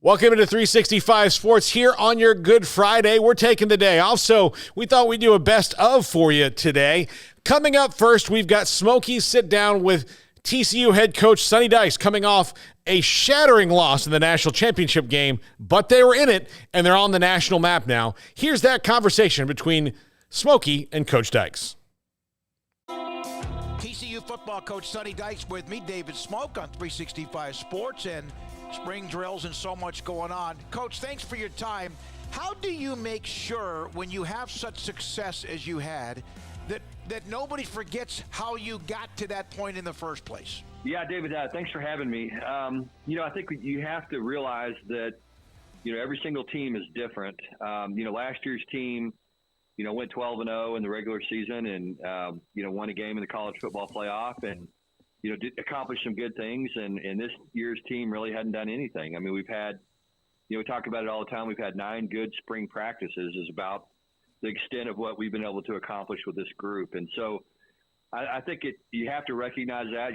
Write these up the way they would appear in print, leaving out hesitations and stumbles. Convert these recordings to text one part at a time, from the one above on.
Welcome to 365 Sports here on your Good Friday. We're taking the day off, so we thought we'd do a best of for you today. Coming up first, we've got Smokey's sit down with TCU head coach Sonny Dykes coming off a shattering loss in the national championship game, but they were in it, and they're on the national map now. Here's that conversation between Smokey and Coach Dykes. TCU football coach Sonny Dykes with me, David Smoke on 365 Sports, and spring drills and so much going on. Coach, thanks for your time. How do you make sure when you have such success as you had that nobody forgets how you got to that point in the first place? Yeah, David, thanks for having me. I think you have to realize that, every single team is different. Last year's team, went 12-0 in the regular season and, won a game in the college football playoff and, did accomplish some good things. And this year's team really hadn't done anything. I mean, we've had, we talk about it all the time. We've had 9 good spring practices is about the extent of what we've been able to accomplish with this group. And so I think you have to recognize that.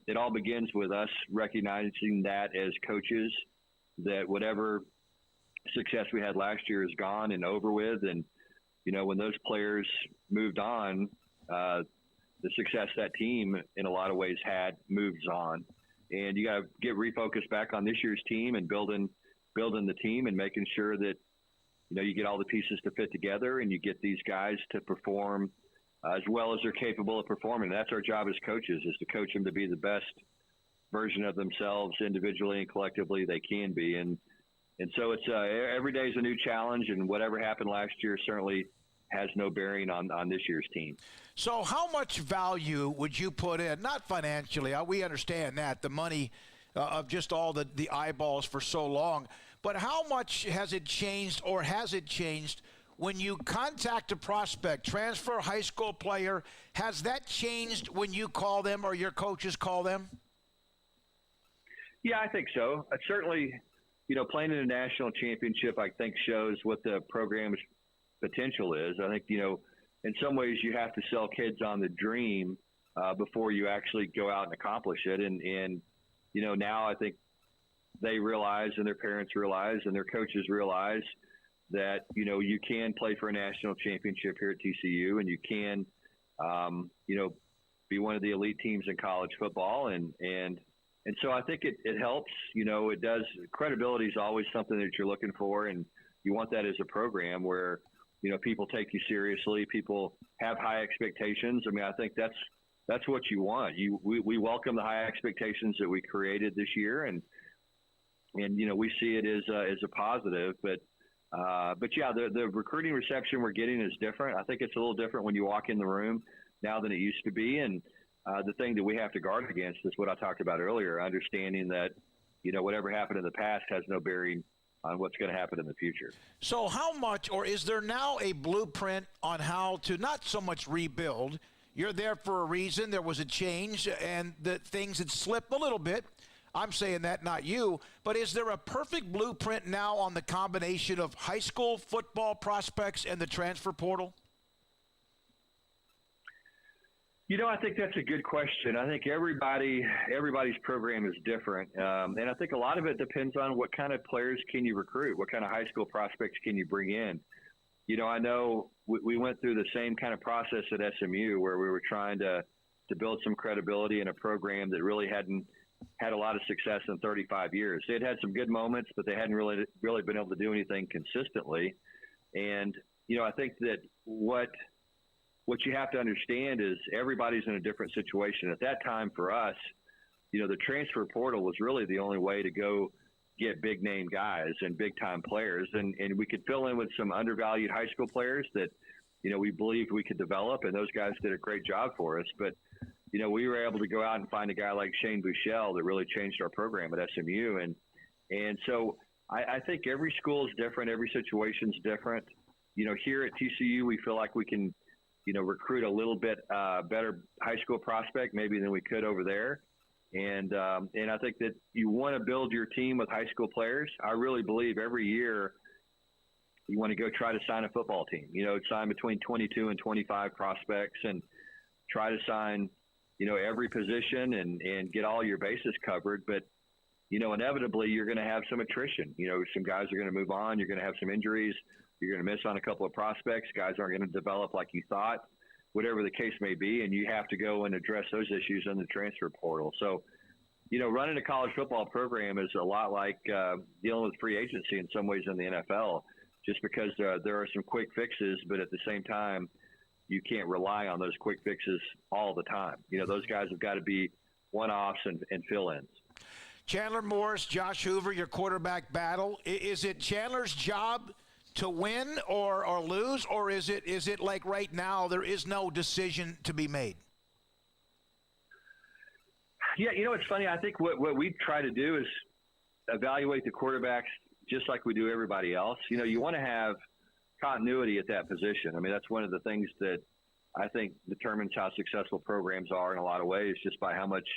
It all begins with us recognizing that as coaches, that whatever success we had last year is gone and over with. And, when those players moved on, the success that team in a lot of ways had moves on. And you got to get refocused back on this year's team and building the team and making sure that, you get all the pieces to fit together and you get these guys to perform as well as they're capable of performing. That's our job as coaches, is to coach them to be the best version of themselves individually and collectively they can be. And so it's every day is a new challenge, and whatever happened last year certainly has no bearing on this year's team. So how much value would you put in, not financially, we understand that, the money of just all the eyeballs for so long, but how much has it changed, or has it changed when you contact a prospect, transfer high school player? Has that changed when you call them or your coaches call them? Yeah, I think so. Certainly, playing in a national championship, I think, shows what the program's potential is. I think, in some ways you have to sell kids on the dream before you actually go out and accomplish it. And now I think they realize, and their parents realize, and their coaches realize that, you can play for a national championship here at TCU, and you can, be one of the elite teams in college football. And so I think it helps, it does. Credibility is always something that you're looking for, and you want that as a program where, people take you seriously, people have high expectations. I mean, I think that's what you want. We welcome the high expectations that we created this year, and we see it as a positive. But yeah, the recruiting reception we're getting is different. I think it's a little different when you walk in the room now than it used to be. And the thing that we have to guard against is what I talked about earlier, understanding that, whatever happened in the past has no bearing on what's going to happen in the future. So how much, or is there now a blueprint on how to not so much rebuild? You're there for a reason. There was a change, and the things had slipped a little bit. I'm saying that, not you. But is there a perfect blueprint now on the combination of high school football prospects and the transfer portal? I think that's a good question. I think everybody's program is different. And I think a lot of it depends on what kind of players can you recruit, what kind of high school prospects can you bring in. I know we went through the same kind of process at SMU where we were trying to build some credibility in a program that really hadn't had a lot of success in 35 years. They'd had some good moments, but they hadn't really been able to do anything consistently. And, I think that what you have to understand is everybody's in a different situation. At that time for us, the transfer portal was really the only way to go get big name guys and big time players. And we could fill in with some undervalued high school players that, we believed we could develop, and those guys did a great job for us. But, we were able to go out and find a guy like Shane Buechele that really changed our program at SMU. And so I think every school is different. Every situation's different. Here at TCU, we feel like we can, recruit a little bit better high school prospect maybe than we could over there. And I think that you want to build your team with high school players. I really believe every year you want to go try to sign a football team, sign between 22 and 25 prospects and try to sign, every position and get all your bases covered. But inevitably you're going to have some attrition. Some guys are going to move on. You're going to have some injuries. You're going to miss on a couple of prospects. Guys aren't going to develop like you thought, whatever the case may be, and you have to go and address those issues in the transfer portal. So, running a college football program is a lot like dealing with free agency in some ways in the NFL, just because there are some quick fixes, but at the same time, you can't rely on those quick fixes all the time. Those guys have got to be one-offs and fill-ins. Chandler Morris, Josh Hoover, your quarterback battle. Is it Chandler's job to win or lose, or is it like right now there is no decision to be made? Yeah, it's funny. I think what we try to do is evaluate the quarterbacks just like we do everybody else. You want to have continuity at that position. I mean, that's one of the things that I think determines how successful programs are in a lot of ways, just by how much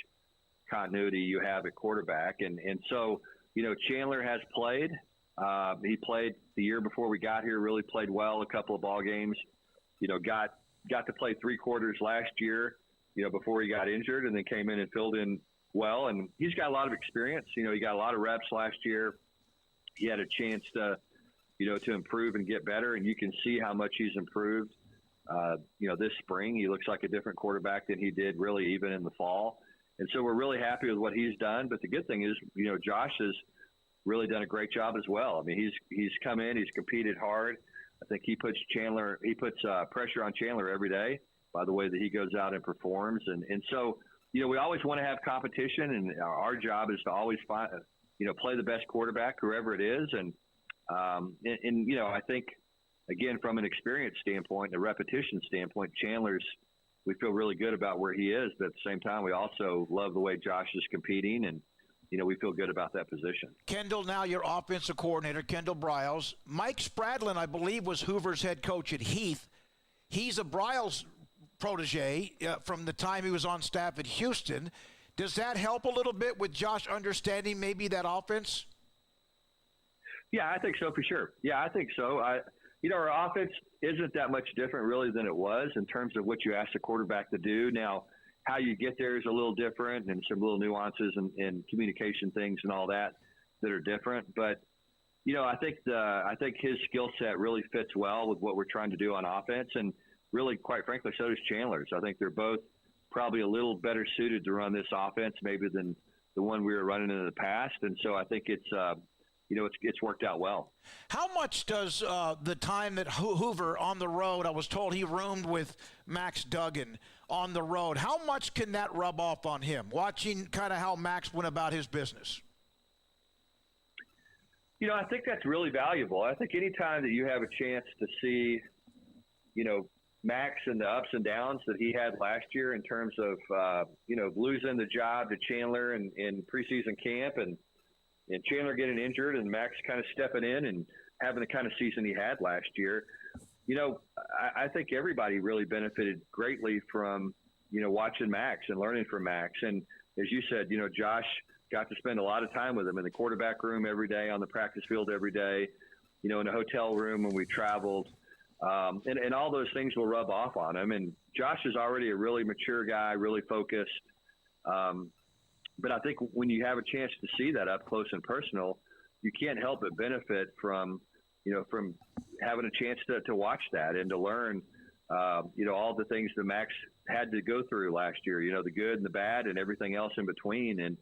continuity you have at quarterback. And so, Chandler has played. He played the year before we got here, really played well, a couple of ball games, got to play 3 quarters last year, before he got injured, and then came in and filled in well. And he's got a lot of experience. He got a lot of reps last year. He had a chance to improve and get better, and you can see how much he's improved. This spring, he looks like a different quarterback than he did really even in the fall. And so we're really happy with what he's done. But the good thing is, Josh has really done a great job as well. I mean, he's come in, he's competed hard. I think he puts pressure on Chandler every day by the way that he goes out and performs. And so, we always want to have competition, and our job is to always find, play the best quarterback, whoever it is. And I think, again, from an experience standpoint, and a repetition standpoint, we feel really good about where he is, but at the same time, we also love the way Josh is competing, and we feel good about that position. Kendall, now your offensive coordinator, Kendall Briles. Mike Spradlin, I believe, was Hoover's head coach at Heath. He's a Briles protege from the time he was on staff at Houston. Does that help a little bit with Josh understanding maybe that offense? Yeah, I think so for sure. Yeah, I think so. Our offense isn't that much different really than it was in terms of what you ask the quarterback to do. Now, how you get there is a little different, and some little nuances and communication things and all that are different. But, I think his skill set really fits well with what we're trying to do on offense. And really, quite frankly, so does Chandler's. I think they're both probably a little better suited to run this offense maybe than the one we were running in the past. And so I think it's worked out well. How much does the time that Hoover on the road, I was told he roomed with Max Duggan on the road, how much can that rub off on him, watching kind of how Max went about his business? I think that's really valuable. I think anytime that you have a chance to see, Max and the ups and downs that he had last year in terms of, losing the job to Chandler in preseason camp and Chandler getting injured and Max kind of stepping in and having the kind of season he had last year, I think everybody really benefited greatly from, watching Max and learning from Max. And as you said, Josh got to spend a lot of time with him in the quarterback room every day, on the practice field every day, in a hotel room when we traveled. And all those things will rub off on him. And Josh is already a really mature guy, really focused. But I think when you have a chance to see that up close and personal, you can't help but benefit from having a chance to watch that and to learn, all the things that Max had to go through last year, the good and the bad and everything else in between. And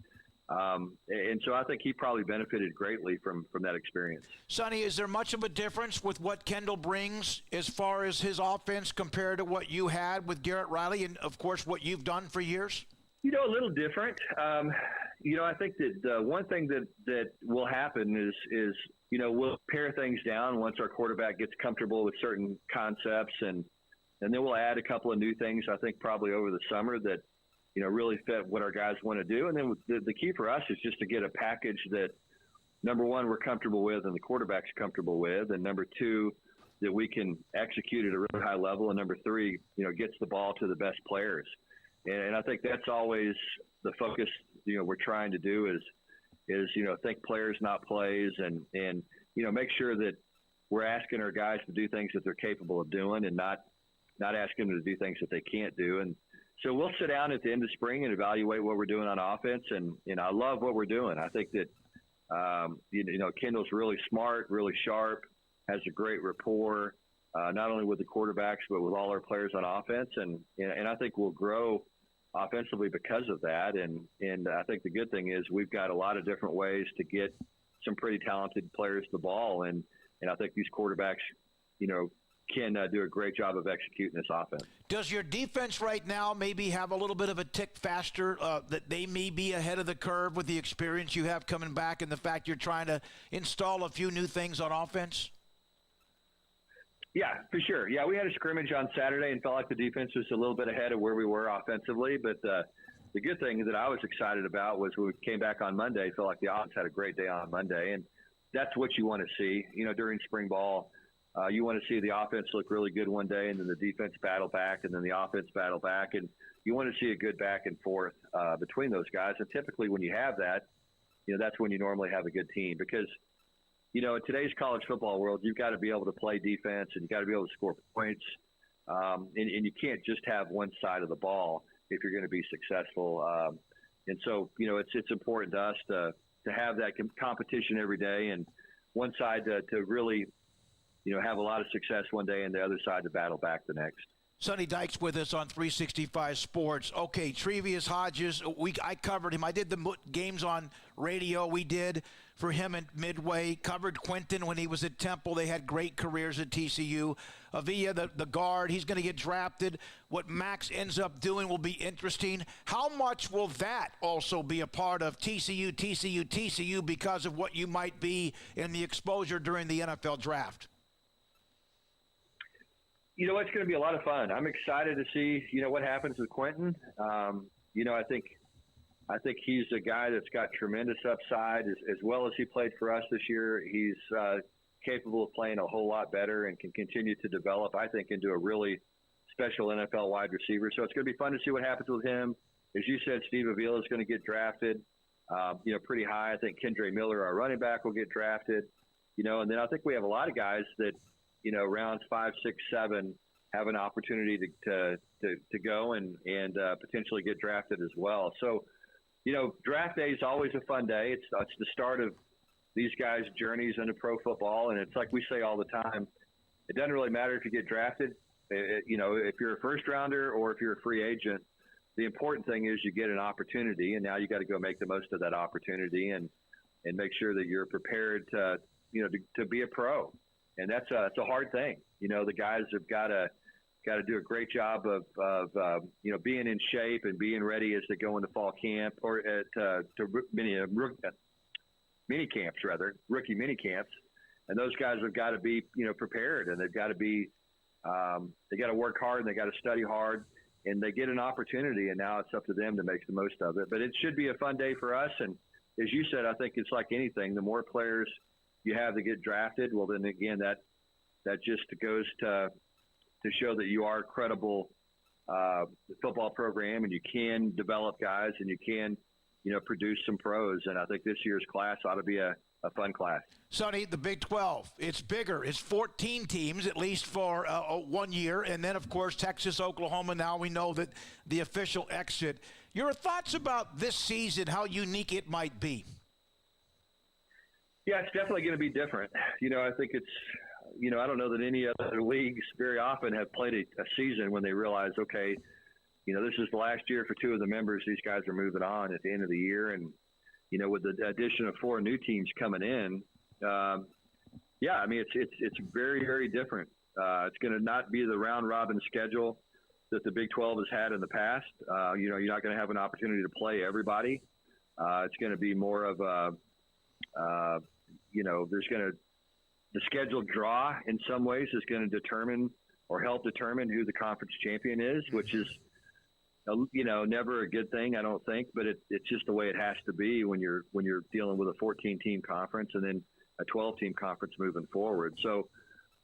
so I think he probably benefited greatly from that experience. Sonny, is there much of a difference with what Kendall brings as far as his offense compared to what you had with Garrett Riley and, of course, what you've done for years? A little different. I think that one thing that will happen is we'll pare things down once our quarterback gets comfortable with certain concepts, and then we'll add a couple of new things, I think, probably over the summer that, really fit what our guys want to do. And then the key for us is just to get a package that, number one, we're comfortable with and the quarterback's comfortable with, and number two, that we can execute at a really high level, and number three, gets the ball to the best players. And I think that's always the focus, we're trying to do is think players, not plays, and make sure that we're asking our guys to do things that they're capable of doing and not asking them to do things that they can't do. And So we'll sit down at the end of spring and evaluate what we're doing on offense, and I love what we're doing. I think that Kendall's really smart, really sharp, has a great rapport, not only with the quarterbacks but with all our players on offense, and I think we'll grow offensively because of that. And I think the good thing is we've got a lot of different ways to get some pretty talented players the ball, and I think these quarterbacks, can do a great job of executing this offense. Does your defense right now maybe have a little bit of a tick faster, that they may be ahead of the curve with the experience you have coming back and the fact you're trying to install a few new things on offense? Yeah, for sure. Yeah, we had a scrimmage on Saturday and felt like the defense was a little bit ahead of where we were offensively. But the good thing that I was excited about was when we came back on Monday, felt like the offense had a great day on Monday. And that's what you want to see, during spring ball. You want to see the offense look really good one day, and then the defense battle back, and then the offense battle back. And you want to see a good back and forth between those guys. And typically when you have that, that's when you normally have a good team. Because, in today's college football world, you've got to be able to play defense, and you've got to be able to score points. And you can't just have one side of the ball if you're going to be successful. And so, it's important to us to have that competition every day, and one side to really – have a lot of success one day and the other side to battle back the next. Sonny Dykes with us on 365 Sports. Okay, Trevius Hodges, I covered him. I did the games on radio we did for him at Midway. Covered Quentin when he was at Temple. They had great careers at TCU. Avila, the guard, he's going to get drafted. What Max ends up doing will be interesting. How much will that also be a part of TCU because of what you might be in the exposure during the NFL draft? It's going to be a lot of fun. I'm excited to see, what happens with Quentin. I think he's a guy that's got tremendous upside. As well as he played for us this year, he's capable of playing a whole lot better and can continue to develop, I think, into a really special NFL wide receiver. So it's going to be fun to see what happens with him. As you said, Steve Avila is going to get drafted, pretty high. I think Kendre Miller, our running back, will get drafted. And then I think we have a lot of guys that, rounds 5, 6, 7 have an opportunity to go and potentially get drafted as well. So, draft day is always a fun day. It's the start of these guys' journeys into pro football, and it's like we say all the time, it doesn't really matter if you get drafted. If you're a first rounder or if you're a free agent, the important thing is you get an opportunity, and now you got to go make the most of that opportunity and make sure that you're prepared to be a pro. And it's a hard thing. The guys have got to do a great job of being in shape and being ready as they go into fall camp or to mini camps, rookie mini camps. And those guys have got to be, prepared, and they've got to be, they got to work hard, and they got to study hard, and they get an opportunity, and now it's up to them to make the most of it. But it should be a fun day for us. And as you said, I think it's like anything, the more players you have to get drafted, well, then again, that just goes to show that you are a credible football program, and you can develop guys, and you can, produce some pros. And I think this year's class ought to be a fun class. Sonny, the Big 12, it's bigger. It's 14 teams, at least for 1 year. And then, of course, Texas, Oklahoma. Now we know that the official exit. Your thoughts about this season, how unique it might be? Yeah, it's definitely going to be different. I think it's, I don't know that any other leagues very often have played a season when they realize, okay, this is the last year for 2 of the members. These guys are moving on at the end of the year. And, with the addition of 4 new teams coming in, it's very, very different. It's going to not be the round robin schedule that the Big 12 has had in the past. You're not going to have an opportunity to play everybody. It's going to be more of the scheduled draw in some ways is going to determine or help determine who the conference champion is, which is, never a good thing, I don't think, but it's just the way it has to be when you're dealing with a 14-team conference and then a 12-team conference moving forward. So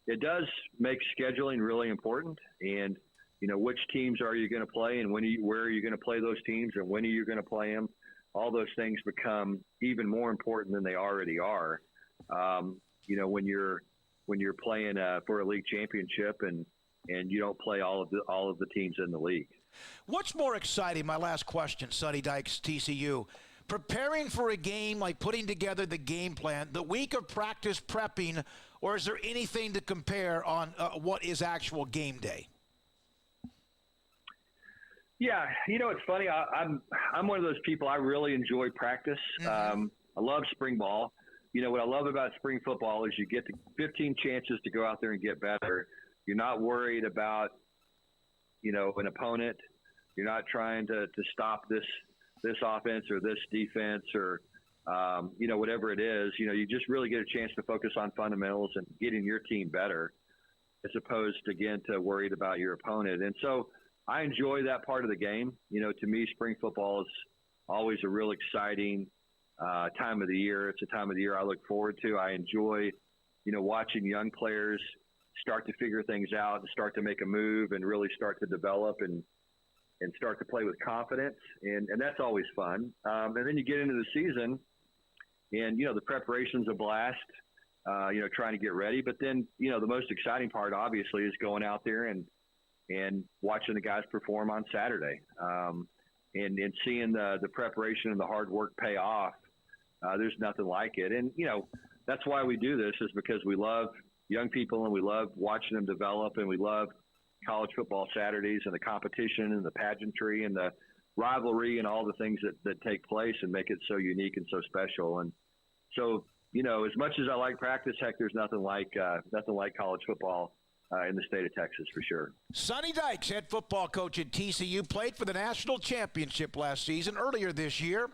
it does make scheduling really important, and, which teams are you going to play, and where are you going to play those teams, and when are you going to play them? All those things become even more important than they already are. When you're playing for a league championship and you don't play all of the teams in the league. What's more exciting, my last question, Sonny Dykes, TCU, preparing for a game, like putting together the game plan, the week of practice prepping, or is there anything to compare on what is actual game day? Yeah, it's funny. I'm one of those people. I really enjoy practice. I love spring ball. What I love about spring football is you get 15 chances to go out there and get better. You're not worried about, an opponent. You're not trying to stop this offense or this defense or, whatever it is. You just really get a chance to focus on fundamentals and getting your team better as opposed, again, to worried about your opponent. And so I enjoy that part of the game. To me, spring football is always a real exciting time of the year. It's a time of the year I look forward to. I enjoy, watching young players start to figure things out and start to make a move and really start to develop and start to play with confidence. And that's always fun. And then you get into the season and, the preparation's a blast, trying to get ready. But then, the most exciting part, obviously, is going out there and watching the guys perform on Saturday and seeing the preparation and the hard work pay off. There's nothing like it. And, that's why we do this, is because we love young people and we love watching them develop, and we love college football Saturdays and the competition and the pageantry and the rivalry and all the things that take place and make it so unique and so special. And so, as much as I like practice, heck, there's nothing like college football in the state of Texas, for sure. Sonny Dykes, head football coach at TCU, played for the national championship last season, earlier this year,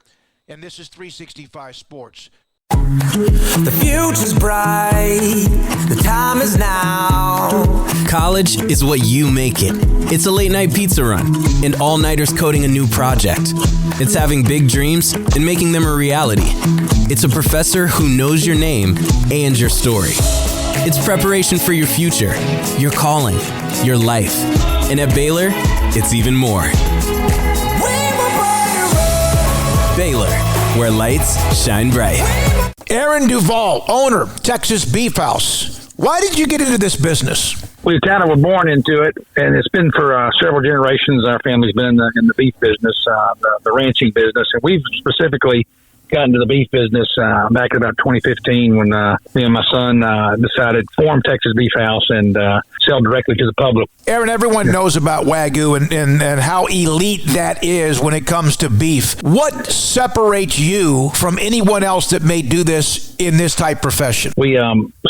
and this is 365 Sports. The future's bright, the time is now. College is what you make it. It's a late night pizza run and all-nighters coding a new project. It's having big dreams and making them a reality. It's a professor who knows your name and your story. It's preparation for your future, your calling, your life. And at Baylor, it's even more. Baylor, where lights shine bright. Aaron Duvall, owner, Texas Beef House. Why did you get into this business? We kind of were born into it, and it's been for several generations. Our family's been in the beef business, the ranching business, and we've specifically got into the beef business back in about 2015 when me and my son decided to form Texas Beef House and sell directly to the public. Aaron, everyone knows about Wagyu and how elite that is when it comes to beef. What separates you from anyone else that may do this in this type profession? We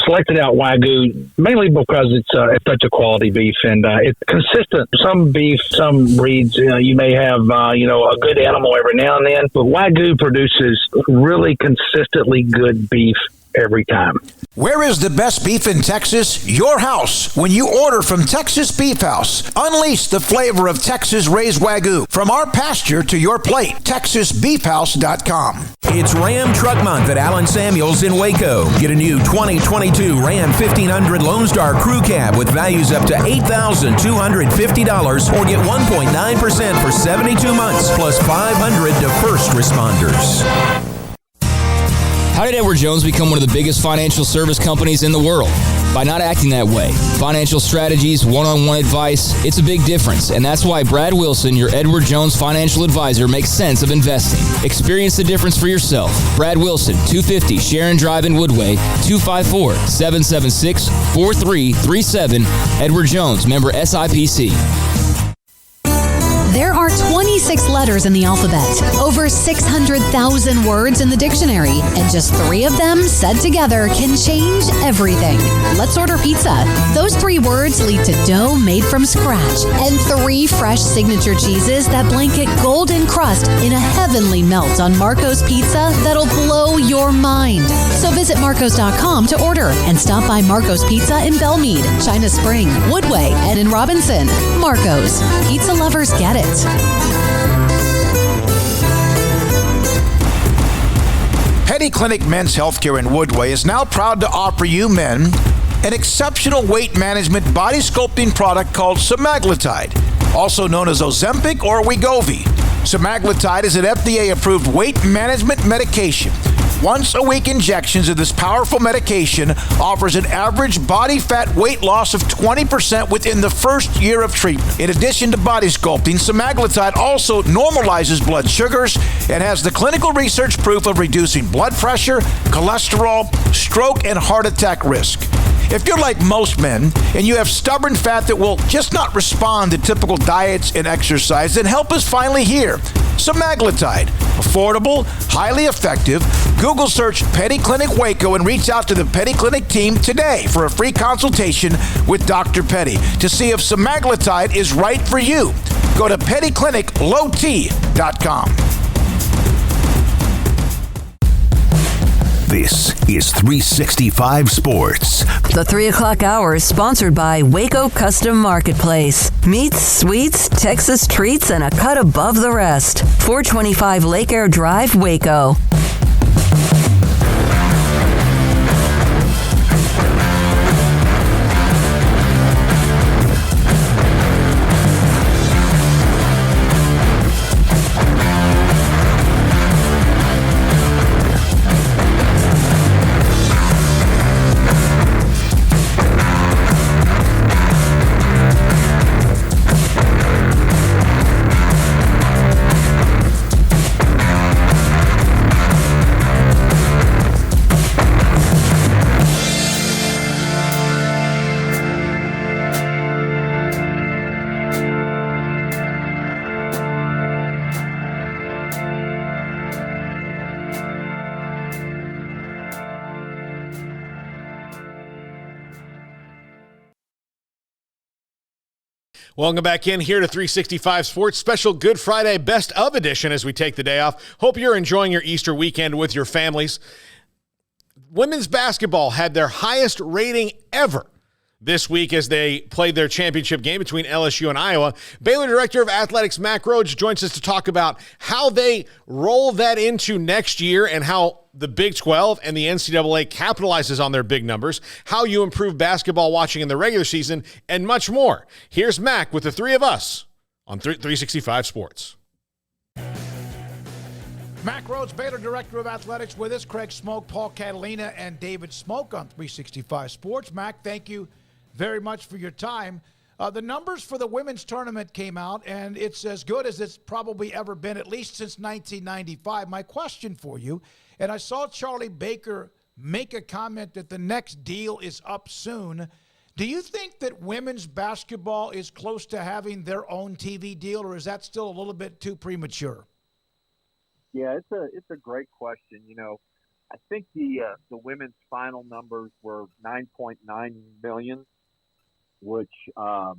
selected out Wagyu mainly because it's such a quality beef, and it's consistent. Some beef, some breeds, you may have a good animal every now and then, but Wagyu produces really consistently good beef every time. Where is the best beef in Texas? Your house. When you order from Texas Beef House, unleash the flavor of Texas raised Wagyu. From our pasture to your plate, TexasBeefHouse.com. It's Ram Truck Month at Allen Samuels in Waco. Get a new 2022 Ram 1500 Lone Star Crew Cab with values up to $8,250 or get 1.9% for 72 months plus $500 to first responders. How did Edward Jones become one of the biggest financial service companies in the world? By not acting that way. Financial strategies, one-on-one advice, it's a big difference. And that's why Brad Wilson, your Edward Jones financial advisor, makes sense of investing. Experience the difference for yourself. Brad Wilson, 250 Sharon Drive in Woodway, 254-776-4337. Edward Jones, member SIPC. There are 26 letters in the alphabet, over 600,000 words in the dictionary, and just 3 of them said together can change everything. Let's order pizza. Those 3 words lead to dough made from scratch and 3 fresh signature cheeses that blanket golden crust in a heavenly melt on Marco's Pizza that'll blow your mind. So visit Marcos.com to order and stop by Marco's Pizza in Belmead, China Spring, Woodway, and in Robinson. Marco's. Pizza lovers get it. Penny Clinic Men's Healthcare in Woodway is now proud to offer you men an exceptional weight management body sculpting product called semaglutide, also known as Ozempic or Wegovy. Semaglutide is an FDA-approved weight management medication. once-a-week injections of this powerful medication offers an average body fat weight loss of 20% within the first year of treatment. In addition to body sculpting, semaglutide also normalizes blood sugars and has the clinical research proof of reducing blood pressure, cholesterol, stroke, and heart attack risk. If you're like most men and you have stubborn fat that will just not respond to typical diets and exercise, then help is finally here. Semaglutide, affordable, highly effective. Google search Petty Clinic Waco and reach out to the Petty Clinic team today for a free consultation with Dr. Petty to see if semaglutide is right for you. Go to pettycliniclowt.com. This is 365 Sports. The 3 o'clock hour is sponsored by Waco Custom Marketplace. Meats, sweets, Texas treats, and a cut above the rest. 425 Lake Air Drive, Waco. Welcome back in here to 365 Sports, special Good Friday Best of edition as we take the day off. Hope you're enjoying your Easter weekend with your families. Women's basketball had their highest rating ever this week as they played their championship game between LSU and Iowa. Baylor Director of Athletics Mac Rhodes joins us to talk about how they roll that into next year and how the Big 12 and the NCAA capitalizes on their big numbers, how you improve basketball watching in the regular season, and much more. Here's Mac with the three of us on 365 Sports. Mac Rhodes, Baylor Director of Athletics, with us. Craig Smoke, Paul Catalina, and David Smoke on 365 Sports. Mac, thank you very much for your time. The numbers for the women's tournament came out, and it's as good as it's probably ever been, at least since 1995. My question for you, and I saw Charlie Baker make a comment that the next deal is up soon. Do you think that women's basketball is close to having their own TV deal, or is that still a little bit too premature? Yeah, it's a great question. You know, I think the women's final numbers were 9.9 million, which I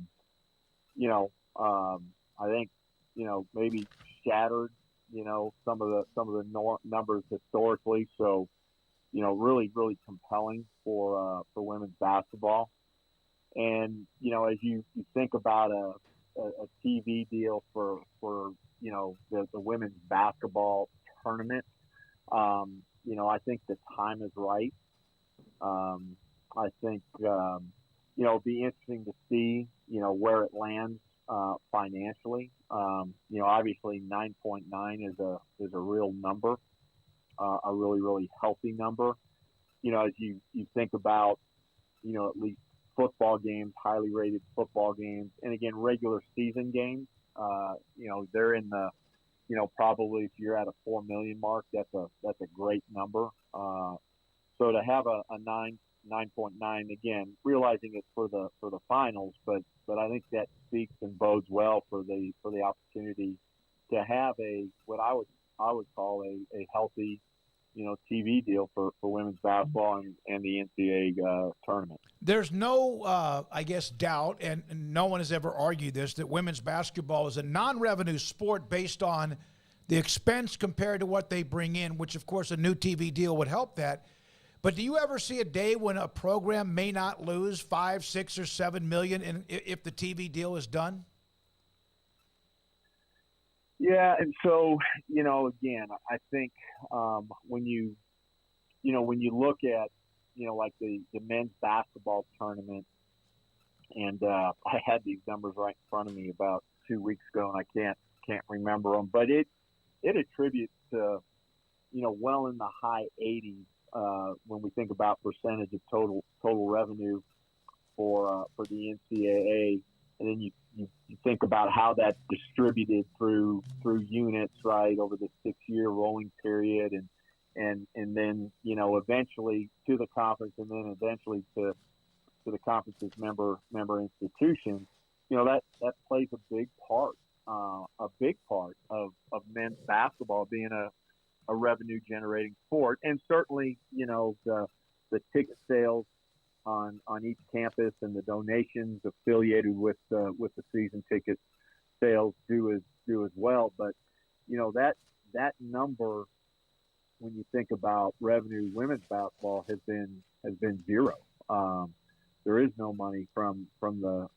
think maybe shattered some of the numbers historically. So really compelling for women's basketball. And as you think about a TV deal for the women's basketball tournament, I think the time is right. I think it'll be interesting to see where it lands financially. Obviously 9.9 is a real number, a really healthy number. As you think about at least football games, highly rated football games, and again regular season games, they're in the probably if you're at a 4 million mark, that's a great number. So to have a 9.9, again, realizing it's for the finals, but I think that speaks and bodes well for the opportunity to have what I would call a healthy TV deal for women's basketball and the NCAA tournament. There's no, doubt, and no one has ever argued this, that women's basketball is a non-revenue sport based on the expense compared to what they bring in, which, of course, a new TV deal would help that. But do you ever see a day when a program may not lose 5, 6, or 7 million if the TV deal is done? Yeah, and so again, I think when you look at like the men's basketball tournament, and I had these numbers right in front of me about 2 weeks ago, and I can't remember them, but it attributes to well in the high 80s when we think about percentage of total revenue for the NCAA, and then you think about how that's distributed through units, right, over the 6-year rolling period, and then eventually to the conference, and then eventually to the conference's member institutions. That plays a big part of men's basketball being a revenue generating sport, and certainly the ticket sales on each campus and the donations affiliated with the season ticket sales do as well. But that number, when you think about revenue, women's basketball has been zero. There is no money from the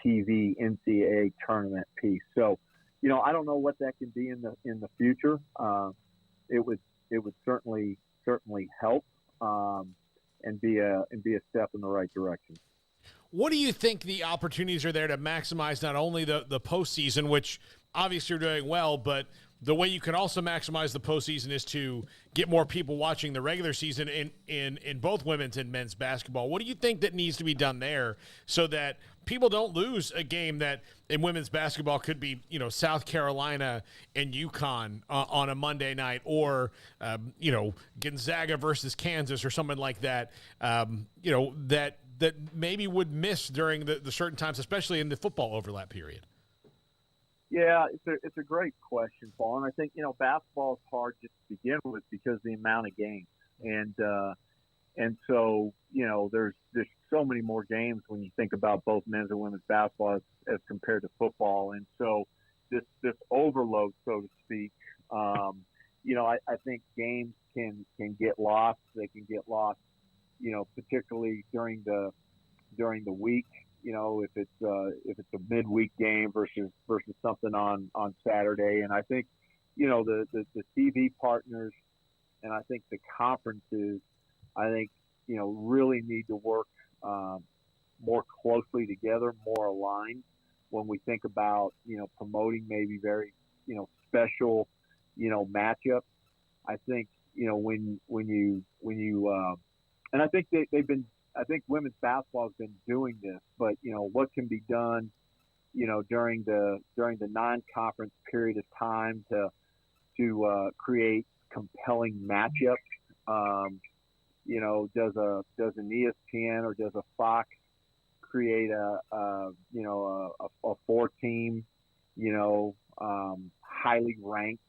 TV NCAA tournament piece. So, I don't know what that can be in the future. It would certainly help and be a step in the right direction. What do you think the opportunities are there to maximize not only the postseason, which obviously you're doing well, but the way you can also maximize the postseason is to get more people watching the regular season in both women's and men's basketball. What do you think that needs to be done there so that people don't lose a game that in women's basketball could be, South Carolina and UConn on a Monday night, or, Gonzaga versus Kansas or something like that, that maybe would miss during the certain times, especially in the football overlap period? Yeah, it's a great question, Paul. And I think, basketball is hard just to begin with because of the amount of games. And so, there's so many more games when you think about both men's and women's basketball as compared to football. And so this overload, so to speak, I think games can get lost. They can get lost, particularly during the week. If it's a midweek game versus something on Saturday. And I think, the TV partners and I think the conferences, really need to work more closely together, more aligned when we think about, promoting maybe very, special, matchups. I think, when you and I think I think women's basketball has been doing this, but what can be done, during the non-conference period of time to create compelling matchups. Does an ESPN or does a Fox create a 4-team, highly ranked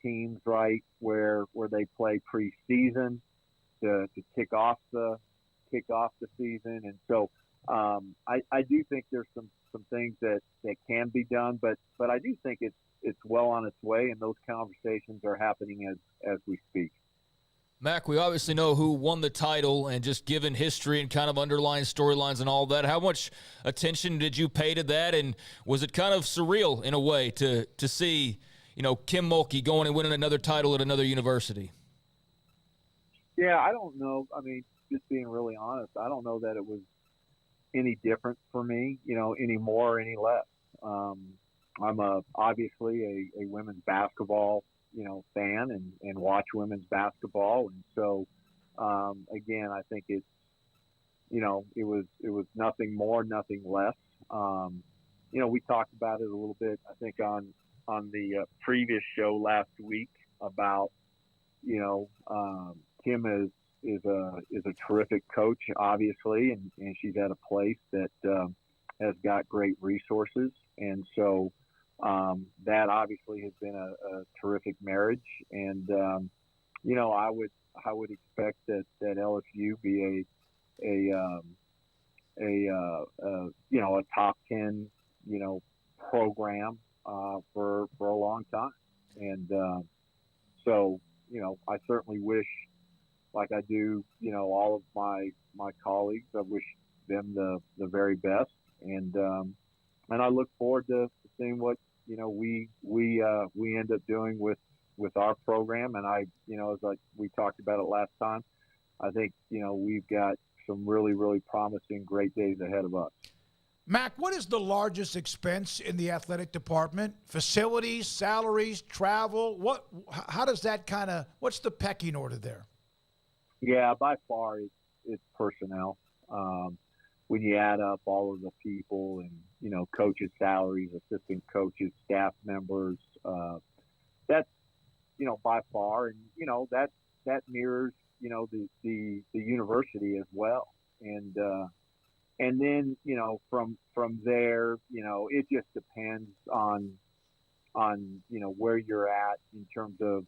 teams, right, where they play preseason to kick off the season. And so I do think there's some things that can be done, but I do think it's well on its way, and those conversations are happening as we speak. Mac, we obviously know who won the title, and just given history and kind of underlying storylines and all that, how much attention did you pay to that? And was it kind of surreal in a way to see, Kim Mulkey going and winning another title at another university? Yeah, I don't know. I mean, just being really honest, I don't know that it was any different for me, any more or any less. I'm obviously a women's basketball fan and watch women's basketball. And so, again, I think it's, it was nothing more, nothing less. We talked about it a little bit, I think on the previous show last week about, Kim is a terrific coach, obviously, and she's at a place that has got great resources. And so, that obviously has been a terrific marriage, and I would expect that LSU be a top 10 program for a long time, and so I certainly wish, like I do all of my colleagues, I wish them the very best, and I look forward to seeing what we end up doing with our program. And as like we talked about it last time, I think we've got some really, really promising great days ahead of us. Mac, what is the largest expense in the athletic department? Facilities, salaries, travel? How does that what's the pecking order there? Yeah, by far it's personnel. When you add up all of the people and, coaches' salaries, assistant coaches, staff members, that's, by far. And, that mirrors, the university as well. And then, from there, it just depends on, where you're at in terms of,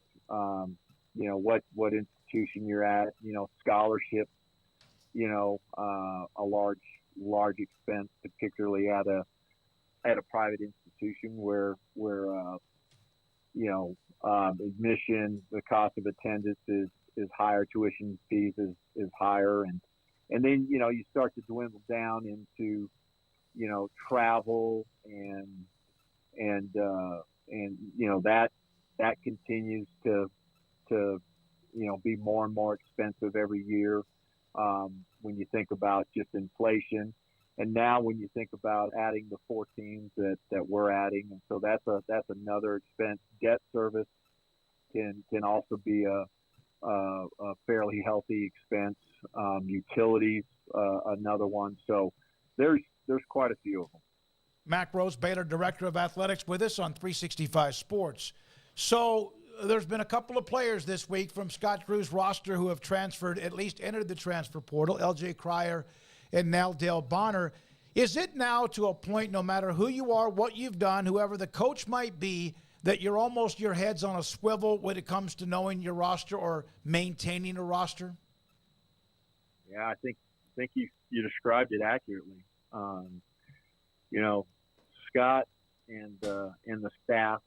what institution you're at, scholarships, a large expense, particularly at a private institution where admission, the cost of attendance is higher, tuition fees is higher. And then, you start to dwindle down into, travel and that continues to be more and more expensive every year. When you think about just inflation, and now when you think about adding the 4 teams that we're adding, and so that's another expense. Debt service can also be a fairly healthy expense. Utilities, another one. So there's quite a few of them. Mac Rose, Baylor Director of Athletics, with us on 365 Sports. So there's been a couple of players this week from Scott Drew's roster who have transferred, at least entered the transfer portal, L.J. Cryer and now Dale Bonner. Is it now to a point, no matter who you are, what you've done, whoever the coach might be, that you're almost your head's on a swivel when it comes to knowing your roster or maintaining a roster? Yeah, I think you described it accurately. Scott and the staff,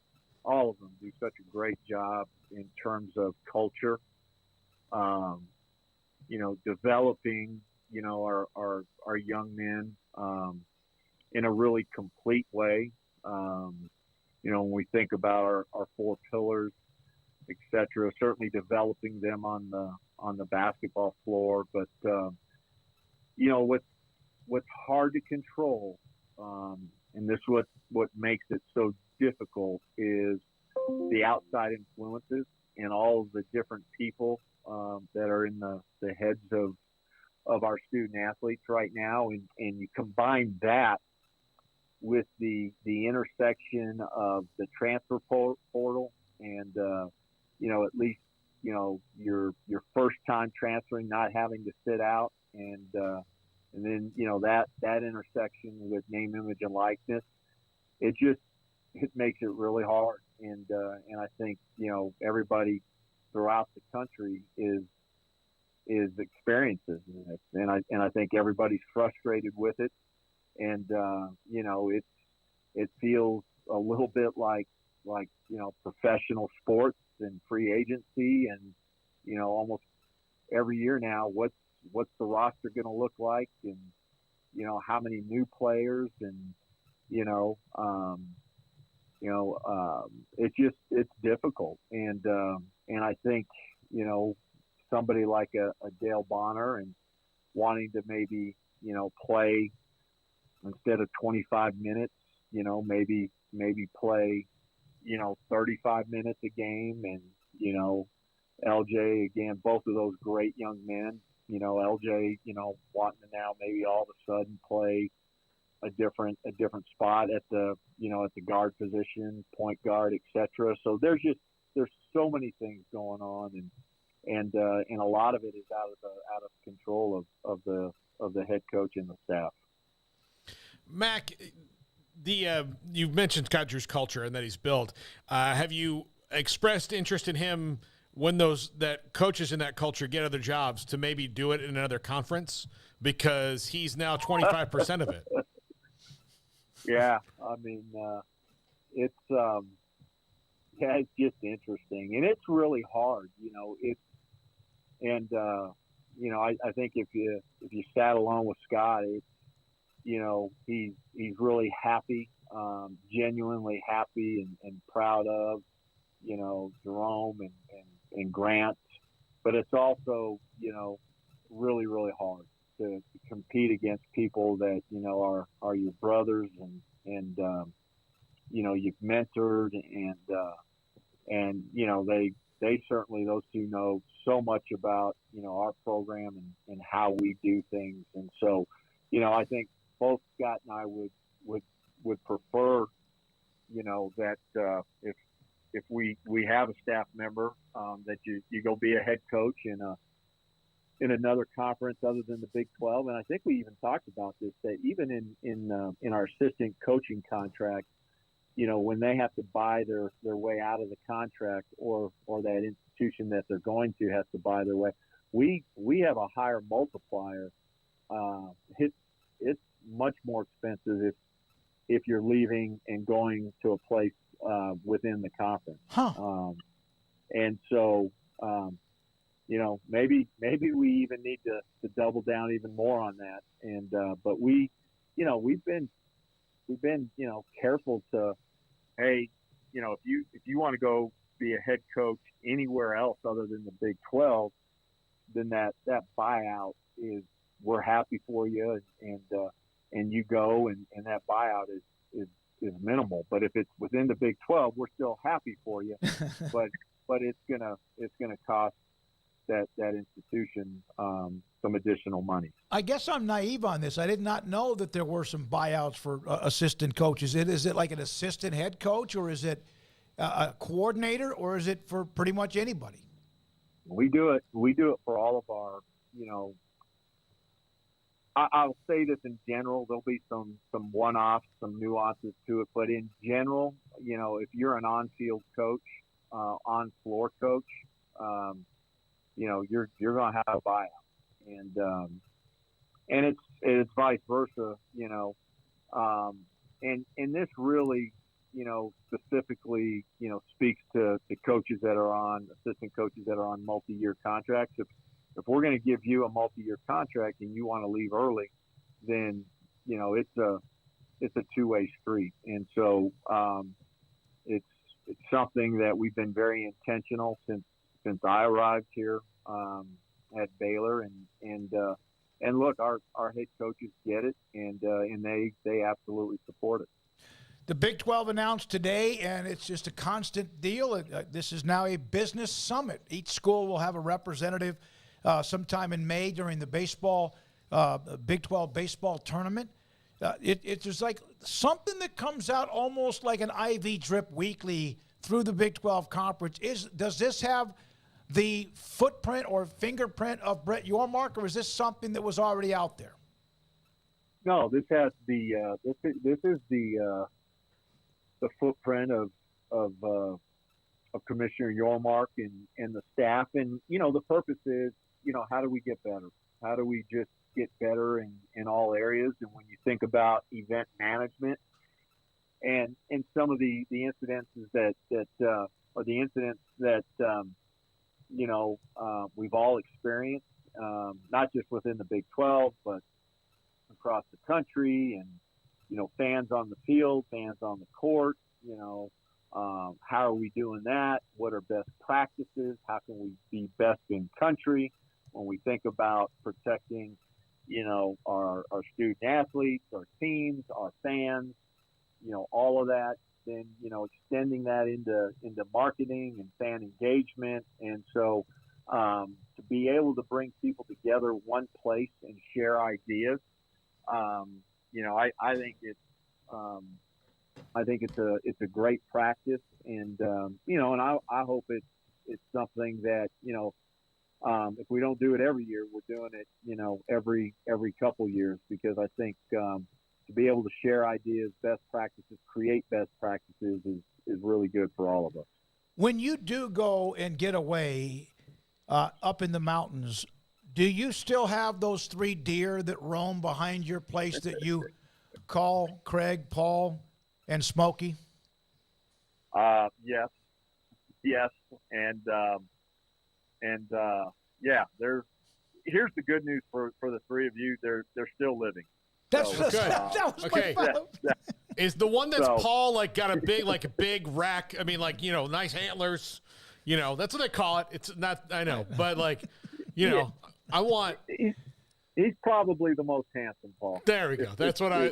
all of them do such a great job in terms of culture. Developing, our young men in a really complete way. When we think about our 4 pillars, et cetera, certainly developing them on the basketball floor. But, what's hard to control, and this is what makes it so difficult, is the outside influences and all of the different people that are in the heads of our student athletes right now. And you combine that with the intersection of the transfer portal and, at least, your first time transferring, not having to sit out, and then, that intersection with name, image, and likeness, it makes it really hard. And I think, everybody throughout the country is experiences this. And I think everybody's frustrated with it. And, it feels a little bit like, professional sports and free agency. And, almost every year now, what's the roster going to look like? And, how many new players? And, it's difficult. And I think, somebody like a Dale Bonner and wanting to maybe, play instead of 25 minutes, maybe play, 35 minutes a game. And, LJ, again, both of those great young men, LJ, wanting to now maybe all of a sudden play a different spot at the guard position, point guard, etc. So there's so many things going on, and a lot of it is out of control of the head coach and the staff. Mac, you've mentioned Scott Drew's culture and that he's built. Have you expressed interest in him when that coaches in that culture get other jobs to maybe do it in another conference, because he's now 25% of it? Yeah, I mean, it's just interesting, and it's really hard, I think if you sat along with Scott, he's really happy, genuinely happy and proud of, Jerome and Grant, but it's also, really, really hard to compete against people that are your brothers and you've mentored and they certainly, those two know so much about our program and how we do things. And so I think both Scott and I would prefer that if we have a staff member that you go be a head coach in another conference other than the Big 12. And I think we even talked about this, that even in our assistant coaching contract, when they have to buy their way out of the contract or that institution that they're going to has to buy their way, we have a higher multiplier. It's much more expensive if you're leaving and going to a place within the conference. And so, maybe we even need to double down even more on that. And but we've been careful to, hey, if you want to go be a head coach anywhere else other than the Big 12, then that buyout is, we're happy for you and you go and that buyout is minimal. But if it's within the Big 12, we're still happy for you. but it's gonna cost that institution some additional money. I guess I'm naive on this. I did not know that there were some buyouts for assistant coaches. Is it like an assistant head coach, or is it a coordinator, or is it for pretty much anybody? We do it for all of our, I'll say this in general. There'll be some one-offs, some nuances to it, but in general, if you're an on-field coach, on-floor coach, you're going to have a buyout, and it's vice versa, and this really, specifically, speaks to the coaches that are on, assistant coaches that are on multi-year contracts. If we're going to give you a multi-year contract and you want to leave early, then it's a two-way street, and so it's something that we've been very intentional since I arrived here at Baylor, and look, our head coaches get it, and they absolutely support it. The Big 12 announced today, and it's just a constant deal. This is now a business summit. Each school will have a representative sometime in May during the Big 12 baseball tournament. It's like something that comes out almost like an IV drip weekly through the Big 12 conference. Does this have the footprint or fingerprint of Brett Yormark, or is this something that was already out there? No, this has this is the footprint of Commissioner Yormark and the staff, and the purpose is, how do we get better? How do we just get better in all areas? And when you think about event management and some of the incidences that we've all experienced, not just within the Big 12, but across the country, and fans on the field, fans on the court. How are we doing that? What are best practices? How can we be best in country when we think about protecting, our student athletes, our teams, our fans, all of that? Then, extending that into marketing and fan engagement. And so to be able to bring people together one place and share ideas, I think it's a great practice, and and I hope it's something that if we don't do it every year, we're doing it every couple years, because I think to be able to share ideas, best practices, create best practices is really good for all of us. When you do go and get away up in the mountains, do you still have those 3 deer that roam behind your place that you call Craig, Paul, and Smokey? Yes, and yeah. Here's the good news for the 3 of you. They're still living. That's so, good. That was okay. my Is the one that's Paul got a big rack? I mean, nice antlers. That's what they call it. It's not. I know, but I want. He's probably the most handsome, Paul. There we go. That's all I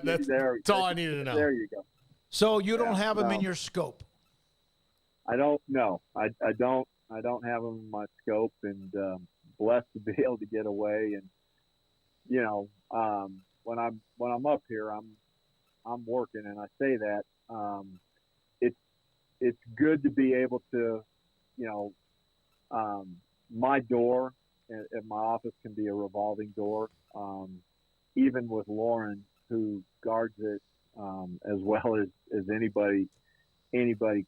needed to know. There you go. So you don't have him in your scope? I don't know. I don't have him in my scope, and blessed to be able to get away. And when I'm up here, I'm working, and I say that it's good to be able to, my door at my office can be a revolving door, even with Lauren, who guards it as well as anybody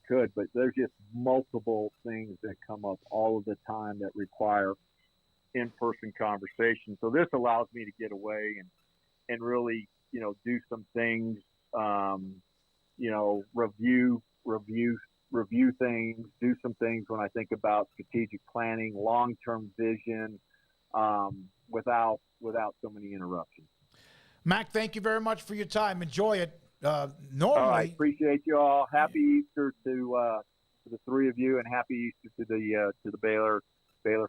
could. But there's just multiple things that come up all of the time that require in-person conversation. So this allows me to get away and really, do some things, review things, do some things when I think about strategic planning, long-term vision, without so many interruptions. Mac, thank you very much for your time. Enjoy it. Normally, I appreciate you all. Happy Easter to the three of you, and happy Easter to the Baylor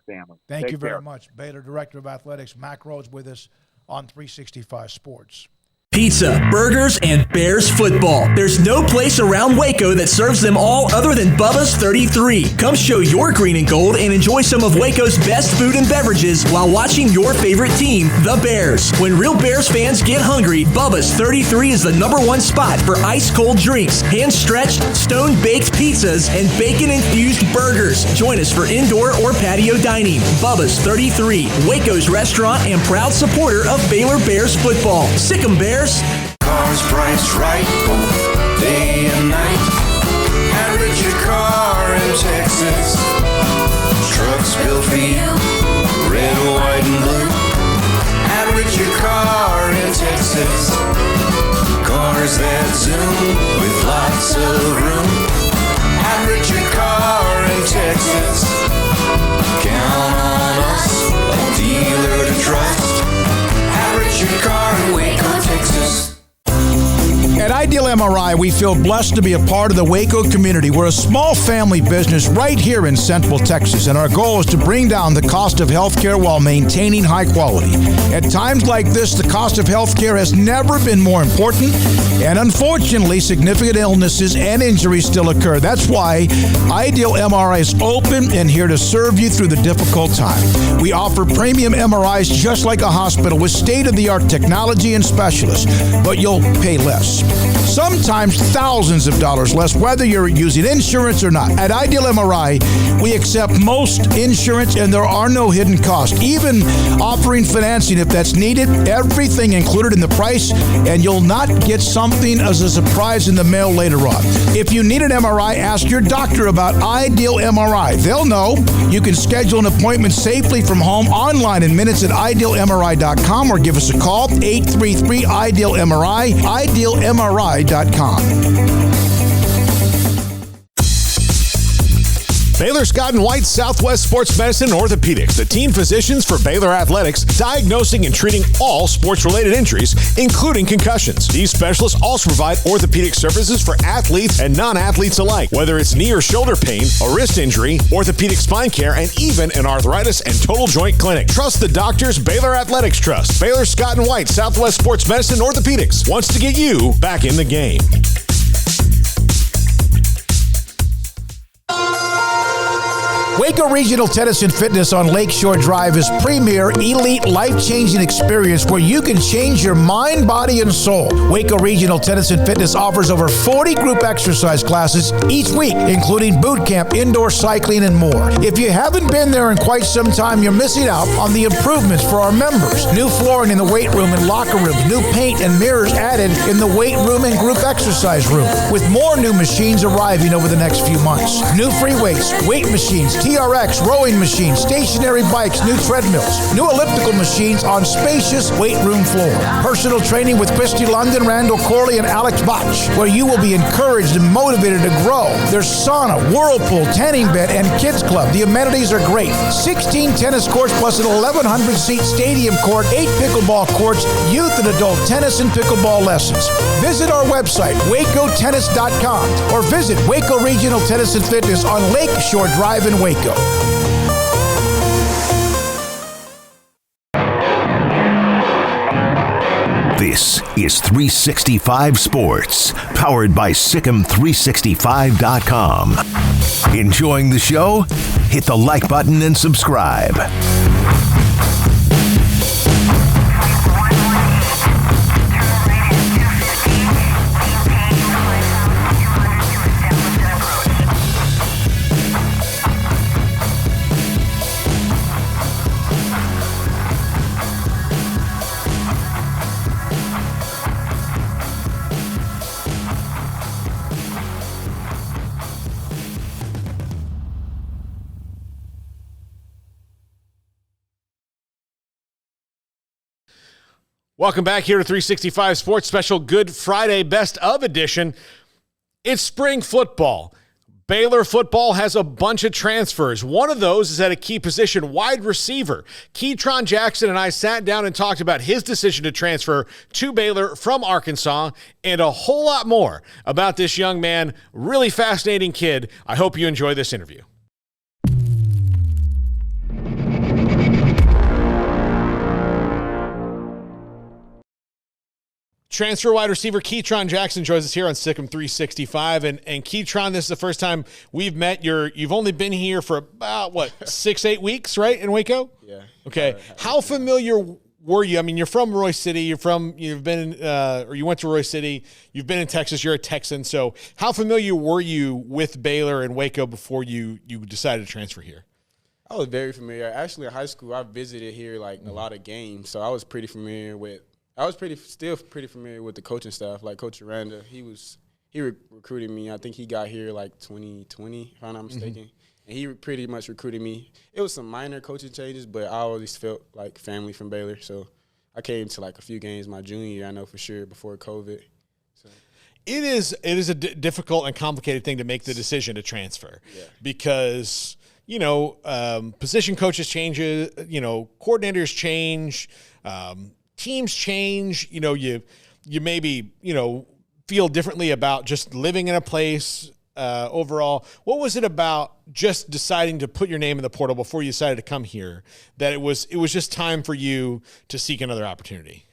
family. Thank you very much. Baylor Director of Athletics, Mac Rhodes, with us on 365 Sports. Pizza, burgers, and Bears football. There's no place around Waco that serves them all other than Bubba's 33. Come show your green and gold and enjoy some of Waco's best food and beverages while watching your favorite team, the Bears. When real Bears fans get hungry, Bubba's 33 is the #1 spot for ice-cold drinks, hand-stretched, stone-baked pizzas, and bacon-infused burgers. Join us for indoor or patio dining. Bubba's 33, Waco's restaurant and proud supporter of Baylor Bears football. Sick 'em, Bears. Cars priced right both day and night. At Richard Car in Texas. Trucks built for you, red, white, and blue. At Richard Car in Texas. Cars that zoom with lots of room. At Richard Car in Texas. Count on us, a dealer to trust. At Richard Car in Waco, Texas. At Ideal MRI, we feel blessed to be a part of the Waco community. We're a small family business right here in Central Texas, and our goal is to bring down the cost of healthcare while maintaining high quality. At times like this, the cost of healthcare has never been more important, and unfortunately, significant illnesses and injuries still occur. That's why Ideal MRI is open and here to serve you through the difficult time. We offer premium MRIs just like a hospital with state-of-the-art technology and specialists, but you'll pay less. Sometimes thousands of dollars less, whether you're using insurance or not. At Ideal MRI, we accept most insurance and there are no hidden costs, even offering financing if that's needed. Everything included in the price, and you'll not get something as a surprise in the mail later on. If you need an MRI, ask your doctor about Ideal MRI. They'll know. You can schedule an appointment safely from home online in minutes at idealmri.com or give us a call, 833-IDEAL-MRI, idealmri.com. Baylor Scott & White Southwest Sports Medicine and Orthopedics, the team physicians for Baylor Athletics, diagnosing and treating all sports-related injuries, including concussions. These specialists also provide orthopedic services for athletes and non-athletes alike, whether it's knee or shoulder pain, a wrist injury, orthopedic spine care, and even an arthritis and total joint clinic. Trust the doctors Baylor Athletics trust. Baylor Scott & White Southwest Sports Medicine and Orthopedics wants to get you back in the game. Waco Regional Tennis and Fitness on Lakeshore Drive is premier, elite, life-changing experience where you can change your mind, body, and soul. Waco Regional Tennis and Fitness offers over 40 group exercise classes each week, including boot camp, indoor cycling, and more. If you haven't been there in quite some time, you're missing out on the improvements for our members. New flooring in the weight room and locker rooms, new paint and mirrors added in the weight room and group exercise room, with more new machines arriving over the next few months. New free weights, weight machines, TRX, rowing machines, stationary bikes, new treadmills, new elliptical machines on spacious weight room floor. Personal training with Christy London, Randall Corley, and Alex Botch, where you will be encouraged and motivated to grow. There's sauna, whirlpool, tanning bed, and kids club. The amenities are great. 16 tennis courts plus an 1,100-seat stadium court, 8 pickleball courts, youth and adult tennis and pickleball lessons. Visit our website, wacotennis.com, or visit Waco Regional Tennis and Fitness on Lakeshore Drive in Waco. This is 365 Sports, powered by Sikkim365.com. Enjoying the show? Hit the like button and subscribe. Welcome back here to 365 Sports Special Good Friday Best of Edition. It's spring football. Baylor football has a bunch of transfers. One of those is at a key position, wide receiver. Keytron Jackson and I sat down and talked about his decision to transfer to Baylor from Arkansas and a whole lot more about this young man. Really fascinating kid. I hope you enjoy this interview. Transfer wide receiver Keytron Jackson joins us here on Sikkim 365. And Keytron, this is the first time we've met. You've only been here for about, 6-8 weeks, right, in Waco? Yeah. Okay. How familiar were you? I mean, you're from Roy City. You went to Roy City. You've been in Texas. You're a Texan. So how familiar were you with Baylor and Waco before you decided to transfer here? I was very familiar. Actually, in high school, I visited here a lot of games, so I was pretty familiar with. Still pretty familiar with the coaching staff, like Coach Aranda. He recruited me. I think he got here 2020, if I'm not mistaken. And he pretty much recruited me. It was some minor coaching changes, but I always felt like family from Baylor. So I came to a few games my junior year, I know for sure, before COVID. So. It is a difficult and complicated thing to make the decision to transfer because, position coaches change, coordinators change, teams change, you maybe, feel differently about just living in a place overall. What was it about just deciding to put your name in the portal before you decided to come here that it was just time for you to seek another opportunity?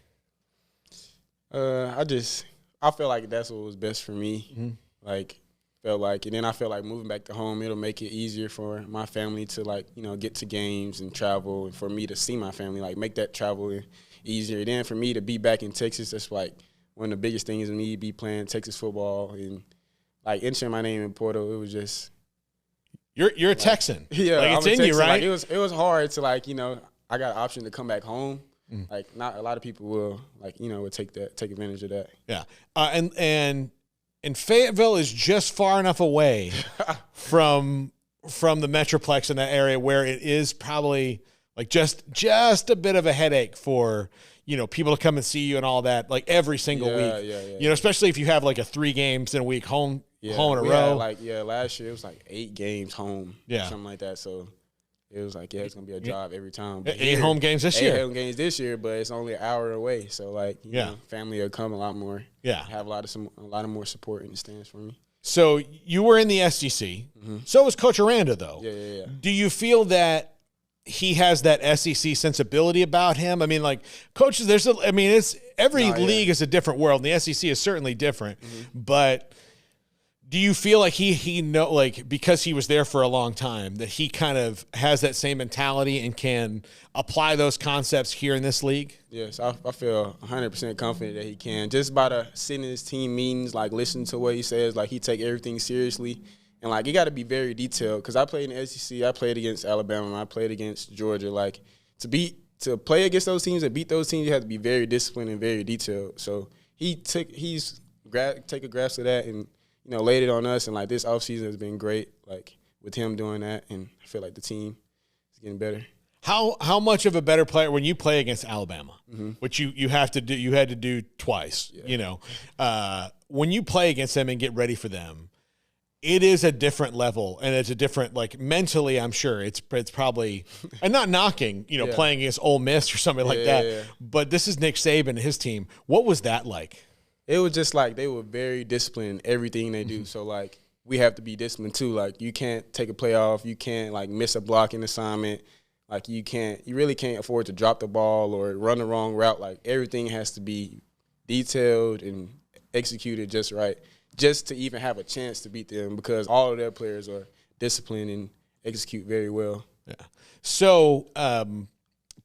I felt like that's what was best for me. And then I felt like moving back to home, it'll make it easier for my family to get to games and travel, and for me to see my family, make that travel easier. Then for me to be back in Texas, that's one of the biggest things for me, be playing Texas football and entering my name in portal. It was just you're a Texan. Yeah, it's in Texan. You, right? It was hard to I got an option to come back home. Not a lot of people will would take advantage of that. Yeah, and Fayetteville is just far enough away from the Metroplex in that area where it is probably just a bit of a headache for, people to come and see you and all that, every single week. Yeah. Especially if you have a 3 games in a week home in a row. Last year it was 8 games home. Yeah. Something like that. So it was it's going to be a drive every time. But 8 home games this year. 8 home games this year, but it's only an hour away. So family will come a lot more. Yeah. Have a lot of more support in the stands for me. So you were in the SEC. Mm-hmm. So was Coach Aranda, though. Yeah. Do you feel that he has that SEC sensibility about him? I mean, coaches, it's every league is a different world, and the SEC is certainly different. Mm-hmm. But do you feel like he because he was there for a long time, that he kind of has that same mentality and can apply those concepts here in this league? Yes, I feel 100% confident that he can. Just by sitting in his team meetings, listening to what he says, he take everything seriously. And, you got to be very detailed, because I played in the SEC. I played against Alabama. I played against Georgia. To play against those teams and beat those teams, you have to be very disciplined and very detailed. So take a grasp of that and, laid it on us. And, this offseason has been great, with him doing that. And I feel like the team is getting better. How much of a better player when you play against Alabama, which you had to do twice, when you play against them and get ready for them, it is a different level, and it's a different, mentally, I'm sure it's probably, and not knocking, playing against Ole Miss or something like that. Yeah. But this is Nick Saban and his team. What was that like? It was just they were very disciplined in everything they do. So we have to be disciplined too. You can't take a play off. You can't miss a blocking assignment. You really can't afford to drop the ball or run the wrong route. Everything has to be detailed and executed just right, just to even have a chance to beat them because all of their players are disciplined and execute very well. Yeah. So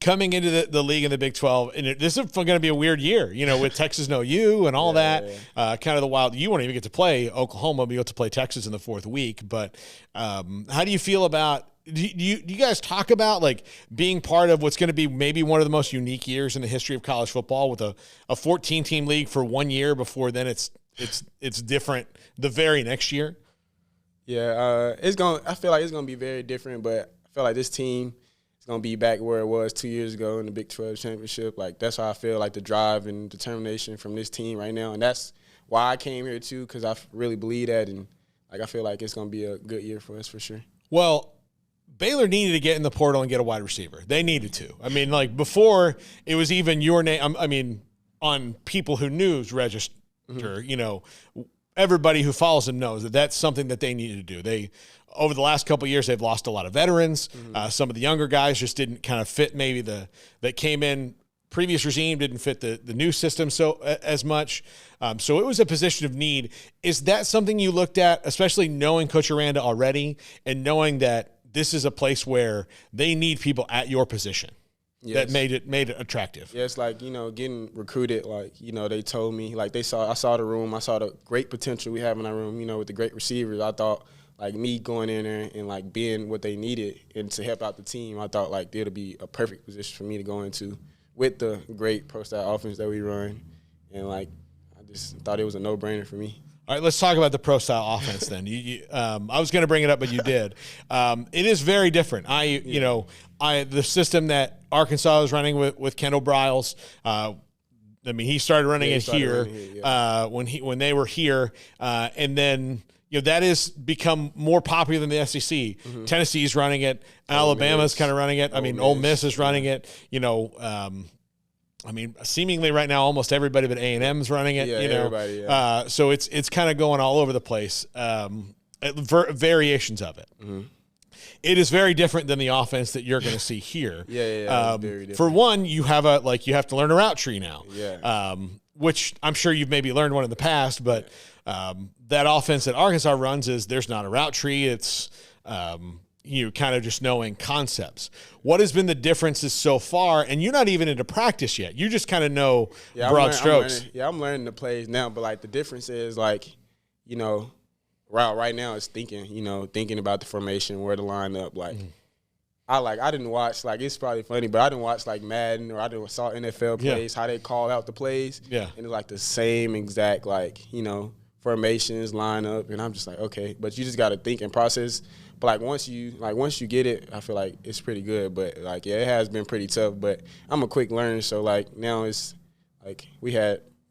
coming into the league in the Big 12, and this is going to be a weird year, with Texas No U and all that. Kind of the wild. You won't even get to play Oklahoma, but you get to play Texas in the fourth week. But how do you feel about? Do you guys talk about like being part of what's going to be maybe one of the most unique years in the history of college football with a 14-team league for 1 year before then it's different the very next year? Yeah, I feel like it's gonna be very different, but I feel like this team is gonna be back where it was 2 years ago in the Big 12 championship. Like that's how I feel like the drive and determination from this team right now, and that's why I came here too because I really believe that, and like I feel like it's gonna be a good year for us for sure. Well, Baylor needed to get in the portal and get a wide receiver. They needed to. I mean, like before it was even your name. I mean, on people who news register, everybody who follows them knows that that's something that they needed to do. They, over the last couple of years, they've lost a lot of veterans. Some of the younger guys just didn't kind of fit maybe that came in. Previous regime didn't fit the new system as much. So it was a position of need. Is that something you looked at, especially knowing Coach Aranda already and knowing that this is a place where they need people at your position? Yes. That made it attractive. Yeah, it's like, getting recruited, like, they told me, like I saw the room, I saw the great potential we have in our room, with the great receivers. I thought, like, me going in there and, like, being what they needed and to help out the team, I thought, like, it'll be a perfect position for me to go into with the great pro-style offense that we run. And, like, I just thought it was a no-brainer for me. All right, let's talk about the pro-style offense then. I was going to bring it up, but you did. It is very different. The system that Arkansas is running with Kendall Briles. He started running it here when they were here, and then that has become more popular than the SEC. Tennessee's running it. Alabama's kind of running it. Ole Miss is running it. Seemingly right now, almost everybody but A&M's running it. Everybody. Yeah. So it's kind of going all over the place. Variations of it. It is very different than the offense that you're going to see here. Very different. For one, you have to learn a route tree now. Yeah. Which I'm sure you've maybe learned one in the past, but that offense that Arkansas runs there's not a route tree. It's you kind of just knowing concepts. What has been the differences so far? And you're not even into practice yet. You just kind of know broad strokes. I'm learning the plays now, but like the difference is right now it's thinking about the formation, where to line up. Like I didn't watch, like, it's probably funny, but I didn't watch like Madden or saw NFL plays, how they call out the plays. Yeah. And it's like the same exact formations, line up, and I'm just like, okay, but you just got to think and process. But once you get it, I feel like it's pretty good. But it has been pretty tough. But I'm a quick learner, so now it's like we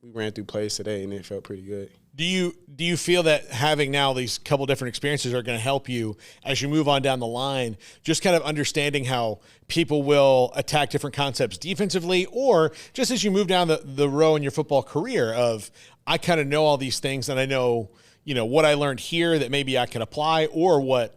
ran through plays today and it felt pretty good. Do you feel that having now these couple different experiences are going to help you as you move on down the line, just kind of understanding how people will attack different concepts defensively, or just as you move down the row in your football career of, I kind of know all these things and I know, what I learned here that maybe I can apply, or what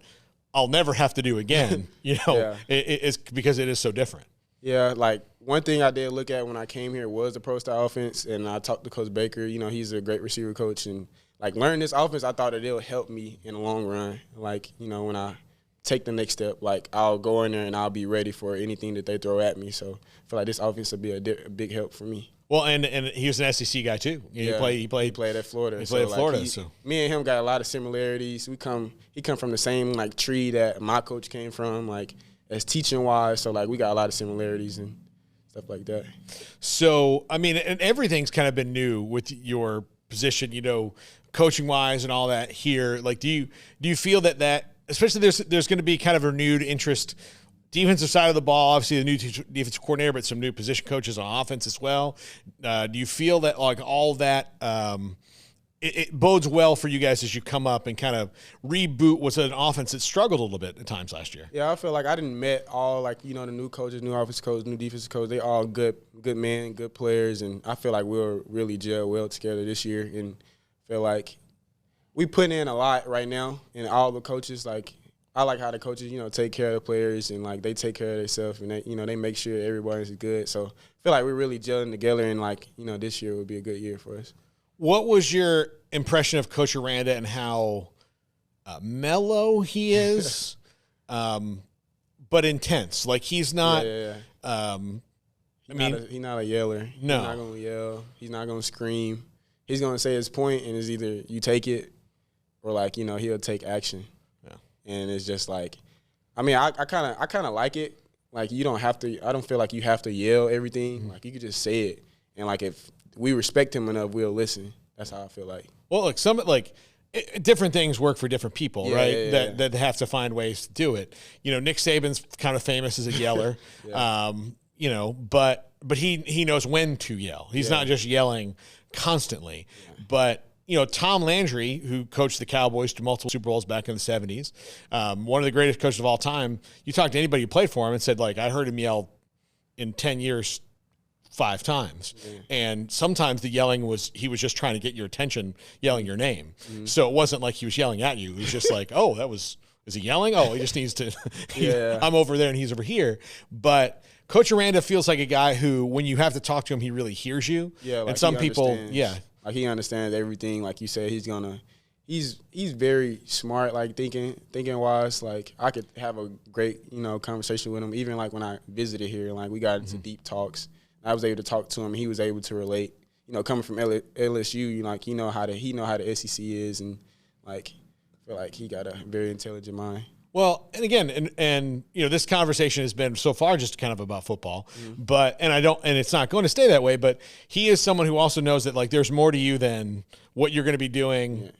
I'll never have to do again, it's because it is so different. Yeah, like one thing I did look at when I came here was the pro-style offense, and I talked to Coach Baker. He's a great receiver coach, and learning this offense, I thought that it'll help me in the long run. When I take the next step, I'll go in there and I'll be ready for anything that they throw at me. So I feel like this offense will be a big help for me. Well, and he was an SEC guy too. He played at Florida. He played at Florida. So me and him got a lot of similarities. He come from the same tree that my coach came from, as teaching wise. So we got a lot of similarities and stuff like that. So and everything's kind of been new with your position, coaching wise and all that here. Do you feel that especially there's going to be kind of renewed interest? Defensive side of the ball, obviously the new defensive coordinator, but some new position coaches on offense as well. Do you feel that all that it bodes well for you guys as you come up and kind of reboot what's an offense that struggled a little bit at times last year? Yeah, I feel like I didn't met all the new coaches, new offensive coach, new defensive coach. They all good men, good players, and I feel like we'll really gel well together this year. And feel like we put in a lot right now, and all the coaches I like how the coaches, take care of the players and, like, they take care of themselves and, they make sure everybody's good. So I feel like we're really gelling together and, like, this year would be a good year for us. What was your impression of Coach Aranda and how mellow he is, but intense? Like, he's not he's not a yeller. No. He's not going to yell. He's not going to scream. He's going to say his point, and it's either you take it or, like, he'll take action. Yeah. And it's just like, I kind of like it. Like, you don't have to – I don't feel like you have to yell everything. Mm-hmm. Like, you could just say it. And, like, if we respect him enough, we'll listen. That's how I feel like. Well, look, different things work for different people, right? Yeah. That have to find ways to do it. Nick Saban's kind of famous as a yeller. But he knows when to yell. He's not just yelling constantly. Yeah. But, Tom Landry, who coached the Cowboys to multiple Super Bowls back in the 70s, one of the greatest coaches of all time, you talk to anybody who played for him and said, like, I heard him yell in 10 years 5 times. Mm-hmm. And sometimes the yelling he was just trying to get your attention, yelling your name. Mm-hmm. So it wasn't like he was yelling at you. It was just like, oh, is he yelling? Oh, he just needs to, I'm over there and he's over here. But Coach Aranda feels like a guy who, when you have to talk to him, he really hears you. Yeah, like, and some people, like, he understands everything. Like you said, he's very smart, like thinking wise. Like, I could have a great, conversation with him. Even like when I visited here, like, we got into deep talks. I was able to talk to him. He was able to relate. Coming from LSU, like, he know how the SEC is, and, like, I feel like he got a very intelligent mind. Well, and again, and this conversation has been so far just kind of about football, but it's not going to stay that way. But he is someone who also knows that, like, there's more to you than what you're going to be doing,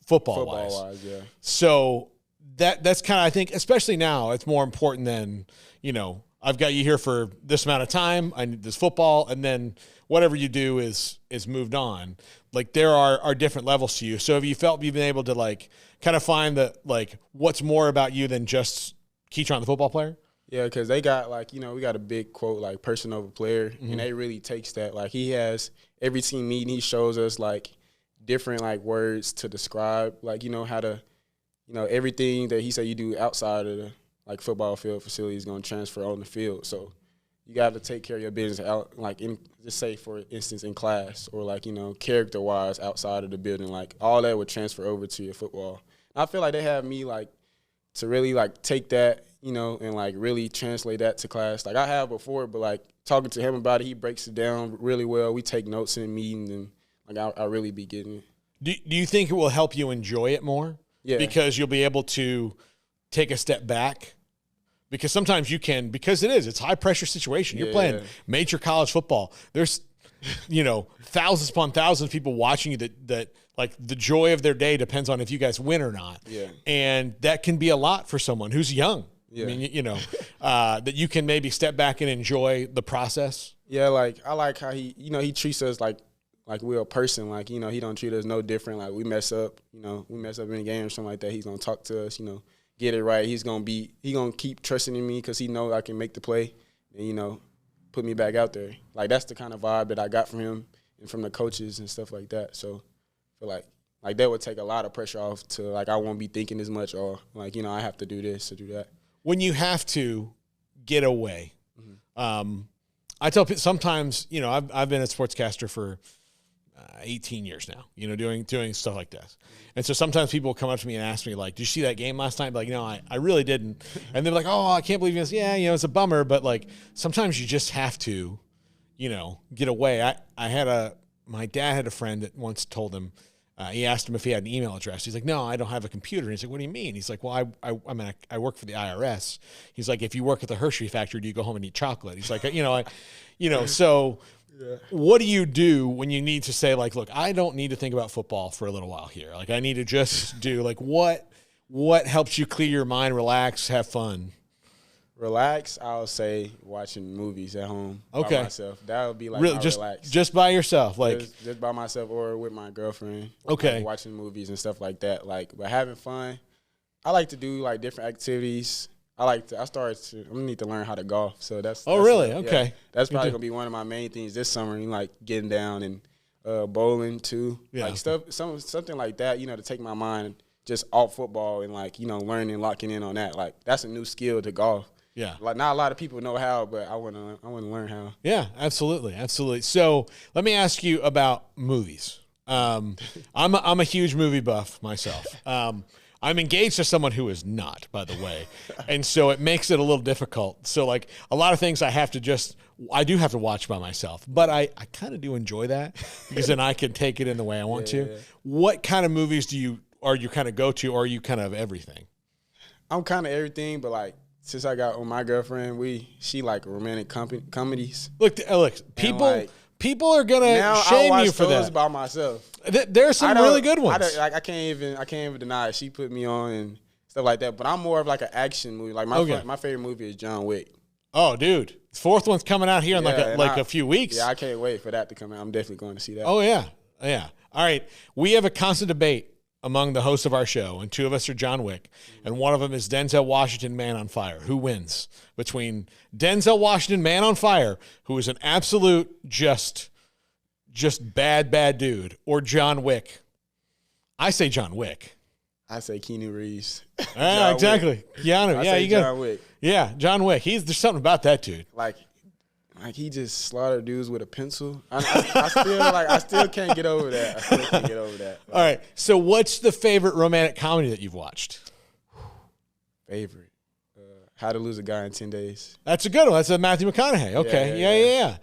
football wise. Yeah. So that's kind of, I think, especially now, it's more important than I've got you here for this amount of time. I need this football, and then whatever you do is moved on. Like, there are different levels to you. So have you felt you've been able to, like, kind of find that, like, what's more about you than just Keytron, the football player? Yeah, because they got, like, we got a big quote, like, person over player, and they really takes that. Like, he has every team meeting, he shows us, like, different, like, words to describe, like, how to, everything that he said you do outside of the, like, football field facility is going to transfer on the field. So you got to take care of your business out, like, just say, for instance, in class, or, like, character-wise outside of the building. Like, all that would transfer over to your football. And I feel like they have me, like, to really, like, take that, and, like, really translate that to class. Like, I have before, but, like, talking to him about it, he breaks it down really well. We take notes in meetings, and, like, I really be getting it. Do you think it will help you enjoy it more? Yeah. Because you'll be able to take a step back? Because sometimes you can, because it's high-pressure situation. You're playing major college football. There's, thousands upon thousands of people watching you that like, the joy of their day depends on if you guys win or not. Yeah. And that can be a lot for someone who's young. Yeah. I mean, that you can maybe step back and enjoy the process. Yeah, like, I like how he treats us like we're a person. Like, he don't treat us no different. Like, we mess up, in a game or something like that, he's going to talk to us, get it right. He's gonna keep trusting in me because he knows I can make the play and, put me back out there. Like, that's the kind of vibe that I got from him and from the coaches and stuff like that. So I feel like that would take a lot of pressure off to, like, I won't be thinking as much, or, like, I have to do this or do that. When you have to get away, I tell people sometimes, I've been a sportscaster for 18 years now, doing stuff like this. And so sometimes people will come up to me and ask me, like, did you see that game last night? I'm like, no, I really didn't. And they're like, oh, I can't believe this. Yeah, it's a bummer. But, like, sometimes you just have to, get away. My dad had a friend that once told him, he asked him if he had an email address. He's like, no, I don't have a computer. And he's like, what do you mean? He's like, well, I work for the IRS. He's like, if you work at the Hershey factory, do you go home and eat chocolate? He's like, so what do you do when you need to say, like, look, I don't need to think about football for a little while here. Like, I need to just do, like, what helps you clear your mind, relax, have fun? Relax, I'll say watching movies at home by myself. That would be, like, really, my just relax. Just by yourself, like just by myself or with my girlfriend. Okay, like, watching movies and stuff like that. Like, but having fun, I like to do, like, different activities. I'm gonna need to learn how to golf. So that's really? Yeah, okay. That's probably gonna be one of my main things this summer. Like, getting down and bowling too, like, stuff, something like that. To take my mind just off football and like, learning and locking in on that. Like that's a new skill to golf. Yeah. Like not a lot of people know how, but I want to learn how. Yeah, absolutely. Absolutely. So let me ask you about movies. I'm a huge movie buff myself. I'm engaged to someone who is not, by the way. And so it makes it a little difficult. So like a lot of things I do have to watch by myself, but I kind of do enjoy that because then I can take it in the way I want to. Yeah. What kind of movies are you kind of go to, or are you kind of everything? I'm kind of everything, but like since I got with my girlfriend, she like romantic comedies. Look, people are gonna shame you for that. By myself. There's some really good ones. I can't even deny it. She put me on and stuff like that. But I'm more of like an action movie. Like my favorite movie is John Wick. Oh, dude, the 4th one's coming out here in a few weeks. Yeah, I can't wait for that to come out. I'm definitely going to see that. Oh yeah. All right, we have a constant debate among the hosts of our show, and 2 of us are John Wick, and one of them is Denzel Washington, Man on Fire. Who wins between Denzel Washington, Man on Fire, who is an absolute just bad dude, or John Wick? I say John Wick. I say Keanu Reeves. Exactly. Keanu. Yeah, you go. John Wick. Yeah, John Wick. There's something about that dude. Like he just slaughtered dudes with a pencil. I still can't get over that. All right. So what's the favorite romantic comedy that you've watched? Favorite? How to Lose a Guy in 10 Days. That's a good one. That's a Matthew McConaughey. Okay. Yeah.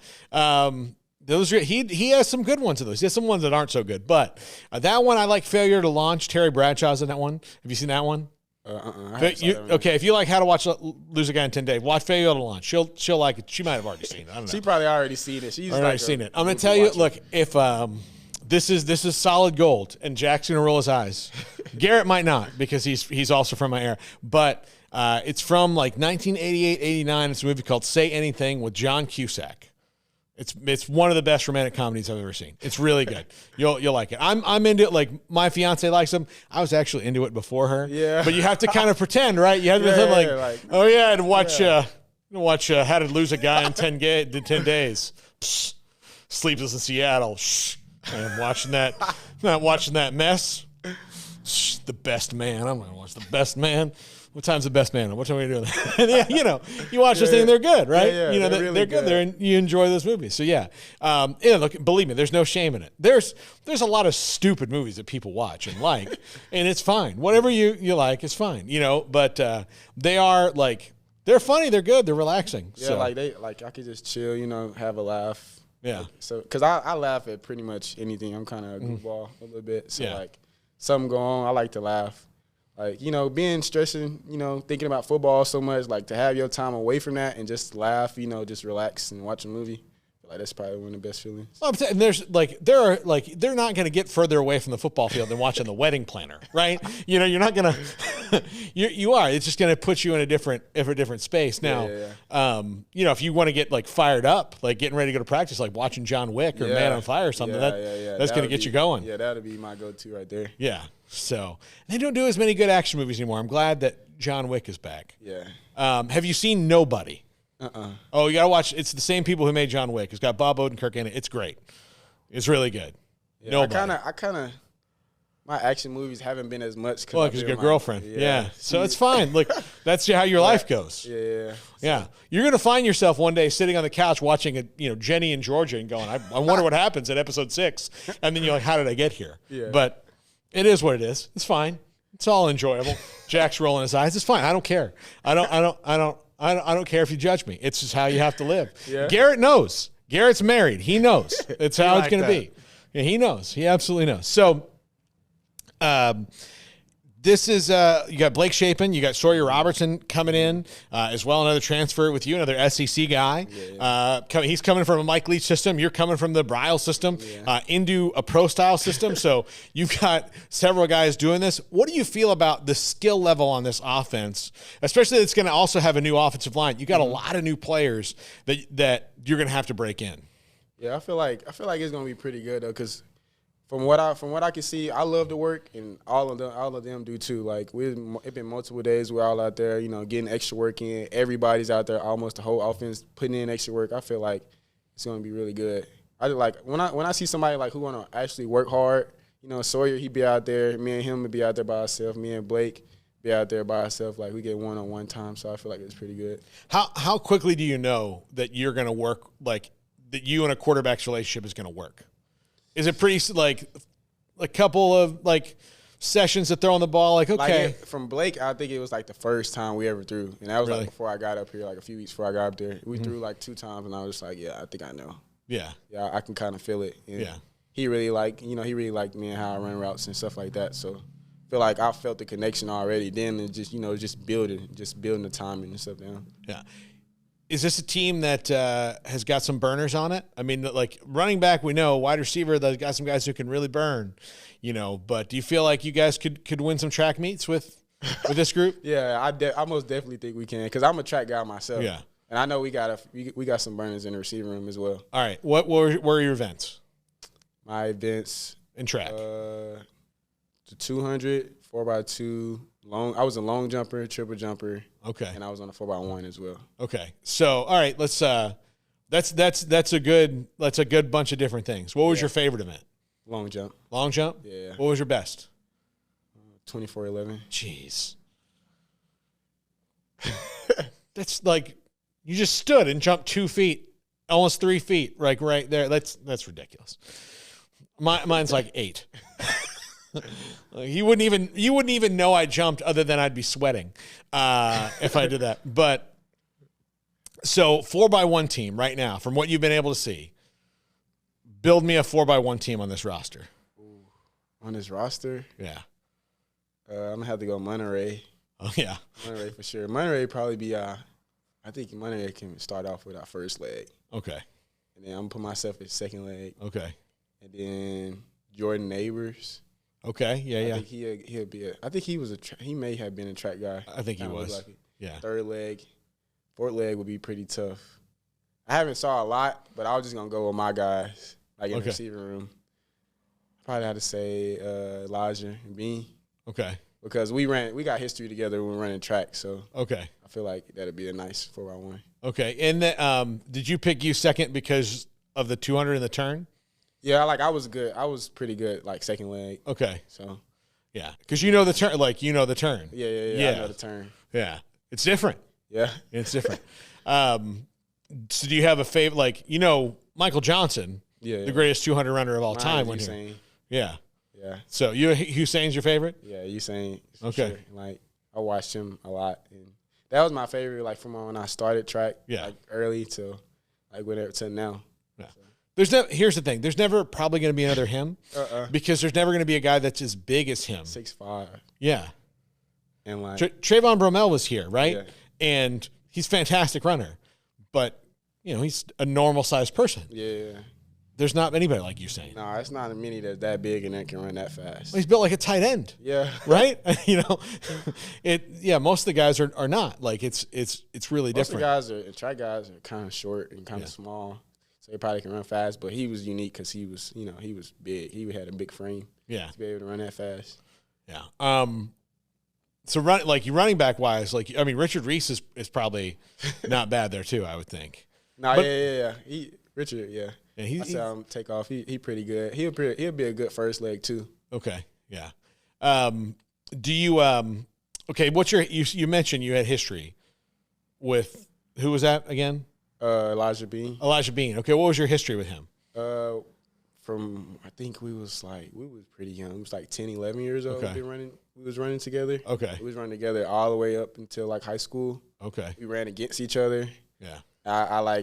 Those he has some good ones of those. He has some ones that aren't so good. But that one I like. Failure to Launch. Terry Bradshaw's in that one. Have you seen that one? Okay, if you like How to Lose a Guy in 10 Days, watch Failure to Launch. She'll like it. She might have already seen it. I don't know. She probably already seen it. She's already seen it. I'm gonna tell you. Look, if this is solid gold, and Jack's gonna roll his eyes. Garrett might not because he's also from my era, but it's from like 1988, 89. It's a movie called Say Anything with John Cusack. It's one of the best romantic comedies I've ever seen. It's really good. You'll like it. I'm into it. Like my fiance likes them. I was actually into it before her. Yeah. But you have to kind of pretend, right? You have to pretend and watch How to Lose a Guy in 10 Days. Psst. Sleepless in Seattle. Shh. I'm watching that. Not watching that mess. Shh. The Best Man. I'm gonna watch The Best Man. What time's The Best Man? What time are we doing that? Yeah, you watch this thing and they're good, right? Yeah, they're really good. You enjoy those movies. So yeah, look, believe me, there's no shame in it. There's a lot of stupid movies that people watch and like, and it's fine. Whatever you like is fine, but they are like, they're funny, they're good, they're relaxing. Yeah, so. I could just chill, have a laugh. Yeah. So, because I laugh at pretty much anything. I'm kind of a goofball a little bit. So like something go on, I like to laugh. Like, being stressing, thinking about football so much, like to have your time away from that and just laugh, just relax and watch a movie. Like that's probably one of the best feelings. Well, and they're not going to get further away from the football field than watching The Wedding Planner, right? You're not going to. You are. It's just going to put you in a different space. Now, if you want to get like fired up, like getting ready to go to practice, like watching John Wick or Man on Fire or something, that's going to get you going. Yeah, that'll be my go-to right there. Yeah. So they don't do as many good action movies anymore. I'm glad that John Wick is back. Yeah. Have you seen Nobody? Oh, you gotta watch. It's the same people who made John Wick. It's got Bob Odenkirk in it. It's great. It's really good. Yeah, Nobody. I kind of. My action movies haven't been as much. Because your girlfriend. Yeah. So it's fine. Look, that's how your life goes. Yeah. You're gonna find yourself one day sitting on the couch watching Jenny and Georgia and going, I wonder what happens at episode 6, and then you're like, how did I get here? Yeah. But it is what it is. It's fine. It's all enjoyable. Jack's rolling his eyes. It's fine. I don't care. I don't care if you judge me. It's just how you have to live. Yeah. Garrett knows. Garrett's married. He knows. It's how it's going to be. Yeah, he knows. He absolutely knows. So, this is you got Blake Shapen, you got Sawyer Robertson coming in as well. Another transfer with you, another SEC guy. He's coming from a Mike Leach system. You're coming from the Brile system into a pro style system. So you've got several guys doing this. What do you feel about the skill level on this offense, especially it's going to also have a new offensive line? You got a lot of new players that you're going to have to break in. Yeah, I feel like it's going to be pretty good though, because From what I can see, I love to work, and all of them do too. Like it's been multiple days we're all out there, getting extra work in. Everybody's out there, almost the whole offense putting in extra work. I feel like it's going to be really good. I like when I see somebody like who want to actually work hard Sawyer, he'd be out there. Me and him would be out there by ourselves. Me and Blake be out there by ourselves. Like, we get one-on-one time, so I feel like it's pretty good. How quickly do you know that you're going to work, like, that you and a quarterback's relationship is going to work? Is it pretty, like, a couple of, like, sessions to throw on the ball? Like, okay. From Blake, I think it was, like, the first time we ever threw. And that was, Really? like, before I got up here, like, a few weeks before I got up there. We threw, like, 2 times, and I was just like, yeah, I think I know. Yeah. Yeah, I can kind of feel it. And Yeah. He really liked me and how I run routes and stuff like that. So I feel like I felt the connection already then, and just building the timing and stuff down. Yeah. Is this a team that has got some burners on it? I mean, like, running back, we know. Wide receiver, they've got some guys who can really burn, But do you feel like you guys could win some track meets with this group? Yeah, I most definitely think we can, because I'm a track guy myself. Yeah. And I know we got some burners in the receiver room as well. All right. What were your events? My events in track. The 200, 4x2, long. I was a long jumper, triple jumper. Okay. And I was on a 4x1 as well. Okay. So, all right, let's that's a good bunch of different things. What was your favorite event? Long jump. Long jump? Yeah. What was your best? 24-11. Jeez. That's like, you just stood and jumped 2 feet, almost 3 feet, like right there. That's ridiculous. Mine's like 8. You wouldn't even know I jumped, other than I'd be sweating if I did that. But so 4x1 team right now, from what you've been able to see, build me a 4x1 team on this roster. On this roster? Yeah. I'm gonna have to go Monterey. Oh yeah. Monterey for sure. Monterey probably be I think Monterey can start off with our first leg. Okay. And then I'm gonna put myself at second leg. Okay. And then Jordan Neighbors. Okay. Yeah. I think he'll be I think he may have been a track guy. I think he was. Yeah. Third leg. Fourth leg would be pretty tough. I haven't saw a lot, but I was just gonna go with my guys, like in the receiving room. Probably had to say Elijah and Bean. Okay. Because we got history together when we were running track, so okay. I feel like that'd be a nice 4x1. Okay. And did you pick you second because of the 200 and the turn? Yeah, I was good. I was pretty good, like second leg. Okay. So, yeah, because you know the turn, the turn. Yeah. I know the turn. Yeah, it's different. Yeah, it's different. So do you have a favorite? Like, Michael Johnson, the greatest 200 runner of all time. Usain. Yeah. Yeah. So Hussein's your favorite? Yeah, Usain. Okay. Sure. Like, I watched him a lot, and that was my favorite. Like, from when I started track. Yeah. Like early to whatever to now. Yeah. Here's the thing. There's never probably going to be another him because there's never going to be a guy that's as big as him. 6'5". Yeah. And like Trayvon Bromell was here, right? Yeah. And he's a fantastic runner, but he's a normal sized person. Yeah. There's not anybody like Usain. No, it's not many that's that big and that can run that fast. Well, he's built like a tight end. Yeah. Right? Most of the guys are not. Like it's really different. Most of the track guys are kind of short and kind of small. So they probably can run fast, but he was unique because he was, he was big. He had a big frame. Yeah. To be able to run that fast. Yeah. So running back wise, Richard Reese is probably not bad there too, I would think. Yeah. Richard, yeah. Yeah, I saw him take off. He pretty good. He'll be a good first leg too. Okay, yeah. Do you okay? What's you mentioned you had history with who was that again? Elijah Bean. Elijah Bean. Okay, what was your history with him? From I think we was pretty young. We was like 10, 11 years old. Okay. We was running together. Okay. We was running together all the way up until like high school. Okay. We ran against each other. Yeah. I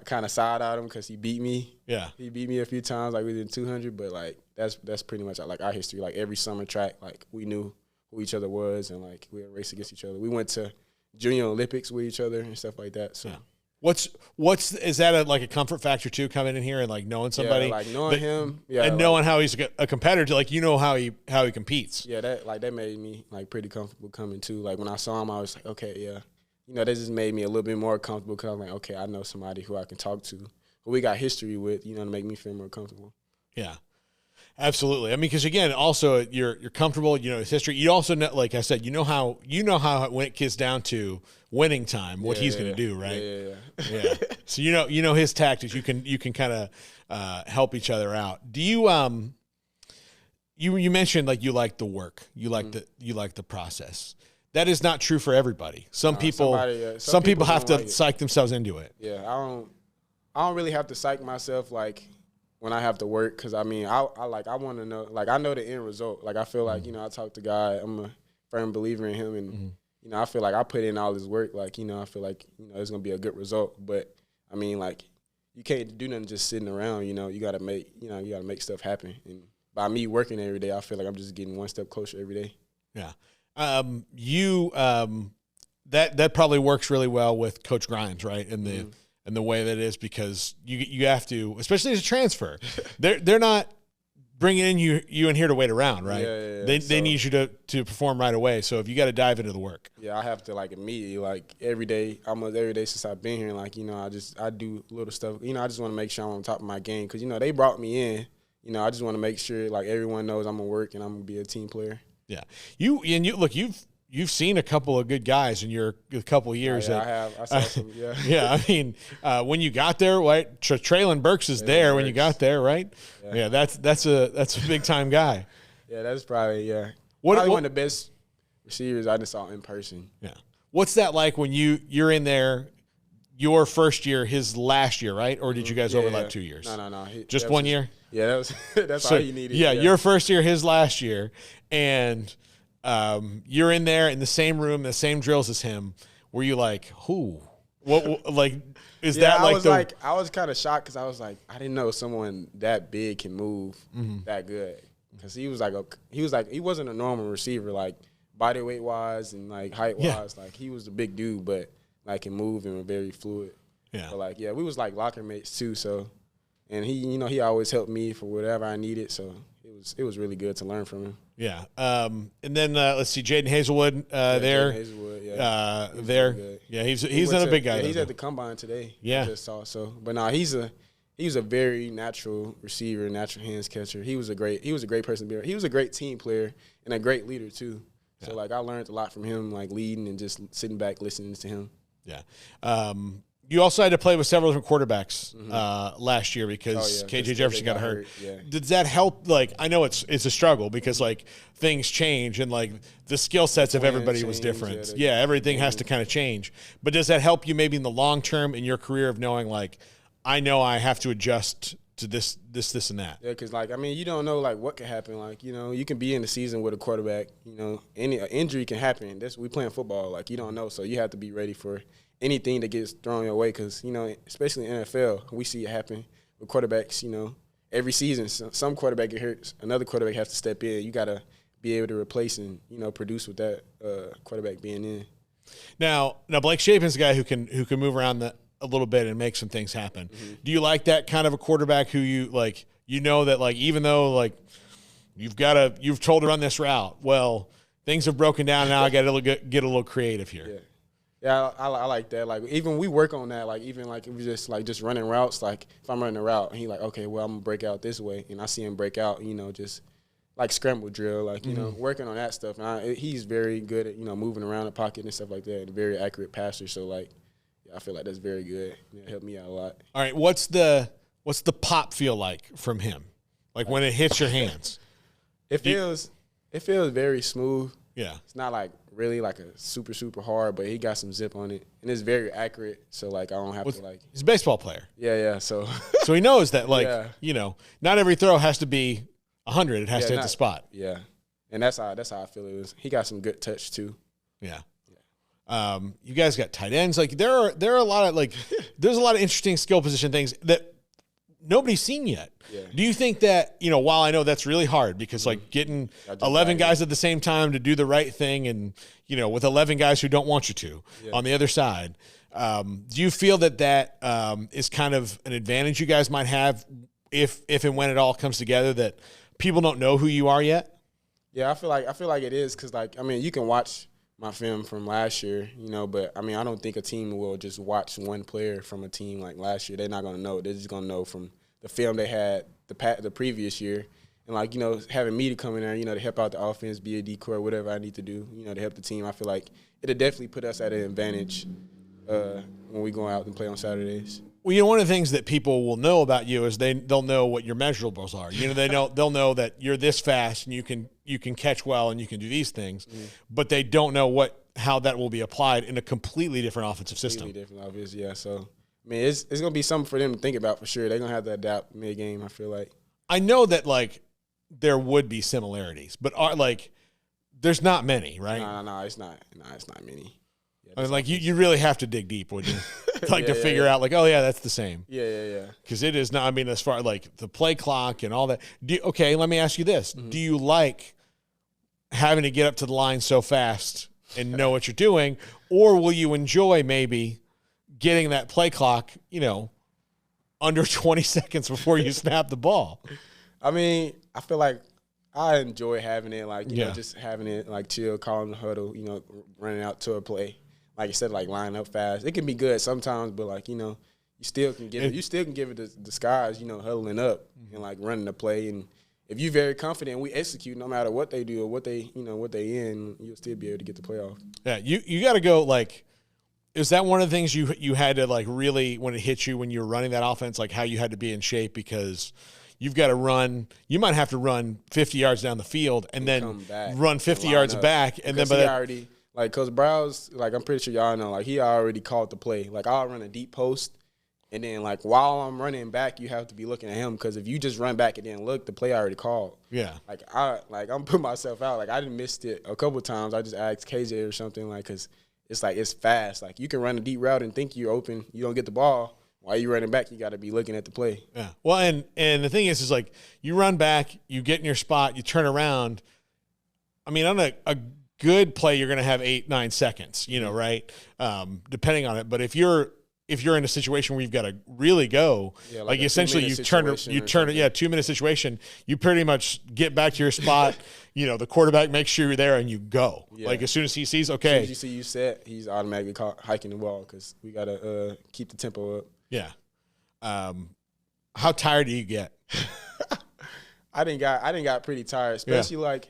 kind of side-eyed him because he beat me. Yeah. He beat me a few times, like within 200, but like that's pretty much like our history. Like every summer track, like we knew who each other was, and like we would race against each other. We went to Junior Olympics with each other and stuff like that. So, is that a comfort factor too, coming in here and like knowing somebody, yeah, like knowing him, yeah, and knowing how he's a competitor, like how he competes. Yeah, that made me like pretty comfortable coming too. Like when I saw him, I was like, okay, yeah. That just made me a little bit more comfortable because I'm like, okay, I know somebody who I can talk to, who we got history with, to make me feel more comfortable. Yeah, absolutely. I mean, because again, also you're comfortable, his history. You also know, like I said, how when it gets down to winning time, what he's going to do, right? Yeah. So you know his tactics. You can kind of help each other out. Do you you mentioned like you like the work, you like the process. That is not true for everybody. Some people have to psych themselves into it. Yeah, I don't really have to psych myself like when I have to work, because I want to know, like, I know the end result. Like, I feel like, I talk to God, I'm a firm believer in him, and I feel like I put in all this work, like, I feel like, it's gonna be a good result. But I mean, like, you can't do nothing just sitting around. You gotta make stuff happen. And by me working every day, I feel like I'm just getting one step closer every day. Yeah. That probably works really well with Coach Grimes, right? And the way that it is, because you have to, especially as a transfer, they're not bringing in you in here to wait around, right? Yeah. They need you to perform right away. So if you got to dive into the work. Yeah, I have to, like, immediately, like, every day, almost every day since I've been here, like, I do little stuff. I just want to make sure I'm on top of my game, because they brought me in. I just want to make sure, like, everyone knows I'm gonna work and I'm gonna be a team player. Yeah, you've seen a couple of good guys in your couple of years. I have. I saw some. Yeah. Yeah, I mean, when you got there, right? Traylon Burks is there when you got there, right? Yeah, that's a big time guy. Yeah, that's probably probably one of the best receivers I just saw in person. Yeah. What's that like when you're in there? Your first year, his last year, right? Or did you guys overlap 2 years? No. Just 1 year? Yeah, that's all you needed. Yeah, your first year, his last year, and you're in there in the same room, the same drills as him. Were you like, who? What like is that like I was kind of shocked, because I was like, I didn't know someone that big can move that good. Because he wasn't a normal receiver, like body weight wise and like height wise. Like, he was a big dude, but like can move and very fluid. Yeah. But like, we was like locker mates too. So, and he always helped me for whatever I needed. So it was really good to learn from him. Yeah. And then let's see, Jaden Hazelwood there. Jaden Hazelwood, yeah. There. Yeah, he's not a big guy. Yeah, he's at the combine today. Yeah. I just saw. So, but no, he's a very natural receiver, natural hands catcher. He was a great person to be around. He was a great team player and a great leader too. So like, I learned a lot from him, like leading and just sitting back listening to him. Yeah. You also had to play with several different quarterbacks last year because KJ Jefferson got hurt. Yeah. Does that help? Like, I know it's a struggle because like things change and like the skill sets of everybody was different. Yeah, everything has to kind of change. But does that help you maybe in the long term in your career of knowing like, I know I have to adjust to this, and that? Yeah, because like, I mean, you don't know like what could happen. Like, you can be in the season with a quarterback. Any injury can happen. We playing football. Like, you don't know, so you have to be ready for anything that gets thrown your way. Because especially in NFL, we see it happen with quarterbacks. Every season, some quarterback get hurt, another quarterback has to step in. You got to be able to replace and produce with that quarterback being in. Now Blake Shapen's a guy who can move around a little bit and make some things happen. Do you like that kind of a quarterback who you like? That like, even though like you've told to run this route, well, things have broken down. Now I got to get a little creative here. Yeah, I like that. Like, even we work on that. Like, even like, it was just running routes. Like, if I'm running a route and he like, okay, well, I'm gonna break out this way, and I see him break out, just like scramble drill, like working on that stuff. And he's very good at moving around the pocket and stuff like that. And a very accurate passer. So like, I feel like that's very good. It helped me out a lot. All right, what's the pop feel like from him? Like when it hits your hands? It feels very smooth. Yeah. It's not like really like a super, super hard, but he got some zip on it. And it's very accurate. So like, I don't have to like. He's a baseball player. Yeah. So he knows that like, not every throw has to be 100. It has to hit the spot. Yeah. And that's how I feel it was. He got some good touch too. Yeah. You guys got tight ends. Like there are a lot of like, there's a lot of interesting skill position things that nobody's seen yet. Yeah. Do you think that, while I know that's really hard because like getting 11 guys at the same time to do the right thing and, with 11 guys who don't want you to on the other side, do you feel that is kind of an advantage you guys might have if and when it all comes together, that people don't know who you are yet? Yeah, I feel like it is, because like, I mean, you can watch my film from last year, but I mean, I don't think a team will just watch one player from a team like last year. They're not going to know. They're just going to know from the film they had the previous year. And like, having me to come in there, to help out the offense, be a decoy, whatever I need to do, to help the team. I feel like it'll definitely put us at an advantage when we go out and play on Saturdays. Well, one of the things that people will know about you is they'll know what your measurables are. They'll know that you're this fast and you can catch well and you can do these things, but they don't know how that will be applied in a completely different offensive system. Completely different, obviously, yeah. So, I mean, it's going to be something for them to think about for sure. They're going to have to adapt mid-game, I feel like. I know that, there would be similarities, but there's not many, right? No, it's not. No, it's not many. Yeah, I mean, you really have to dig deep, wouldn't you? To figure out, oh, yeah, that's the same. Yeah. Because it is not, I mean, as far as, the play clock and all that. Okay, let me ask you this. Mm-hmm. Do you like having to get up to the line so fast and know what you're doing, or will you enjoy maybe getting that play clock, under 20 seconds before you snap the ball? I mean, I feel like I enjoy having it, just having it, chill, calling the huddle, running out to a play. Like you said, line up fast. It can be good sometimes, but you still can give it the skies, huddling up and running the play. And if you're very confident, we execute no matter what they do or what they in, you'll still be able to get the playoff. Yeah, you got to go is that one of the things you had to really when it hit you when you were running that offense, how you had to be in shape because you've got to run. You might have to run 50 yards down the field and then run 50 yards back, and then Coach Browse, I'm pretty sure y'all know, he already called the play. I'll run a deep post, and then, while I'm running back, you have to be looking at him because if you just run back and then look, the play already called. Yeah. I'm putting myself out. I didn't missed it a couple of times. I just asked KJ or something, because it's fast. You can run a deep route and think you're open. You don't get the ball. While you're running back, you got to be looking at the play. Yeah. Well, and the thing is you run back, you get in your spot, you turn around. I mean, on a good play, you're going to have 8-9 seconds, right? Depending on it. But if you're in a situation where you've got to really go, essentially you turn it, 2-minute situation, you pretty much get back to your spot. The quarterback makes sure you're there and you go. Yeah. As soon as he sees, okay. As soon as you see you set, he's automatically hiking the ball because we got to keep the tempo up. Yeah. How tired do you get? I didn't got pretty tired, especially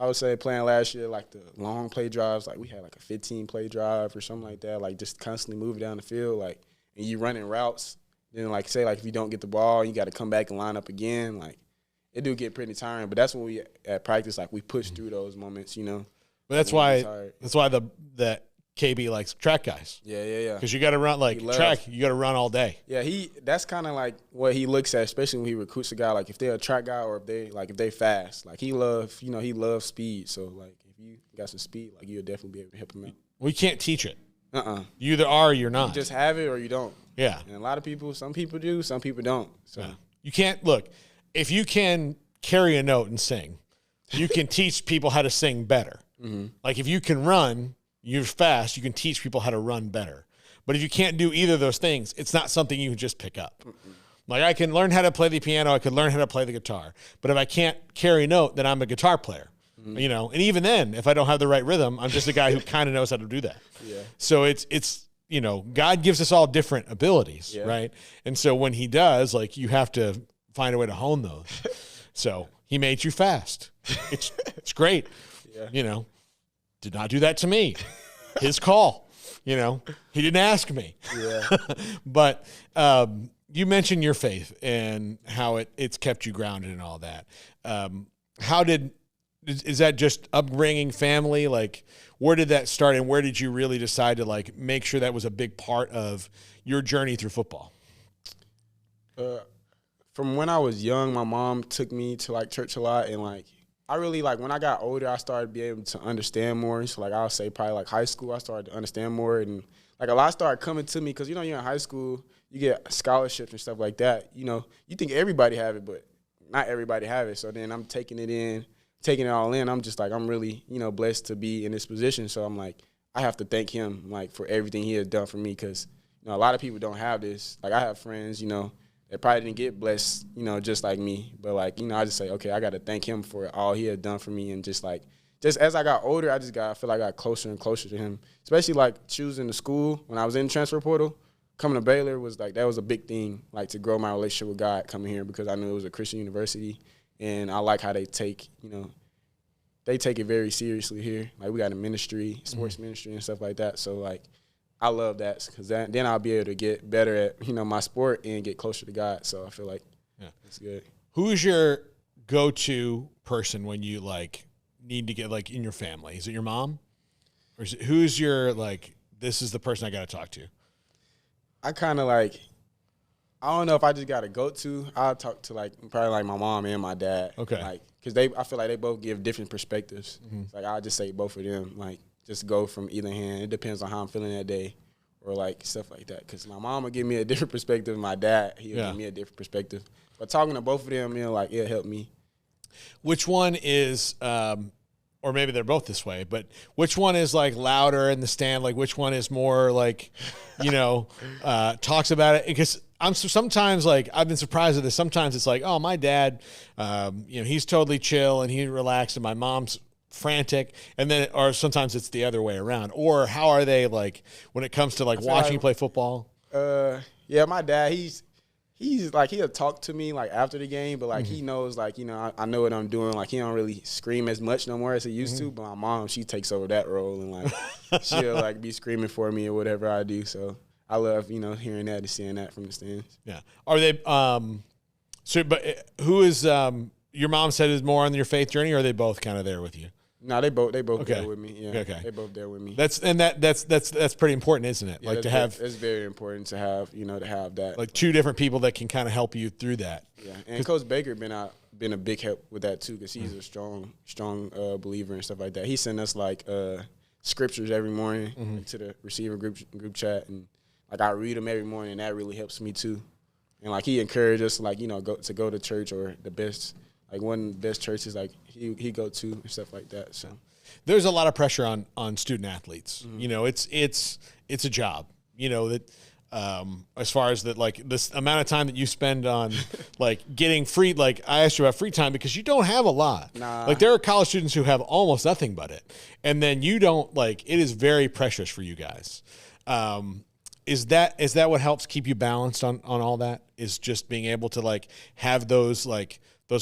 I would say playing last year, the long play drives, we had a 15-play drive or something like that, just constantly moving down the field, and you running routes. Then say if you don't get the ball, you got to come back and line up again. It do get pretty tiring, but that's when we at practice we push through those moments, But that's why the KB likes track guys. Yeah. Because you got to run track. You got to run all day. Yeah, that's kind of what he looks at, especially when he recruits a guy. If they're a track guy or if they fast. He loves speed. So if you got some speed, you'll definitely be able to help him out. We can't teach it. You either are or you're not. You just have it or you don't. Yeah. And a lot of people, some people do, some people don't. So you can't look. If you can carry a note and sing, you can teach people how to sing better. Mm-hmm. If you can run. You're fast, you can teach people how to run better. But if you can't do either of those things, it's not something you can just pick up. I can learn how to play the piano, I can learn how to play the guitar. But if I can't carry a note, then I'm a guitar player. And even then, if I don't have the right rhythm, I'm just a guy who kind of knows how to do that. Yeah. So it's God gives us all different abilities, right? And so when he does, you have to find a way to hone those. So he made you fast. It's great. Yeah. Did not do that to me. His call. He didn't ask me. Yeah. But you mentioned your faith and how it's kept you grounded and all that. Is that just upbringing, family? Where did that start, and where did you really decide to make sure that was a big part of your journey through football? From when I was young, my mom took me to church a lot, and I really, when I got older, I started being able to understand more. So, I'll say probably, high school, I started to understand more. And, a lot started coming to me because, you're in high school, you get scholarships and stuff like that. You think everybody have it, but not everybody have it. So then I'm taking it all in. I'm just, I'm really, blessed to be in this position. So I'm I have to thank him, for everything he has done for me because, a lot of people don't have this. I have friends, that probably didn't get blessed, just like me. But, I just say, okay, I got to thank him for all he had done for me. And just as I got older, I feel like I got closer and closer to him. Especially, choosing the school. When I was in the transfer portal, coming to Baylor was, that was a big thing, to grow my relationship with God coming here because I knew it was a Christian university. And I like how they take, they take it very seriously here. We got a ministry, sports ministry and stuff like that. So, I love that because then I'll be able to get better at, my sport and get closer to God. So I feel like it's good. Who's your go-to person when you need to get in your family? Is it your mom? Or who's your this is the person I got to talk to? I kind of I don't know if I just got to go to. I'll talk to probably my mom and my dad. Okay. Because I feel like they both give different perspectives. Mm-hmm. I'll just say both of them. Just go from either hand. It depends on how I'm feeling that day, or stuff like that. Because my mom will give me a different perspective. My dad, he'll give me a different perspective. But talking to both of them, it'll help me. Which one is, or maybe they're both this way, but which one is louder in the stand? Which one is more talks about it? Because sometimes I've been surprised at this. Sometimes it's oh, my dad, he's totally chill and he's relaxed, and my mom's frantic, and then or sometimes it's the other way around. Or how are they when it comes to watching you play football? Yeah, my dad, he's he'll talk to me after the game, but he knows I know what I'm doing. He don't really scream as much no more as he used to. But my mom, she takes over that role and she'll be screaming for me or whatever I do. So I love hearing that and seeing that from the stands. Yeah. Are they but who is your mom said is more on your faith journey, or are they both kind of there with you? No, they both okay. there with me. Yeah, okay. They both there with me. That's pretty important, isn't it? Yeah, to have it's very important to have to have that two different people that can kind of help you through that. Yeah, and Coach Baker been a big help with that too, because he's a strong believer and stuff like that. He sent us scriptures every morning to the receiver group chat, and I read them every morning, and that really helps me too. And he encouraged us go to church, or the best one of the best churches he go to and stuff like that. So there's a lot of pressure on student athletes. It's a job. That as far as that this amount of time that you spend on getting free. I asked you about free time because you don't have a lot. Nah. There are college students who have almost nothing but it, and then you don't it is very precious for you guys. Is that what helps keep you balanced on all that? Is just being able to have those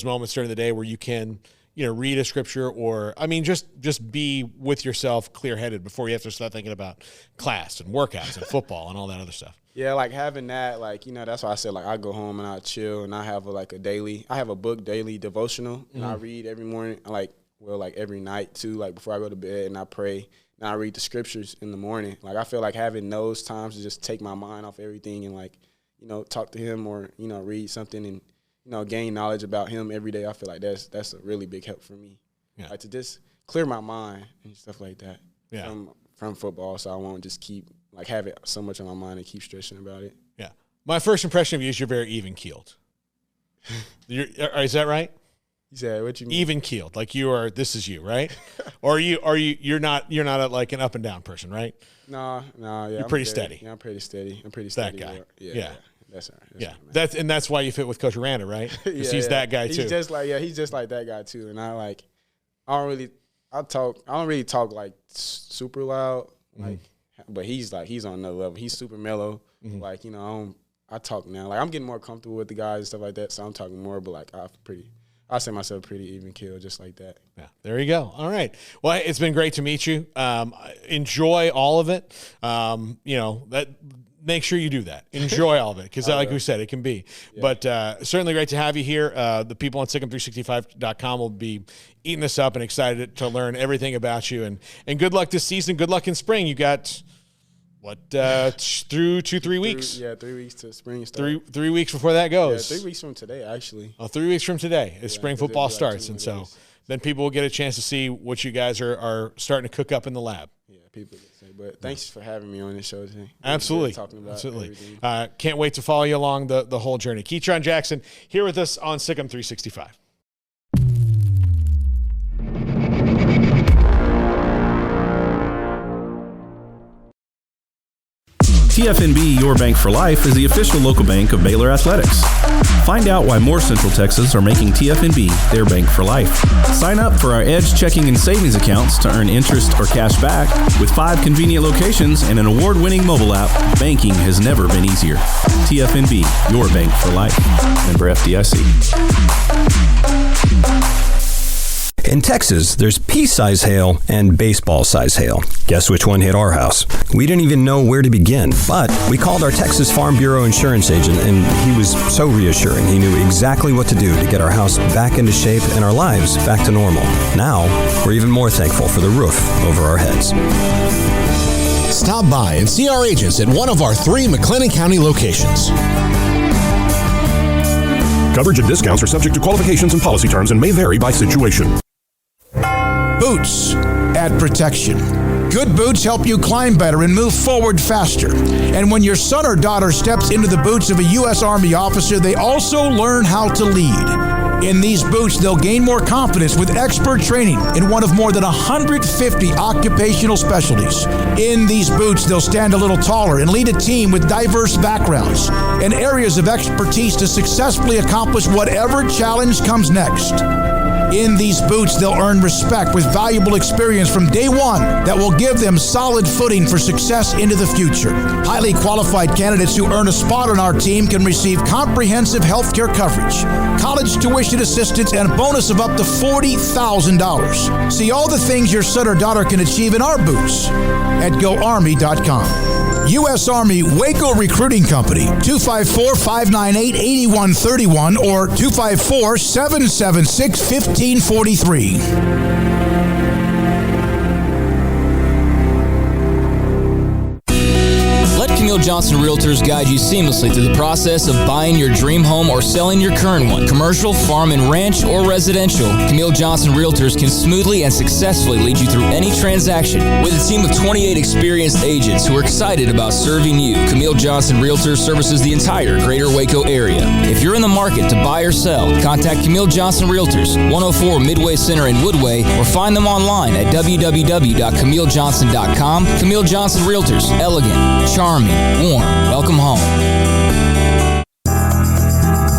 moments during the day where you can read a scripture, or just be with yourself clear-headed before you have to start thinking about class and workouts and football and all that other stuff. Yeah, having that, that's why I said I go home and I chill, and I have I have a book daily devotional, and I read every morning, every night too, before I go to bed, and I pray. And I read the scriptures in the morning. I feel having those times to just take my mind off everything and talk to him, or read something and gain knowledge about him every day. I feel that's a really big help for me. Yeah. To just clear my mind and stuff like that. Yeah. From football, so I won't just keep have it so much on my mind and keep stressing about it. Yeah. My first impression of you is you're very even keeled. Is that right? You said, what you mean? Even keeled, you are. This is you, right? Or you're not an up and down person, right? No, yeah. You're pretty steady. Yeah, I'm pretty steady. That guy. Yeah. That's all right. That's why you fit with Coach Aranda, right? Because he's that guy too. He's just like that guy too. And I don't really talk super loud, but he's on another level. He's super mellow. I talk now. I'm getting more comfortable with the guys and stuff like that, so I'm talking more. But I say myself pretty even keel, just like that. Yeah, there you go. All right. Well, it's been great to meet you. Enjoy all of it. That. Make sure you do that. Enjoy all of it, because like we said, it can be. Yeah. But certainly great to have you here. The people on Sikkim365.com will be eating this up and excited to learn everything about you. And good luck this season. Good luck in spring. You got, through 3 weeks? 3 weeks to spring start. 3 weeks before that goes. Yeah, 3 weeks from today, actually. 3 weeks from today is spring football starts. And so then people will get a chance to see what you guys are starting to cook up in the lab. Yeah, people get say. But thanks for having me on this show today. Absolutely. Talking about Absolutely. Can't wait to follow you along the whole journey. Keytron Jackson here with us on Sikkim 365. TFNB Your Bank for Life is the official local bank of Baylor Athletics. Find out why more Central Texas are making TFNB their bank for life. Sign up for our Edge checking and savings accounts to earn interest or cash back. With 5 convenient locations and an award-winning mobile app, banking has never been easier. TFNB Your Bank for Life. Member FDIC. In Texas, there's pea-size hail and baseball-size hail. Guess which one hit our house? We didn't even know where to begin, but we called our Texas Farm Bureau insurance agent, and he was so reassuring. He knew exactly what to do to get our house back into shape and our lives back to normal. Now, we're even more thankful for the roof over our heads. Stop by and see our agents at one of our 3 McLennan County locations. Coverage and discounts are subject to qualifications and policy terms and may vary by situation. Boots add protection. Good boots help you climb better and move forward faster. And when your son or daughter steps into the boots of a U.S. Army officer, they also learn how to lead. In these boots, they'll gain more confidence with expert training in one of more than 150 occupational specialties. In these boots, they'll stand a little taller and lead a team with diverse backgrounds and areas of expertise to successfully accomplish whatever challenge comes next. In these boots, they'll earn respect with valuable experience from day one that will give them solid footing for success into the future. Highly qualified candidates who earn a spot on our team can receive comprehensive health care coverage, college tuition assistance, and a bonus of up to $40,000. See all the things your son or daughter can achieve in our boots at GoArmy.com. U.S. Army Waco Recruiting Company, 254-598-8131 or 254-776-1543. Camille Johnson Realtors guide you seamlessly through the process of buying your dream home or selling your current one. Commercial, farm and ranch, or residential, Camille Johnson Realtors can smoothly and successfully lead you through any transaction. With a team of 28 experienced agents who are excited about serving you, Camille Johnson Realtors services the entire greater Waco area. If you're in the market to buy or sell, contact Camille Johnson Realtors, 104 Midway Center in Woodway, or find them online at www.camillejohnson.com. Camille Johnson Realtors, elegant, charming, warm. Welcome home.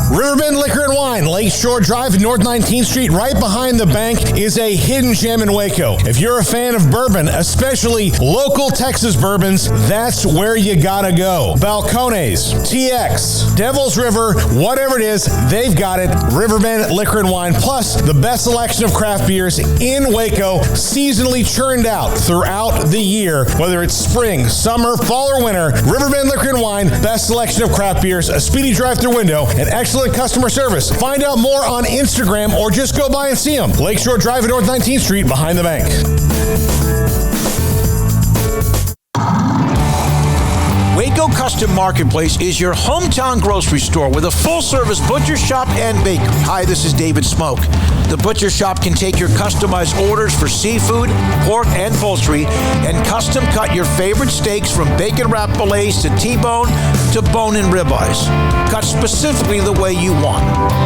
Riverbend Liquor and Wine, Lakeshore Drive, North 19th Street, right behind the bank, is a hidden gem in Waco. If you're a fan of bourbon, especially local Texas bourbons, that's where you gotta go. Balcones, TX, Devil's River, whatever it is, they've got it. Riverbend Liquor and Wine, plus the best selection of craft beers in Waco, seasonally churned out throughout the year, whether it's spring, summer, fall, or winter. Riverbend Liquor and Wine, best selection of craft beers, a speedy drive-through window, and excellent customer service. Find out more on Instagram or just go by and see them. Lakeshore Drive at North 19th Street behind the bank. Waco Custom Marketplace is your hometown grocery store with a full-service butcher shop and bakery. Hi, this is David Smoke. The butcher shop can take your customized orders for seafood, pork, and poultry and custom cut your favorite steaks from bacon wrap fillets to T-bone to bone-in ribeyes, cut specifically the way you want.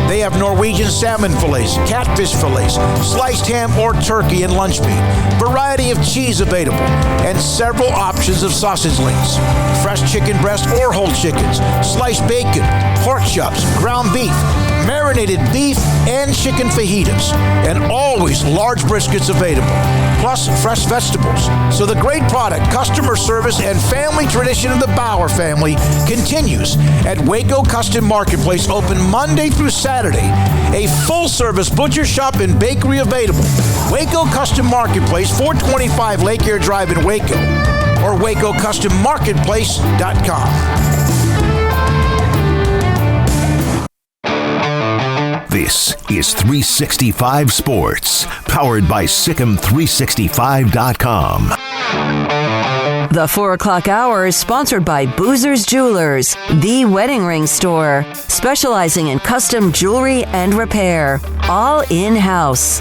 They have Norwegian salmon fillets, catfish fillets, sliced ham or turkey and lunch meat, variety of cheese available, and several options of sausage links, fresh chicken breast or whole chickens, sliced bacon, pork chops, ground beef, marinated beef, and chicken fajitas, and always large briskets available, plus fresh vegetables. So the great product, customer service, and family tradition of the Bauer family continues at Waco Custom Marketplace, open Monday through Saturday. A full-service butcher shop and bakery available. Waco Custom Marketplace, 425 Lake Air Drive in Waco, or WacoCustomMarketplace.com. This is 365 Sports, powered by SicEm365.com. The 4 o'clock hour is sponsored by Boozer's Jewelers, the wedding ring store, specializing in custom jewelry and repair, all in-house.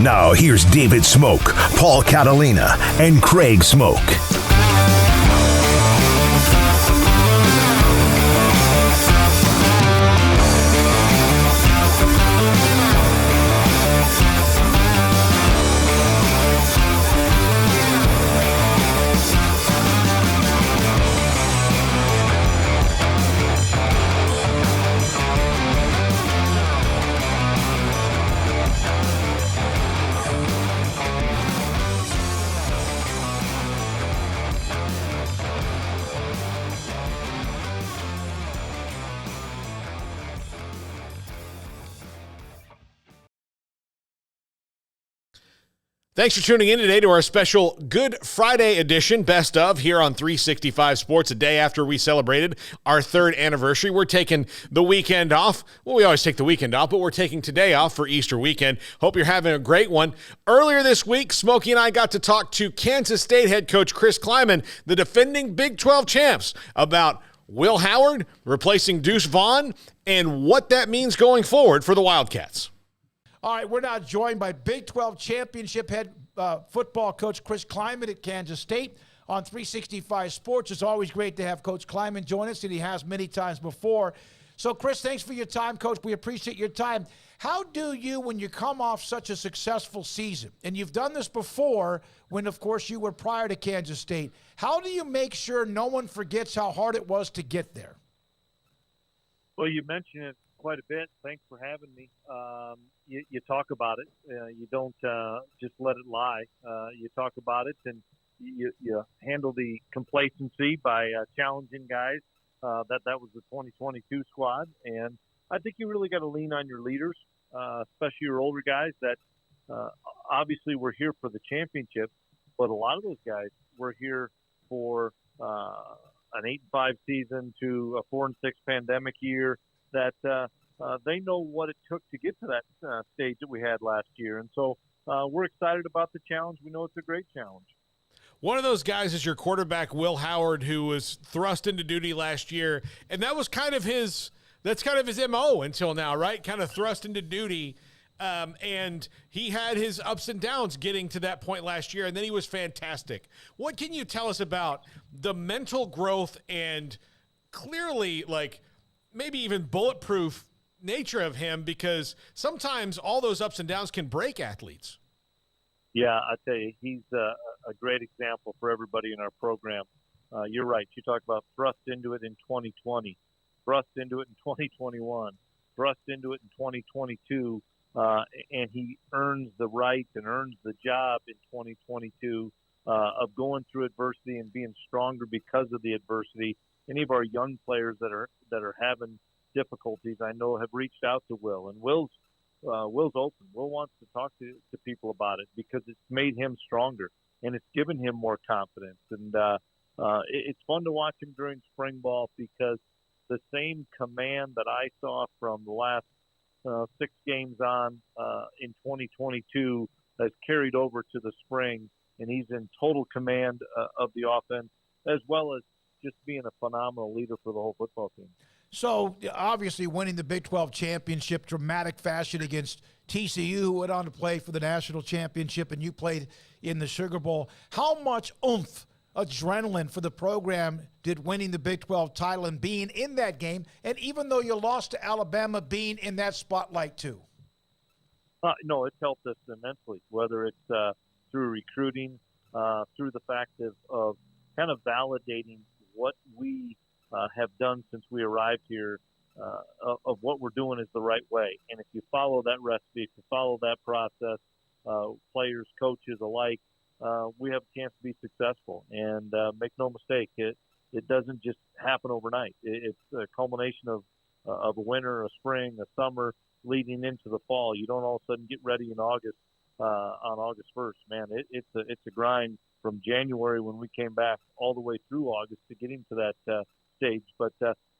Now here's David Smoke, Paul Catalina, and Craig Smoke. Thanks for tuning in today to our special Good Friday edition, Best Of, here on 365 Sports, a day after we celebrated our 3rd anniversary. We're taking the weekend off. Well, we always take the weekend off, but we're taking today off for Easter weekend. Hope you're having a great one. Earlier this week, Smokey and I got to talk to Kansas State head coach Chris Klieman, the defending Big 12 champs, about Will Howard replacing Deuce Vaughn and what that means going forward for the Wildcats. All right, we're now joined by Big 12 championship head football coach Chris Klieman at Kansas State on 365 Sports. It's always great to have Coach Klieman join us, and he has many times before. So, Chris, thanks for your time, Coach. We appreciate your time. How do you, when you come off such a successful season, and you've done this before when, of course, you were prior to Kansas State, how do you make sure no one forgets how hard it was to get there? Well, you mentioned it quite a bit. Thanks for having me. You talk about it. You don't just let it lie. You talk about it, and you handle the complacency by challenging guys. That was the 2022 squad, and I think you really got to lean on your leaders, especially your older guys that obviously were here for the championship, but a lot of those guys were here for an 8-5 season to a 4-6 pandemic year. That they know what it took to get to that stage that we had last year. And so we're excited about the challenge. We know it's a great challenge. One of those guys is your quarterback, Will Howard, who was thrust into duty last year. And that was kind of his MO until now, right? Kind of thrust into duty. And he had his ups and downs getting to that point last year, and then he was fantastic. What can you tell us about the mental growth and clearly, like, maybe even bulletproof nature of him, because sometimes all those ups and downs can break athletes? Yeah, I tell you, he's a great example for everybody in our program. You're right. You talk about thrust into it in 2020, thrust into it in 2021, thrust into it in 2022, and he earns the right and earns the job in 2022 of going through adversity and being stronger because of the adversity. Any of our young players that are having difficulties, I know, have reached out to Will, and Will's open. Will wants to talk to people about it because it's made him stronger and it's given him more confidence. And it's fun to watch him during spring ball because the same command that I saw from the last 6 games on in 2022 has carried over to the spring, and he's in total command of the offense, as well as just being a phenomenal leader for the whole football team. So, obviously, winning the Big 12 championship, dramatic fashion against TCU, who went on to play for the national championship, and you played in the Sugar Bowl. How much oomph, adrenaline for the program did winning the Big 12 title and being in that game, and even though you lost to Alabama, being in that spotlight too? No, it's helped us immensely, whether it's through recruiting, through the fact of kind of validating what we have done since we arrived here, of what we're doing is the right way. And if you follow that recipe, if you follow that process, players, coaches alike, we have a chance to be successful. And make no mistake, it doesn't just happen overnight. It's a culmination of a winter, a spring, a summer, leading into the fall. You don't all of a sudden get ready in August, on August 1st. Man, it's a grind from January when we came back all the way through August to getting to that stage. But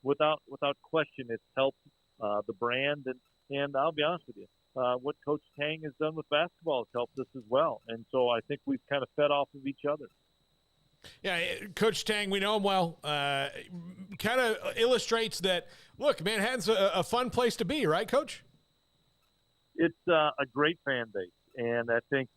without question, it's helped the brand. And I'll be honest with you, what Coach Tang has done with basketball has helped us as well. And so I think we've kind of fed off of each other. Yeah, Coach Tang, we know him well. Kind of illustrates that, look, Manhattan's a fun place to be, right, Coach? It's a great fan base. And I think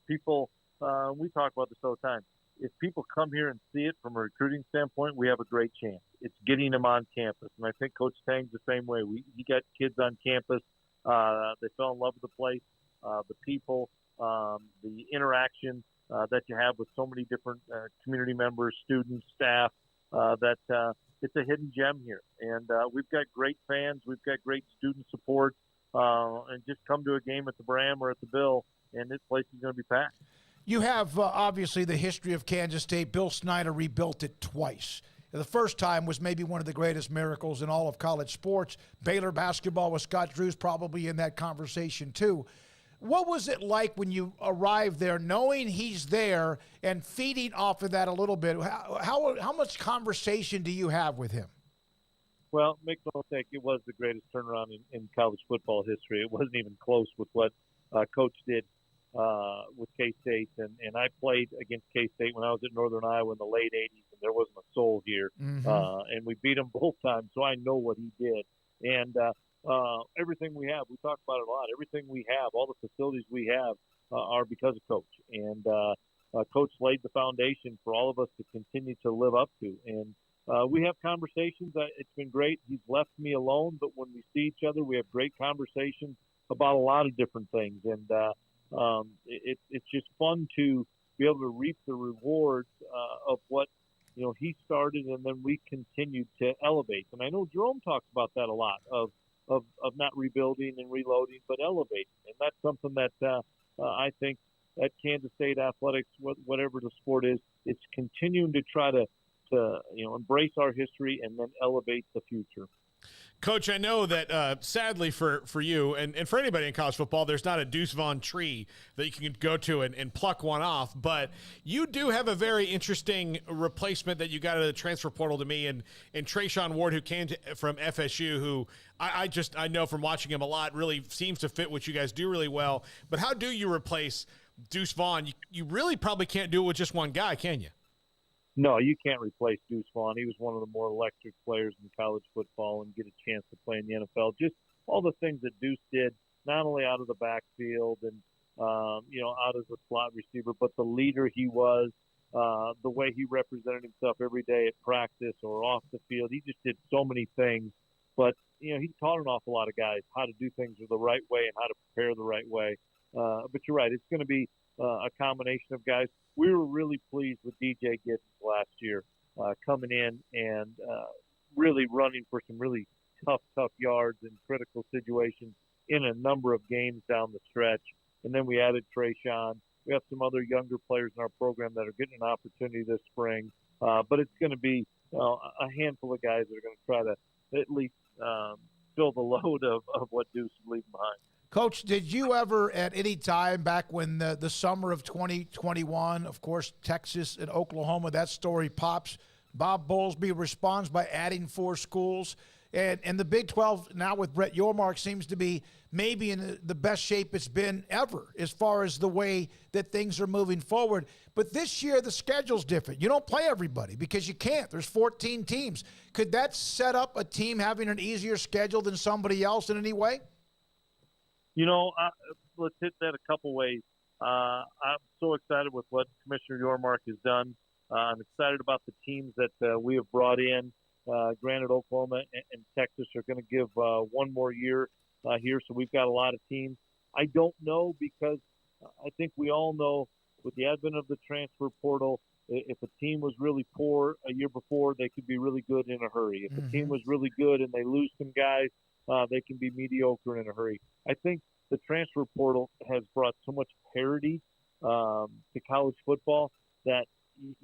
people, we talk about this all the time, if people come here and see it from a recruiting standpoint, we have a great chance. It's getting them on campus. And I think Coach Tang's the same way. He got kids on campus. They fell in love with the place, the people, the interaction that you have with so many different community members, students, staff, that it's a hidden gem here. And we've got great fans. We've got great student support. And just come to a game at the Bram or at the Bill, and this place is going to be packed. You have, obviously, the history of Kansas State. Bill Snyder rebuilt it twice. The first time was maybe one of the greatest miracles in all of college sports. Baylor basketball with Scott Drew's probably in that conversation, too. What was it like when you arrived there, knowing he's there and feeding off of that a little bit? How much conversation do you have with him? Well, make no mistake, it was the greatest turnaround in college football history. It wasn't even close with what Coach did with K-State. And I played against K-State when I was at Northern Iowa in the late 80s, and there wasn't a soul here. Mm-hmm. And we beat him both times, so I know what he did. And everything we have, we talk about it a lot, everything we have, all the facilities we have are because of Coach. And Coach laid the foundation for all of us to continue to live up to. And we have conversations. It's been great. He's left me alone, but when we see each other, we have great conversations about a lot of different things. And it's just fun to be able to reap the rewards of what he started, and then we continued to elevate. And I know Jerome talks about that a lot of not rebuilding and reloading, but elevating. And that's something that I think at Kansas State athletics, whatever the sport is, it's continuing to try to embrace our history and then elevate the future. Coach, I know that sadly for you and for anybody in college football, there's not a Deuce Vaughn tree that you can go to and pluck one off, but you do have a very interesting replacement that you got out of the transfer portal to me, and Trayshawn Ward, who came from FSU, who I know from watching him a lot, really seems to fit what you guys do really well. But how do you replace Deuce Vaughn? You really probably can't do it with just one guy, can you? No, you can't replace Deuce Vaughn. He was one of the more electric players in college football and get a chance to play in the NFL. Just all the things that Deuce did, not only out of the backfield and, out as a slot receiver, but the leader he was, the way he represented himself every day at practice or off the field. He just did so many things. But, he taught an awful lot of guys how to do things the right way and how to prepare the right way. But you're right, it's going to be a combination of guys. We were really pleased with DJ Giddens last year coming in and really running for some really tough yards in critical situations in a number of games down the stretch. And then we added Trayshawn. We have some other younger players in our program that are getting an opportunity this spring. But it's going to be a handful of guys that are going to try to at least fill the load of what Deuce is leaving behind. Coach, did you ever at any time back when the summer of 2021, of course, Texas and Oklahoma, that story pops, Bob Bowlesby responds by adding 4 schools. And the Big 12 now with Brett Yormark seems to be maybe in the best shape it's been ever as far as the way that things are moving forward. But this year the schedule's different. You don't play everybody because you can't. There's 14 teams. Could that set up a team having an easier schedule than somebody else in any way? Let's hit that a couple ways. I'm so excited with what Commissioner Yormark has done. I'm excited about the teams that we have brought in. Granted, Oklahoma and Texas are going to give one more year here, so we've got a lot of teams. I don't know because I think we all know with the advent of the transfer portal, if a team was really poor a year before, they could be really good in a hurry. If a team was really good and they lose some guys, they can be mediocre in a hurry. I think the transfer portal has brought so much parity to college football that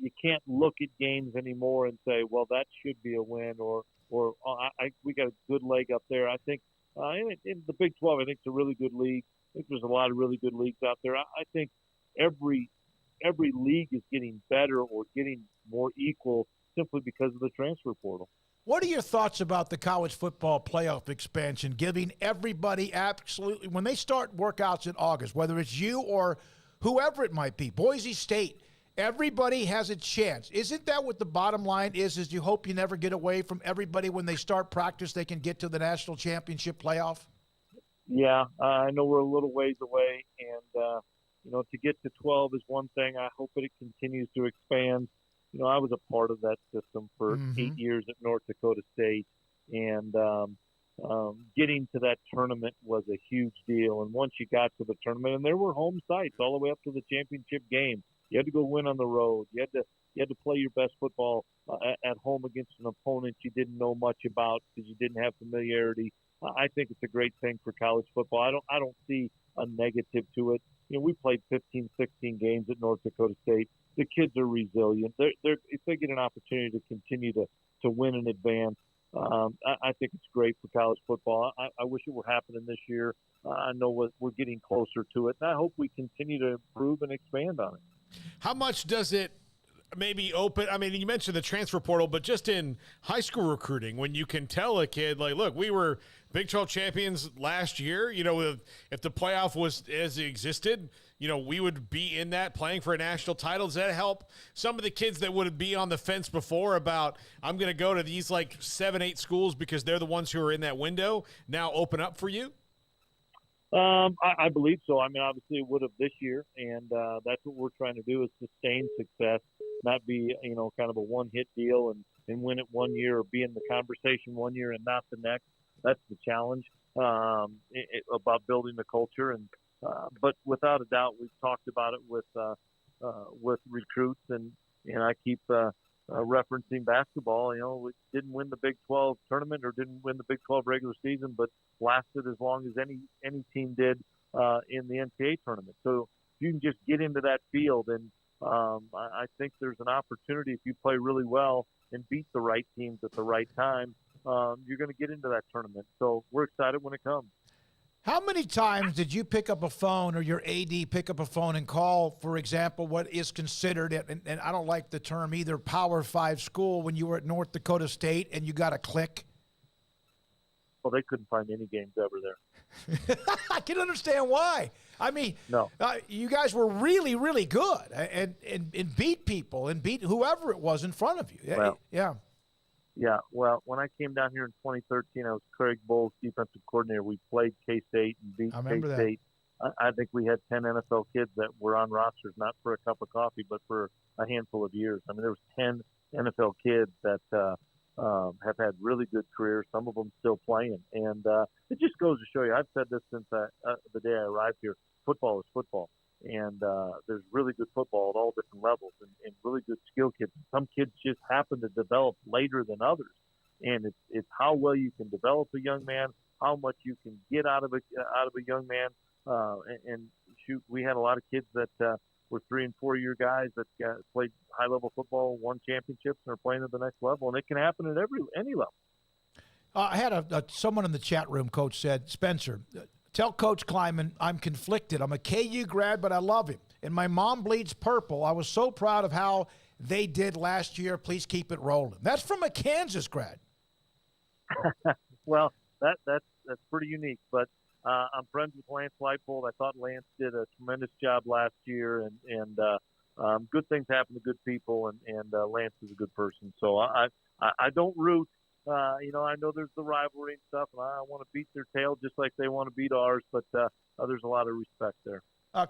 you can't look at games anymore and say, well, that should be a win or we got a good leg up there. I think in the Big 12, I think it's a really good league. I think there's a lot of really good leagues out there. I think every league is getting better or getting more equal simply because of the transfer portal. What are your thoughts about the college football playoff expansion, giving everybody absolutely, when they start workouts in August, whether it's you or whoever it might be, Boise State, everybody has a chance. Isn't that what the bottom line is you hope you never get away from everybody when they start practice, they can get to the national championship playoff? Yeah, I know we're a little ways away, and, to get to 12 is one thing. I hope that it continues to expand. I was a part of that system for 8 years at North Dakota State, and getting to that tournament was a huge deal. And once you got to the tournament, and there were home sites all the way up to the championship game, you had to go win on the road. You had to play your best football at home against an opponent you didn't know much about because you didn't have familiarity. I think it's a great thing for college football. I don't see a negative to it. We played 15, 16 games at North Dakota State. The kids are resilient. If they get an opportunity to continue to win and advance, I think it's great for college football. I wish it were happening this year. I know we're getting closer to it, and I hope we continue to improve and expand on it. How much does it maybe open? I mean, you mentioned the transfer portal, but just in high school recruiting, when you can tell a kid, like, look, we were Big 12 champions last year. You know, if the playoff was as it existed, you know, we would be in that playing for a national title. Does that help some of the kids that would be on the fence before about, I'm going to go to these like 7-8 schools because they're the ones who are in that window, now open up for you? I believe so. I mean, obviously it would have this year, and that's what we're trying to do is sustain success, not be, you know, kind of a one-hit deal and win it one year or be in the conversation one year and not the next. That's the challenge about building the culture. And but without a doubt, we've talked about it with recruits, and I keep referencing basketball. You know, we didn't win the Big 12 tournament or didn't win the Big 12 regular season, but lasted as long as any team did in the NCAA tournament. So if you can just get into that field, and I think there's an opportunity if you play really well and beat the right teams at the right time, you're going to get into that tournament. So we're excited when it comes. How many times did you pick up a phone or your AD pick up a phone and call, for example, what is considered, and I don't like the term either, Power 5 school when you were at North Dakota State and you got a click? Well, they couldn't find any games ever there. I can understand why. I mean, no. You guys were really, really good and beat people and beat whoever it was in front of you. Well, yeah. Yeah, well, when I came down here in 2013, I was Craig Bowles' defensive coordinator. We played K-State and beat K-State. I think we had 10 NFL kids that were on rosters, not for a cup of coffee, but for a handful of years. I mean, there was 10 NFL kids that have had really good careers, some of them still playing. And it just goes to show you, I've said this since the day I arrived here, football is football. And there's really good football at all different levels and really good skill kids. Some kids just happen to develop later than others. And it's how well you can develop a young man, how much you can get out of a young man. And shoot, we had a lot of kids that were 3 and 4 year guys that played high level football, won championships, and are playing at the next level. And it can happen at any level. I had someone in the chat room, Coach said, Spencer, tell Coach Klieman I'm conflicted. I'm a KU grad, but I love him. And my mom bleeds purple. I was so proud of how they did last year. Please keep it rolling. That's from a Kansas grad. Well, that's pretty unique. But I'm friends with Lance Leipold. I thought Lance did a tremendous job last year, and good things happen to good people, and Lance is a good person. So I don't root. I know there's the rivalry and stuff, and I want to beat their tail just like they want to beat ours, but there's a lot of respect there.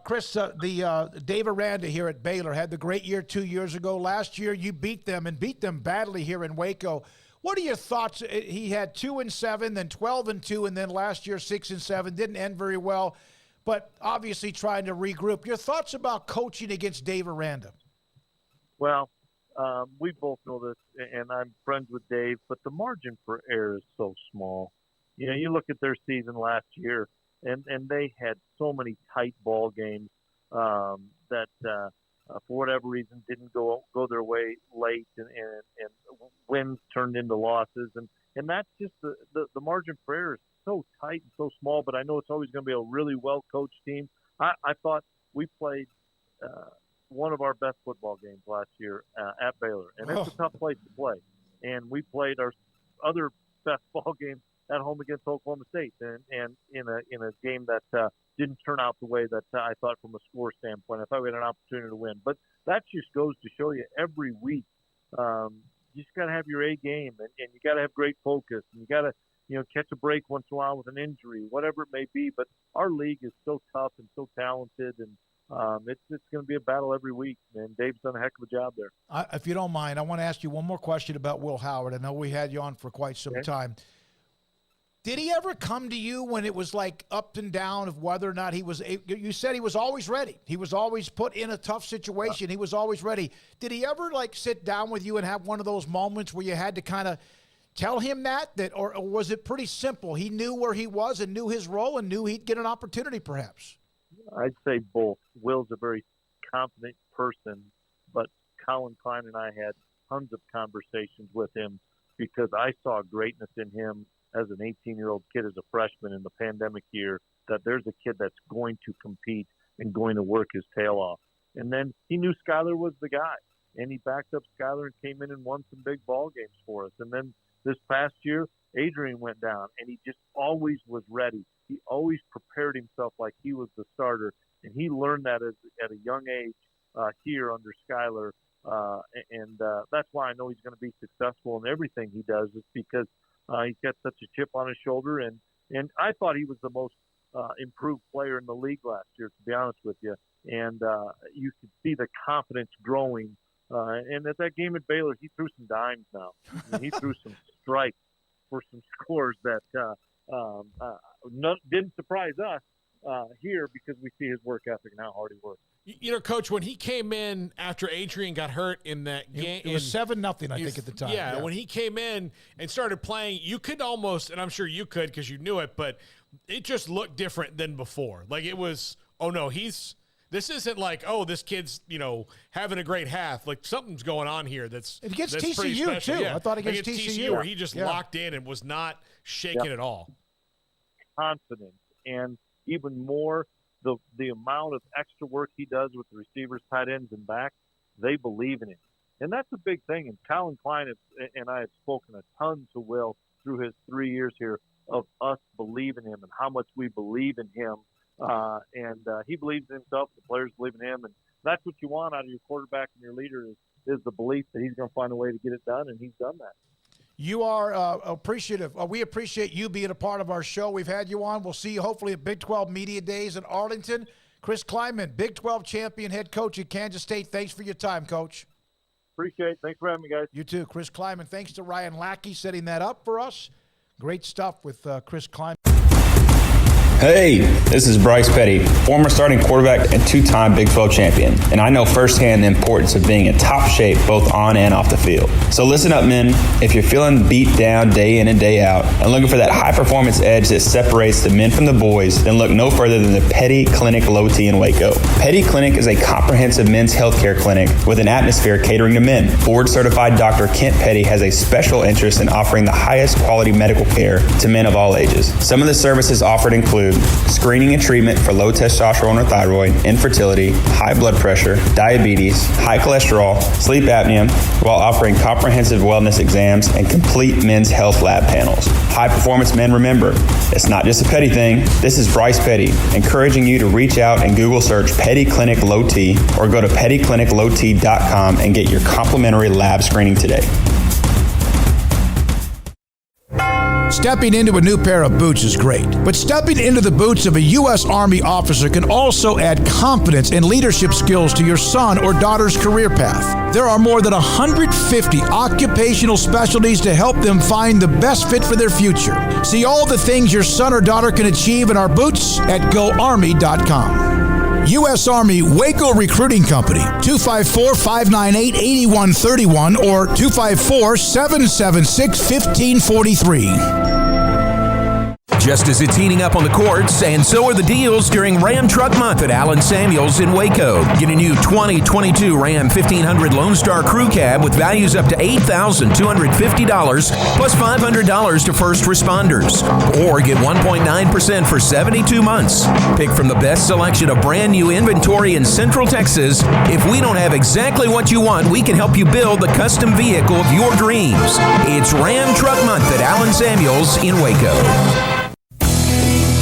Chris, the Dave Aranda here at Baylor had the great year 2 years ago. Last year, you beat them and beat them badly here in Waco. What are your thoughts? He had 2-7, then 12-2, and then last year 6-7. Didn't end very well, but obviously trying to regroup. Your thoughts about coaching against Dave Aranda? Well, we both know this, and I'm friends with Dave, but the margin for error is so small. You know, you look at their season last year, and they had so many tight ball games that for whatever reason didn't go their way late, and wins turned into losses, and that's just the margin for error is so tight and so small. But I know it's always going to be a really well coached team. I thought we played one of our best football games last year at Baylor, and it's a tough place to play. And we played our other best ball game at home against Oklahoma State, and in a game that didn't turn out the way that I thought from a score standpoint. I thought we had an opportunity to win, but that just goes to show you every week. You just got to have your A game, and you got to have great focus, and you got to catch a break once in a while with an injury, whatever it may be. But our league is so tough and so talented, and it's going to be a battle every week, and Dave's done a heck of a job there. If you don't mind, I want to ask you one more question about Will Howard. I know we had you on for quite some time. Did he ever come to you when it was like up and down of whether or not he was – you said he was always ready. He was always put in a tough situation. He was always ready. Did he ever, like, sit down with you and have one of those moments where you had to kind of tell him that or was it pretty simple? He knew where he was and knew his role and knew he'd get an opportunity perhaps? I'd say both. Will's a very confident person, but Colin Klein and I had tons of conversations with him because I saw greatness in him as an 18-year-old kid, as a freshman in the pandemic year, that there's a kid that's going to compete and going to work his tail off. And then he knew Skyler was the guy, and he backed up Skyler and came in and won some big ball games for us. And then this past year, Adrian went down, and he just always was ready. He always prepared himself like he was the starter, and he learned that at a young age here under Skyler. And that's why I know he's going to be successful in everything he does, is because he's got such a chip on his shoulder. And I thought he was the most improved player in the league last year, to be honest with you. And you could see the confidence growing. And at that game at Baylor, he threw some dimes now. I mean, he threw some strikes for some scores that didn't surprise us here, because we see his work ethic and how hard he works. You know, Coach, when he came in after Adrian got hurt in that game, it was 7-0, I think, at the time. Yeah, when he came in and started playing, you could almost, and I'm sure you could because you knew it, but it just looked different than before. Like, it was, oh no, this isn't like, oh, this kid's, having a great half. Like, something's going on here that's TCU, too. Yeah. I thought against TCU. Where he just locked in and was not shaken at all. Confidence, and even more, the amount of extra work he does with the receivers, tight ends, and backs, they believe in him. And that's a big thing. And Colin Klein and I have spoken a ton to Will through his 3 years here of us believing in him and how much we believe in him. And he believes in himself. The players believe in him. And that's what you want out of your quarterback and your leader is the belief that he's going to find a way to get it done, and he's done that. You are appreciative. We appreciate you being a part of our show. We've had you on. We'll see you hopefully at Big 12 Media Days in Arlington. Chris Klieman, Big 12 champion head coach at Kansas State. Thanks for your time, Coach. Appreciate it. Thanks for having me, guys. You too. Chris Klieman. Thanks to Ryan Lackey setting that up for us. Great stuff with Chris Klieman. Hey, this is Bryce Petty, former starting quarterback and two-time Big 12 champion, and I know firsthand the importance of being in top shape both on and off the field. So listen up, men. If you're feeling beat down day in and day out and looking for that high-performance edge that separates the men from the boys, then look no further than the Petty Clinic Low T in Waco. Petty Clinic is a comprehensive men's healthcare clinic with an atmosphere catering to men. Board-certified Dr. Kent Petty has a special interest in offering the highest quality medical care to men of all ages. Some of the services offered include screening and treatment for low testosterone or thyroid, infertility, high blood pressure, diabetes, high cholesterol, sleep apnea, while offering comprehensive wellness exams and complete men's health lab panels. High performance men, remember, it's not just a Petty thing. This is Bryce Petty, encouraging you to reach out and Google search Petty Clinic Low T or go to pettycliniclowt.com and get your complimentary lab screening today. Stepping into a new pair of boots is great, but stepping into the boots of a U.S. Army officer can also add confidence and leadership skills to your son or daughter's career path. There are more than 150 occupational specialties to help them find the best fit for their future. See all the things your son or daughter can achieve in our boots at GoArmy.com. U.S. Army Waco Recruiting Company, 254-598-8131 or 254-776-1543. Just as it's heating up on the courts, and so are the deals during Ram Truck Month at Allen Samuels in Waco. Get a new 2022 Ram 1500 Lone Star Crew Cab with values up to $8,250 plus $500 to first responders. Or get 1.9% for 72 months. Pick from the best selection of brand new inventory in Central Texas. If we don't have exactly what you want, we can help you build the custom vehicle of your dreams. It's Ram Truck Month at Allen Samuels in Waco.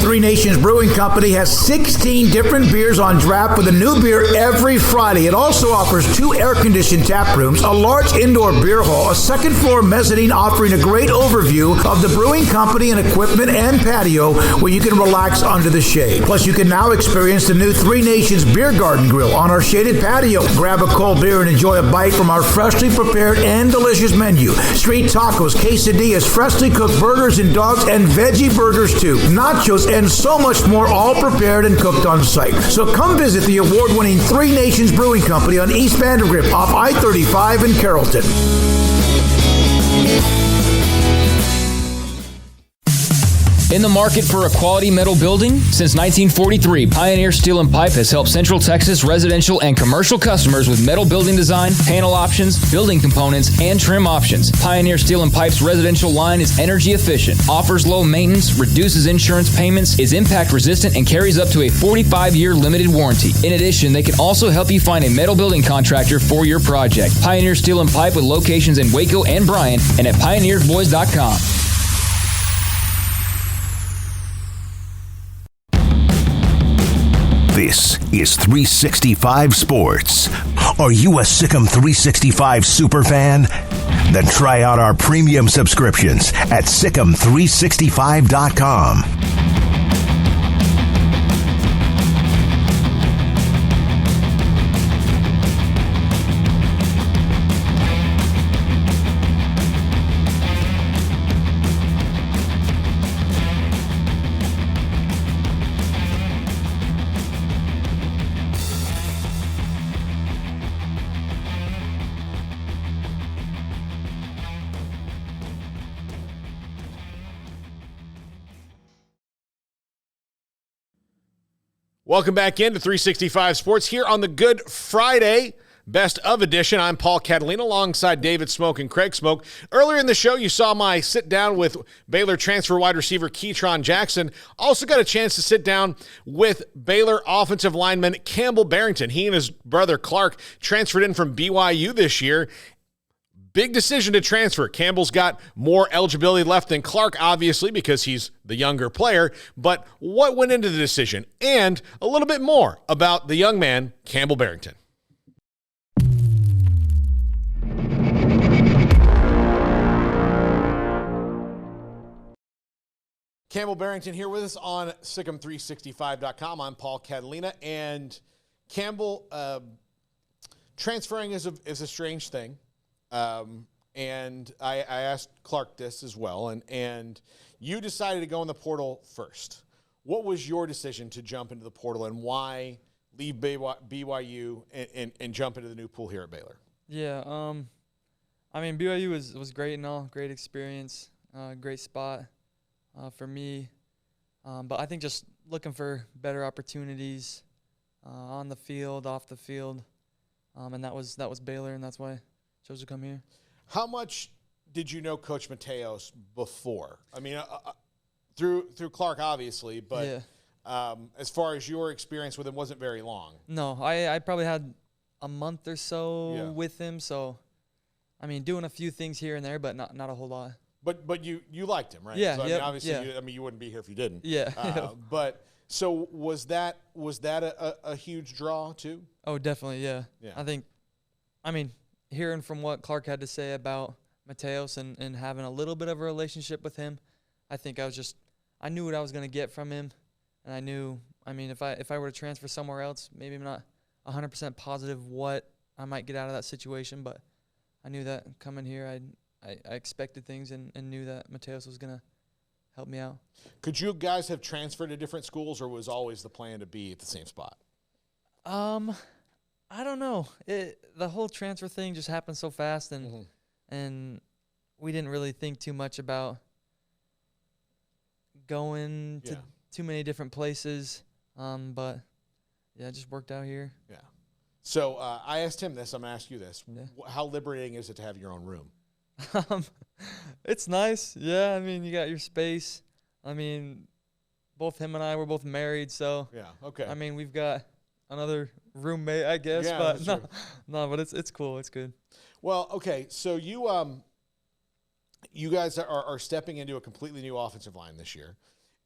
Three Nations Brewing Company has 16 different beers on draft with a new beer every Friday. It also offers 2 air-conditioned tap rooms, a large indoor beer hall, a second-floor mezzanine offering a great overview of the brewing company and equipment and patio where you can relax under the shade. Plus, you can now experience the new Three Nations Beer Garden Grill on our shaded patio. Grab a cold beer and enjoy a bite from our freshly prepared and delicious menu. Street tacos, quesadillas, freshly cooked burgers and dogs, and veggie burgers too. Nachos and so much more, all prepared and cooked on site. So come visit the award-winning Three Nations Brewing Company on East Vandergrift off I-35 in Carrollton. In the market for a quality metal building? Since 1943, Pioneer Steel and Pipe has helped Central Texas residential and commercial customers with metal building design, panel options, building components, and trim options. Pioneer Steel and Pipe's residential line is energy efficient, offers low maintenance, reduces insurance payments, is impact resistant, and carries up to a 45-year limited warranty. In addition, they can also help you find a metal building contractor for your project. Pioneer Steel and Pipe with locations in Waco and Bryan and at pioneersboys.com. This is 365 Sports. Are you a Sikkim 365 super fan? Then try out our premium subscriptions at Sikkim365.com. Welcome back into 365 Sports here on the Good Friday Best of Edition. I'm Paul Catalina alongside David Smoke and Craig Smoke. Earlier in the show, you saw my sit down with Baylor transfer wide receiver Keytron Jackson. Also got a chance to sit down with Baylor offensive lineman Campbell Barrington. He and his brother Clark transferred in from BYU this year. Big decision to transfer. Campbell's got more eligibility left than Clark, obviously, because he's the younger player. But what went into the decision? And a little bit more about the young man, Campbell Barrington. Campbell Barrington here with us on Sikkim365.com. I'm Paul Catalina. And Campbell, transferring is a strange thing. And I asked Clark this as well, and you decided to go in the portal first. What was your decision to jump into the portal, and why leave BYU and jump into the new pool here at Baylor? Yeah, I mean, BYU was great and all, great experience, great spot for me. But I think just looking for better opportunities on the field, off the field, and that was Baylor, and that's why I chose to come here. How much did you know Coach Mateos before? I mean, through Clark, obviously, but yeah. As far as your experience with him, wasn't very long. No, I probably had a month or so with him, so I mean, doing a few things here and there, but not a whole lot. But you liked him, right? Yeah, so, I mean, obviously, yeah. you wouldn't be here if you didn't. Yeah. But so was that a huge draw too? Oh, definitely, yeah. Yeah. I mean, hearing from what Clark had to say about Mateos and having a little bit of a relationship with him, I think I knew what I was going to get from him, and I knew, I mean, if I were to transfer somewhere else, maybe I'm not 100% positive what I might get out of that situation, but I knew that coming here, I expected things and knew that Mateos was going to help me out. Could you guys have transferred to different schools, or was always the plan to be at the same spot? I don't know. The whole transfer thing just happened so fast, and we didn't really think too much about going to too many different places. But yeah, it just worked out here. Yeah. So I asked him this. I'm going to ask you this. Yeah. How liberating is it to have your own room? It's nice. Yeah, I mean, you got your space. I mean, both him and I were both married, so yeah, okay. I mean, we've got another roommate, I guess, yeah, but no, but it's cool. It's good. Well, okay, so you guys are stepping into a completely new offensive line this year.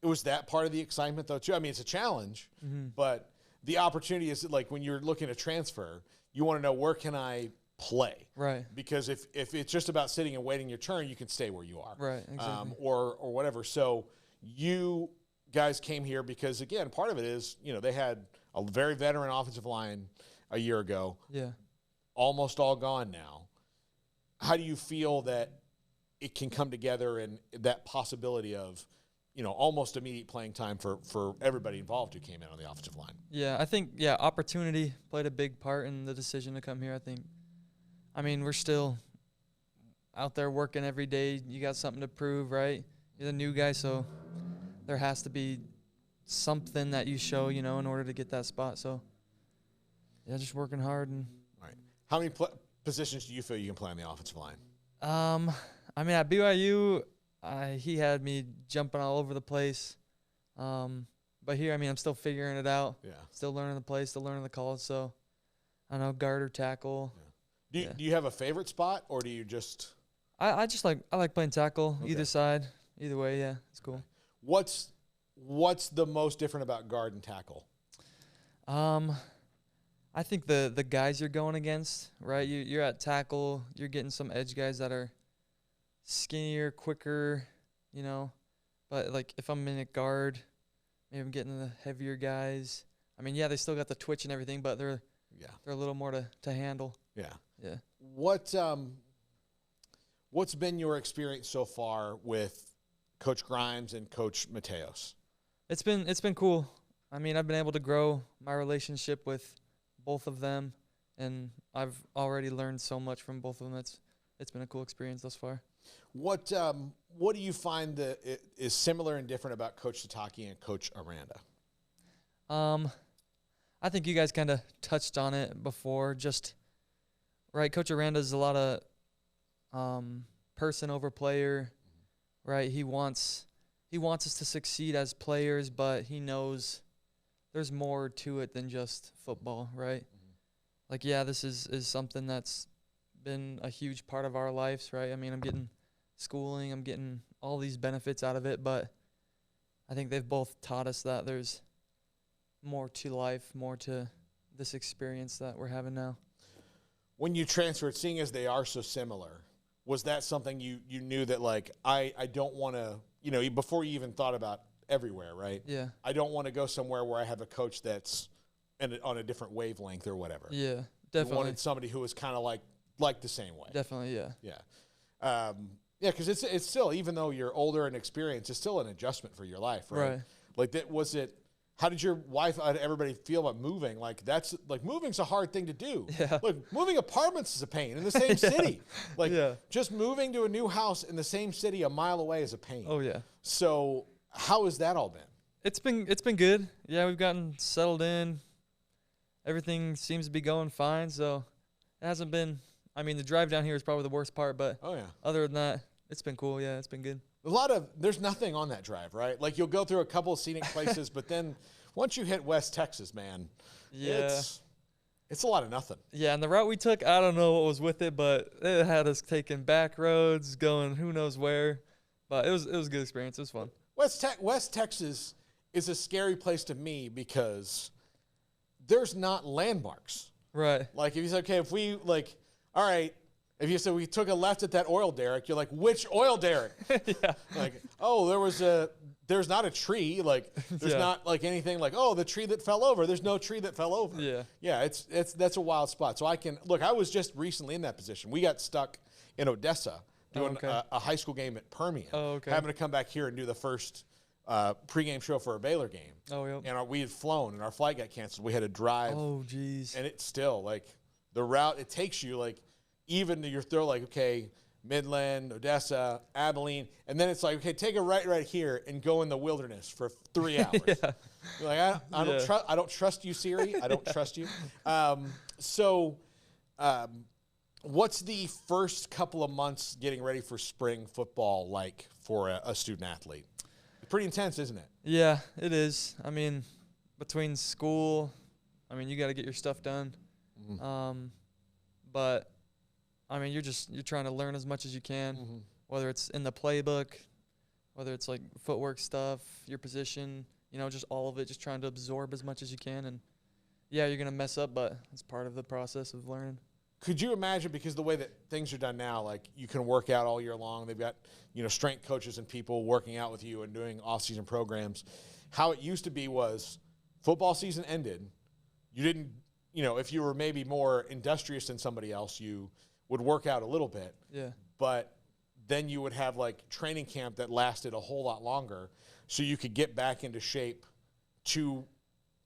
It was that part of the excitement, though, too. I mean, it's a challenge, but the opportunity is like when you're looking to transfer, you want to know, where can I play? Right. Because if it's just about sitting and waiting your turn, you can stay where you are. Right, exactly. Or whatever. So you guys came here because, again, part of it is, they had a very veteran offensive line a year ago. Yeah. Almost all gone now. How do you feel that it can come together and that possibility of, almost immediate playing time for everybody involved who came in on the offensive line? Yeah, I think, opportunity played a big part in the decision to come here, I mean, we're still out there working every day. You got something to prove, right? You're the new guy, so there has to be something that you show, in order to get that spot. So, yeah, just working hard. And Right. How many positions do you feel you can play on the offensive line? I mean, at BYU, he had me jumping all over the place. But here, I mean, I'm still figuring it out. Yeah. Still learning the play, still learning the calls. So, I don't know, guard or tackle. Yeah. Do you have a favorite spot, or do you just? I like playing tackle, either side, either way. Yeah, it's cool. What's the most different about guard and tackle? I think the guys you're going against, right? You're at tackle, you're getting some edge guys that are skinnier, quicker, But like if I'm in a guard, maybe I'm getting the heavier guys. I mean, yeah, they still got the twitch and everything, but they're a little more to handle. Yeah. Yeah. What's been your experience so far with Coach Grimes and Coach Mateos? It's been cool. I mean, I've been able to grow my relationship with both of them, and I've already learned so much from both of them. It's been a cool experience thus far. What do you find that is similar and different about Coach Sataki and Coach Aranda? I think you guys kind of touched on it before. Just right, Coach Aranda's a lot of person over player, right? He wants us to succeed as players, but he knows there's more to it than just football, right? Mm-hmm. Like, yeah, this is something that's been a huge part of our lives, right? I mean, I'm getting schooling, I'm getting all these benefits out of it, but I think they've both taught us that there's more to life, more to this experience that we're having now. When you transferred, seeing as they are so similar, was that something you knew that, like, I don't want to, before you even thought about everywhere, right? Yeah. I don't want to go somewhere where I have a coach that's on a different wavelength or whatever. Yeah, definitely. You wanted somebody who was kind of like the same way. Definitely, yeah. Yeah. Yeah, because it's still, even though you're older and experienced, it's still an adjustment for your life, right? Right. Like, how did your wife, everybody feel about moving? Like, moving's a hard thing to do. Yeah. Look, moving apartments is a pain in the same city. Like, just moving to a new house in the same city a mile away is a pain. Oh, yeah. So how has that all been? It's been good. Yeah, we've gotten settled in. Everything seems to be going fine, so it hasn't been – I mean, the drive down here is probably the worst part, but other than that, it's been cool. Yeah, it's been good. There's nothing on that drive, right? Like, you'll go through a couple of scenic places, but then once you hit West Texas, man, it's a lot of nothing. Yeah, and the route we took, I don't know what was with it, but it had us taking back roads, going who knows where. But it was a good experience. It was fun. West Texas is a scary place to me because there's not landmarks. Right. Like, if you say, okay, if we, like, all right, if you said we took a left at that oil derrick, you're like, which oil derrick? Yeah. Like, oh, there's not a tree. Like, there's not like anything like, oh, the tree that fell over. There's no tree that fell over. Yeah. Yeah, that's a wild spot. So I was just recently in that position. We got stuck in Odessa doing a high school game at Permian. Oh, okay. Having to come back here and do the first pregame show for a Baylor game. Oh, yep. And we had flown, and our flight got canceled. We had to drive. Oh, geez. And it's still, like, the route, it takes you, like, even to your throw, like, okay, Midland, Odessa, Abilene, and then it's like, okay, take a right here and go in the wilderness for 3 hours. Yeah. You're like, I don't trust you, Siri. I don't trust you. What's the first couple of months getting ready for spring football like for a student athlete? Pretty intense, isn't it? Yeah, it is. I mean, between school, I mean, you got to get your stuff done. Mm-hmm. But I mean, you're trying to learn as much as you can, mm-hmm. whether it's in the playbook, whether it's like footwork stuff, your position, just all of it, just trying to absorb as much as you can. And yeah, you're going to mess up, but it's part of the process of learning. Could you imagine, because the way that things are done now, like, you can work out all year long. They've got, strength coaches and people working out with you and doing off-season programs. How it used to be was football season ended. You didn't, if you were maybe more industrious than somebody else, you would work out a little bit. Yeah. But then you would have, like, training camp that lasted a whole lot longer so you could get back into shape to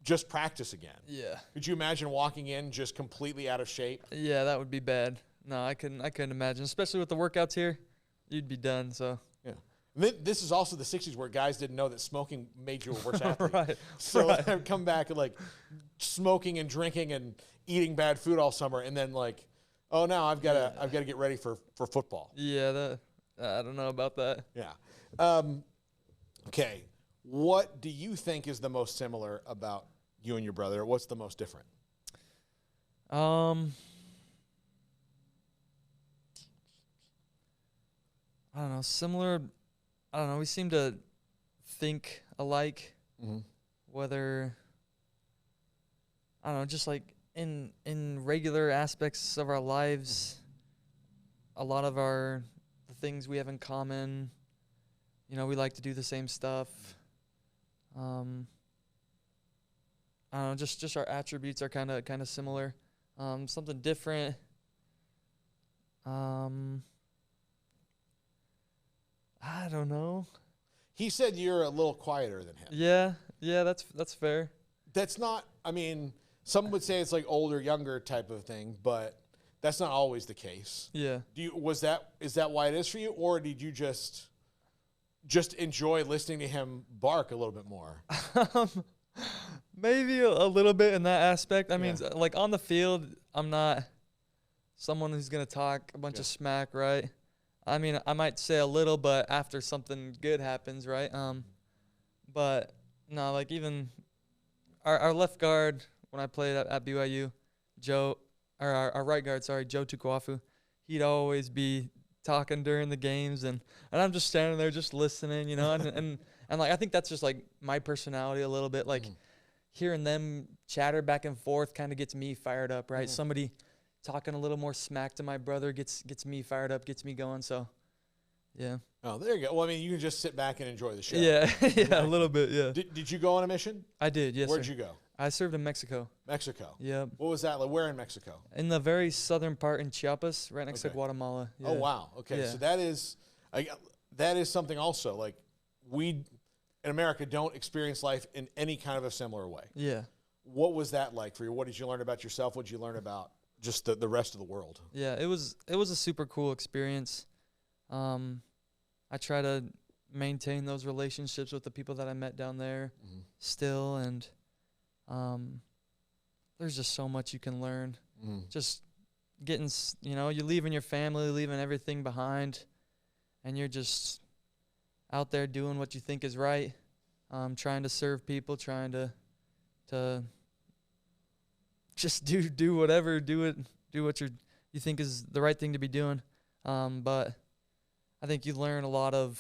just practice again. Yeah. Could you imagine walking in just completely out of shape? Yeah, that would be bad. No, I couldn't imagine, especially with the workouts here. You'd be done, so. Yeah. This is also the 60s where guys didn't know that smoking made you a worse athlete. Right. So they'd come back and like smoking and drinking and eating bad food all summer, and then like, oh, now I've got to get ready for football. Yeah, I don't know about that. Yeah. Okay. What do you think is the most similar about you and your brother? What's the most different? I don't know. Similar. I don't know. We seem to think alike. Mm-hmm. Whether I don't know, just like in regular aspects of our lives, a lot of the things we have in common. You know, we like to do the same stuff. I don't know. Just our attributes are kind of similar. Something different. I don't know. He said you're a little quieter than him. Yeah, that's fair. That's not, I mean, some would say it's like older, younger type of thing, but that's not always the case. Yeah. Is that why it is for you, or did you just enjoy listening to him bark a little bit more? Maybe a little bit in that aspect. I mean, like on the field, I'm not someone who's going to talk a bunch of smack, right? I mean, I might say a little, but after something good happens, right? But no, like even our left guard when I played at BYU, our right guard, Joe Tukwafu, he'd always be talking during the games, and I'm just standing there just listening, you know, and like I think that's just like my personality a little bit, like hearing them chatter back and forth kind of gets me fired up, right? Somebody talking a little more smack to my brother gets me fired up, gets me going. So, yeah. Oh, there you go. Well, I mean, you can just sit back and enjoy the show. Yeah, yeah, a little bit, yeah. Did you go on a mission? I did, yes, Where'd sir. you go? I served in Mexico. Mexico? Yep. What was that like? Where in Mexico? In the very southern part in Chiapas, right next to Guatemala. Yeah. Oh, wow. Okay, so that is something also. Like, we in America don't experience life in any kind of a similar way. Yeah. What was that like for you? What did you learn about yourself? What did you learn about just the rest of the world? Yeah, it was a super cool experience. I try to maintain those relationships with the people that I met down there still, and there's just so much you can learn. Just getting, you're leaving your family, leaving everything behind, and you're just out there doing what you think is right, trying to serve people, trying to just do whatever, do what you think is the right thing to be doing. But I think you learn a lot of,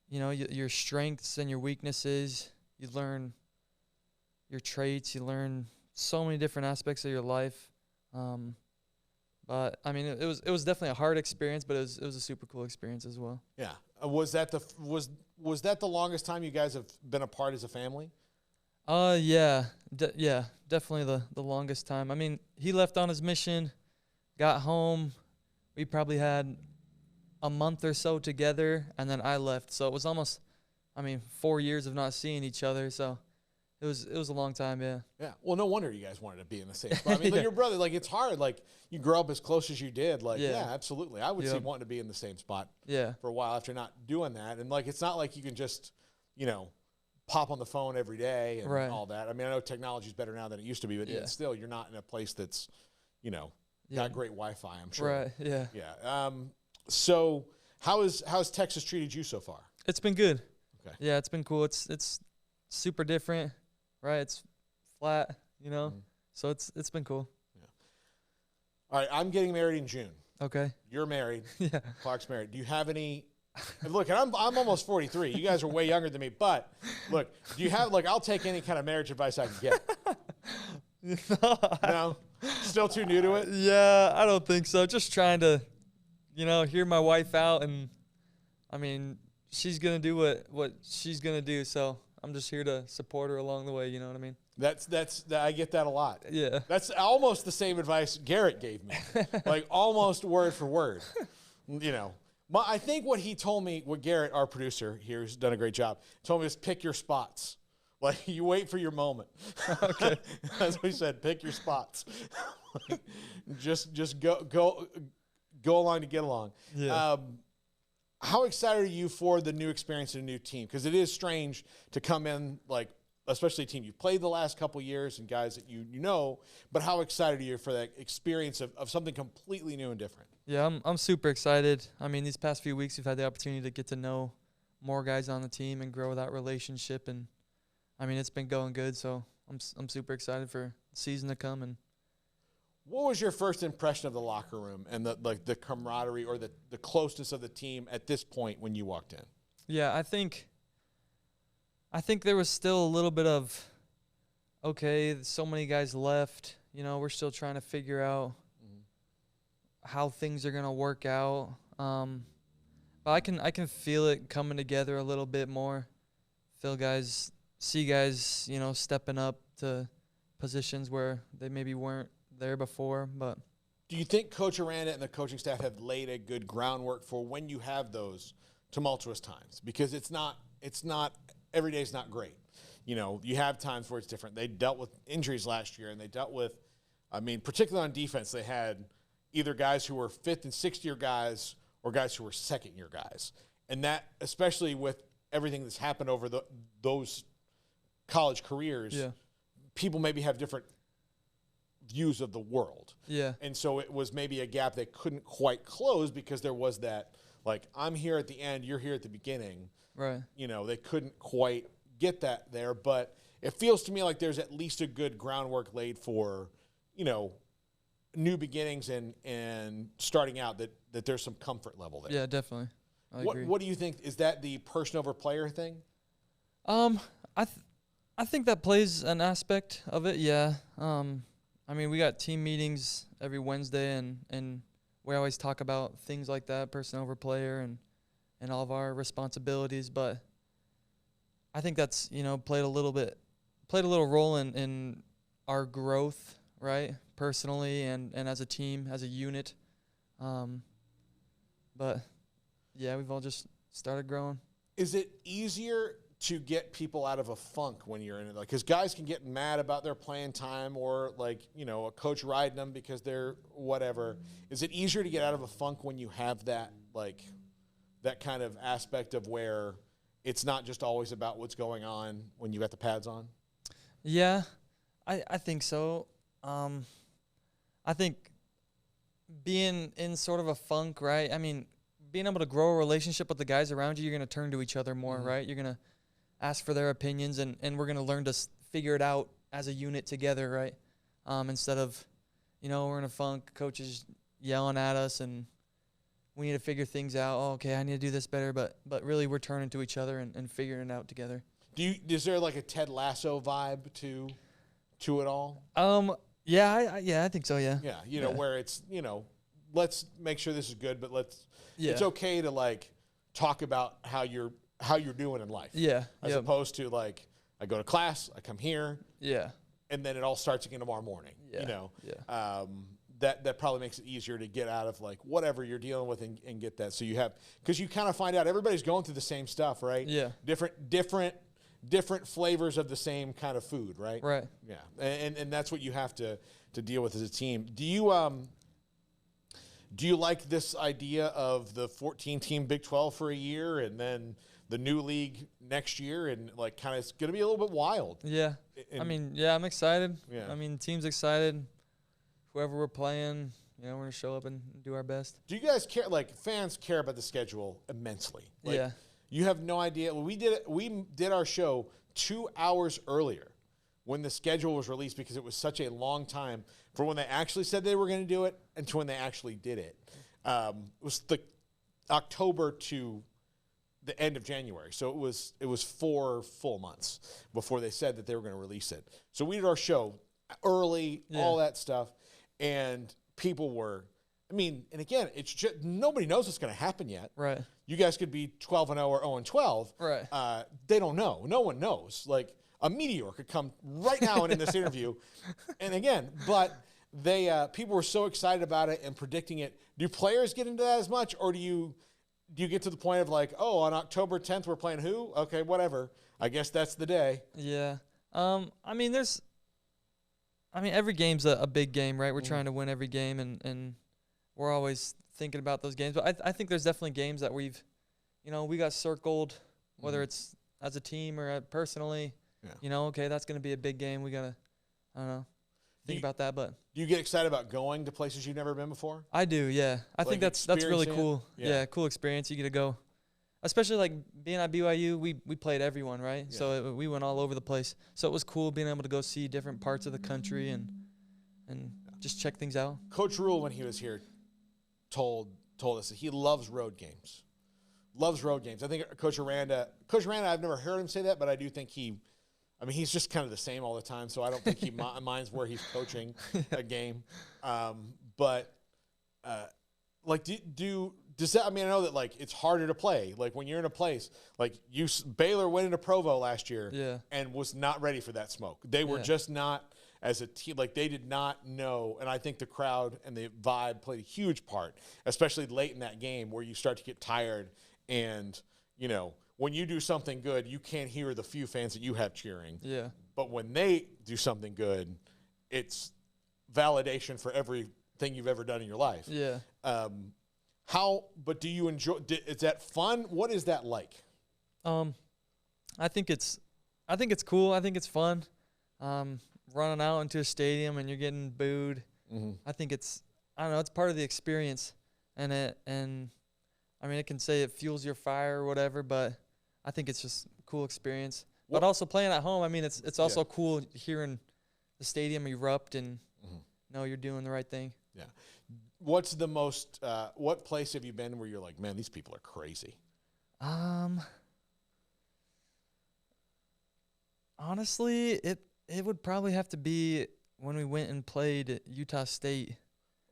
your strengths and your weaknesses. You learn your traits. You learn so many different aspects of your life. But I mean, it was definitely a hard experience, but it was a super cool experience as well. Yeah. Was that the longest time you guys have been apart as a family? Yeah, definitely the longest time. I mean, he left on his mission, got home. We probably had a month or so together, and then I left. So it was almost, 4 years of not seeing each other. So it was a long time, yeah. Yeah. Well, no wonder you guys wanted to be in the same spot. I mean, like your brother, like it's hard. Like you grow up as close as you did. Like, yeah absolutely. I would see wanting to be in the same spot for a while after not doing that. And like, it's not like you can just, pop on the phone every day and all that. I mean, I know technology's better now than it used to be, but even still, you're not in a place that's, got great Wi-Fi, I'm sure. Right, yeah. Yeah. So how's Texas treated you so far? It's been good. Okay. Yeah, it's been cool. It's super different, right? It's flat, so it's been cool. Yeah. All right, I'm getting married in June. Okay. You're married. Yeah. Clark's married. Do you have any... Look, and I'm almost 43. You guys are way younger than me. But, look, do you have... I'll take any kind of marriage advice I can get. No? Still too new to it? Yeah, I don't think so. Just trying to, hear my wife out. And, she's going to do what she's going to do. So I'm just here to support her along the way. You know what I mean? I get that a lot. Yeah. That's almost the same advice Garrett gave me. Almost word for word. I think what he told me, what Garrett, our producer here, who's done a great job, told me is pick your spots. You wait for your moment. Okay. That's what he said. Pick your spots. Just go along to get along. Yeah. How excited are you for the new experience and a new team? Because it is strange to come in, like, especially a team you've played the last couple of years and guys that you know, but how excited are you for that experience of something completely new and different? Yeah, I'm super excited. I mean, these past few weeks we've had the opportunity to get to know more guys on the team and grow that relationship, and I mean, it's been going good, so I'm super excited for the season to come. And what was your first impression of the locker room and the camaraderie or the closeness of the team at this point when you walked in? Yeah, I think there was still a little bit of, okay, so many guys left. You know, we're still trying to figure out how things are gonna work out. But I can feel it coming together a little bit more. See guys, you know, stepping up to positions where they maybe weren't there before. But do you think Coach Aranda and the coaching staff have laid a good groundwork for when you have those tumultuous times? Because it's not every day's not great. You know, you have times where it's different. They dealt with injuries last year, and they dealt with, I mean, particularly on defense, they had either guys who were fifth and sixth year guys or guys who were second year guys. And that, especially with everything that's happened over those college careers, people maybe have different views of the world. Yeah. And so it was maybe a gap that couldn't quite close because there was that, like, I'm here at the end, you're here at the beginning. Right. You know, they couldn't quite get that there, but it feels to me like there's at least a good groundwork laid for, you know, new beginnings and starting out that there's some comfort level there. Yeah, definitely. I agree. What do you think? Is that the person over player thing? I think that plays an aspect of it, yeah. I mean, we got team meetings every Wednesday, and we always talk about things like that, person over player and all of our responsibilities. But I think that's, you know, played a little role in our growth, right, personally and as a team, as a unit. But, yeah, we've all just started growing. Is it easier to get people out of a funk when you're in it? Like, because guys can get mad about their playing time or, like, you know, a coach riding them because they're whatever. Is it easier to get out of a funk when you have that, like, that kind of aspect of where it's not just always about what's going on when you got the pads on? Yeah, I think so. I think being in sort of a funk, right? I mean, being able to grow a relationship with the guys around you, you're going to turn to each other more, right? You're going to ask for their opinions, and we're going to learn to figure it out as a unit together, right? Instead of, you know, we're in a funk, coaches yelling at us, and we need to figure things out. Oh, okay, I need to do this better, but really we're turning to each other and figuring it out together. Is there like a Ted Lasso vibe to it all? Yeah, I think so, yeah. Yeah, you know, where it's, you know, let's make sure this is good, but it's okay to, like, talk about how you're doing in life. Yeah. As opposed to, like, I go to class, I come here. Yeah. And then it all starts again tomorrow morning. Yeah. You know. Yeah. That probably makes it easier to get out of, like, whatever you're dealing with and get that. So you have, because you kind of find out everybody's going through the same stuff, right? Yeah. Different flavors of the same kind of food, right? Right. Yeah. And that's what you have to deal with as a team. Do you like this idea of the 14-team Big 12 for a year and then the new league next year, and, like, kind of it's going to be a little bit wild? Yeah. I mean, yeah, I'm excited. Yeah. I mean, team's excited. Whoever we're playing, you know, we're going to show up and do our best. Do you guys care, like, fans care about the schedule immensely? Like, yeah. You have no idea. We did our show 2 hours earlier when the schedule was released because it was such a long time for when they actually said they were going to do it and to when they actually did it. It was the October to the end of January. So it was 4 full months before they said that they were going to release it. So we did our show early, all that stuff, and people were, I mean, and again, it's just nobody knows what's going to happen yet. Right. You guys could be 12-0 or 0-12. Right. They don't know. No one knows. Like, a meteor could come right now and in this interview. And again, but people were so excited about it and predicting it. Do players get into that as much, or do you get to the point of, like, oh, on October 10th we're playing who? Okay, whatever. I guess that's the day. Yeah. I mean, every game's a big game, right? We're trying to win every game, and we're always thinking about those games. But I think there's definitely games that we've we got circled, whether it's as a team or personally. Yeah. Okay, that's going to be a big game. We got to, I don't know, think about that. But do you get excited about going to places you've never been before? I do, yeah. I think that's really cool. It? Yeah, cool experience. You get to go. Especially like being at BYU, we played everyone, right? Yeah. So we went all over the place. So it was cool being able to go see different parts of the country and just check things out. Coach Rule, when he was here, told us that he loves road games. Loves road games. I think Coach Aranda, I've never heard him say that, but I do think he's just kind of the same all the time, so I don't think he minds where he's coaching a game. Does that? I mean, I know that like it's harder to play. Like when you're in a place like Baylor went into Provo last year, and was not ready for that smoke. They were just not as a team. Like they did not know, and I think the crowd and the vibe played a huge part, especially late in that game where you start to get tired, and when you do something good, you can't hear the few fans that you have cheering. Yeah. But when they do something good, it's validation for everything you've ever done in your life. Yeah. But do you enjoy? Is that fun? What is that like? I think it's cool. I think it's fun. Running out into a stadium and you're getting booed. Mm-hmm. I think it's part of the experience, and I mean, it can say it fuels your fire or whatever, but I think it's just a cool experience. But also playing at home, I mean, it's also cool hearing the stadium erupt and know you're doing the right thing. Yeah. What's the most? What place have you been where you're like, man, these people are crazy? Honestly, it would probably have to be when we went and played at Utah State.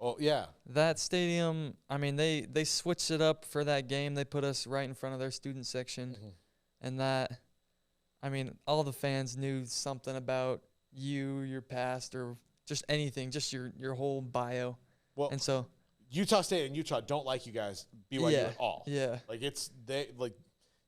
Oh yeah. That stadium. I mean, they switched it up for that game. They put us right in front of their student section, and that. I mean, all the fans knew something about you, your past, or just anything, just your whole bio. Well, and so Utah State and Utah don't like you guys BYU at all. Yeah. Like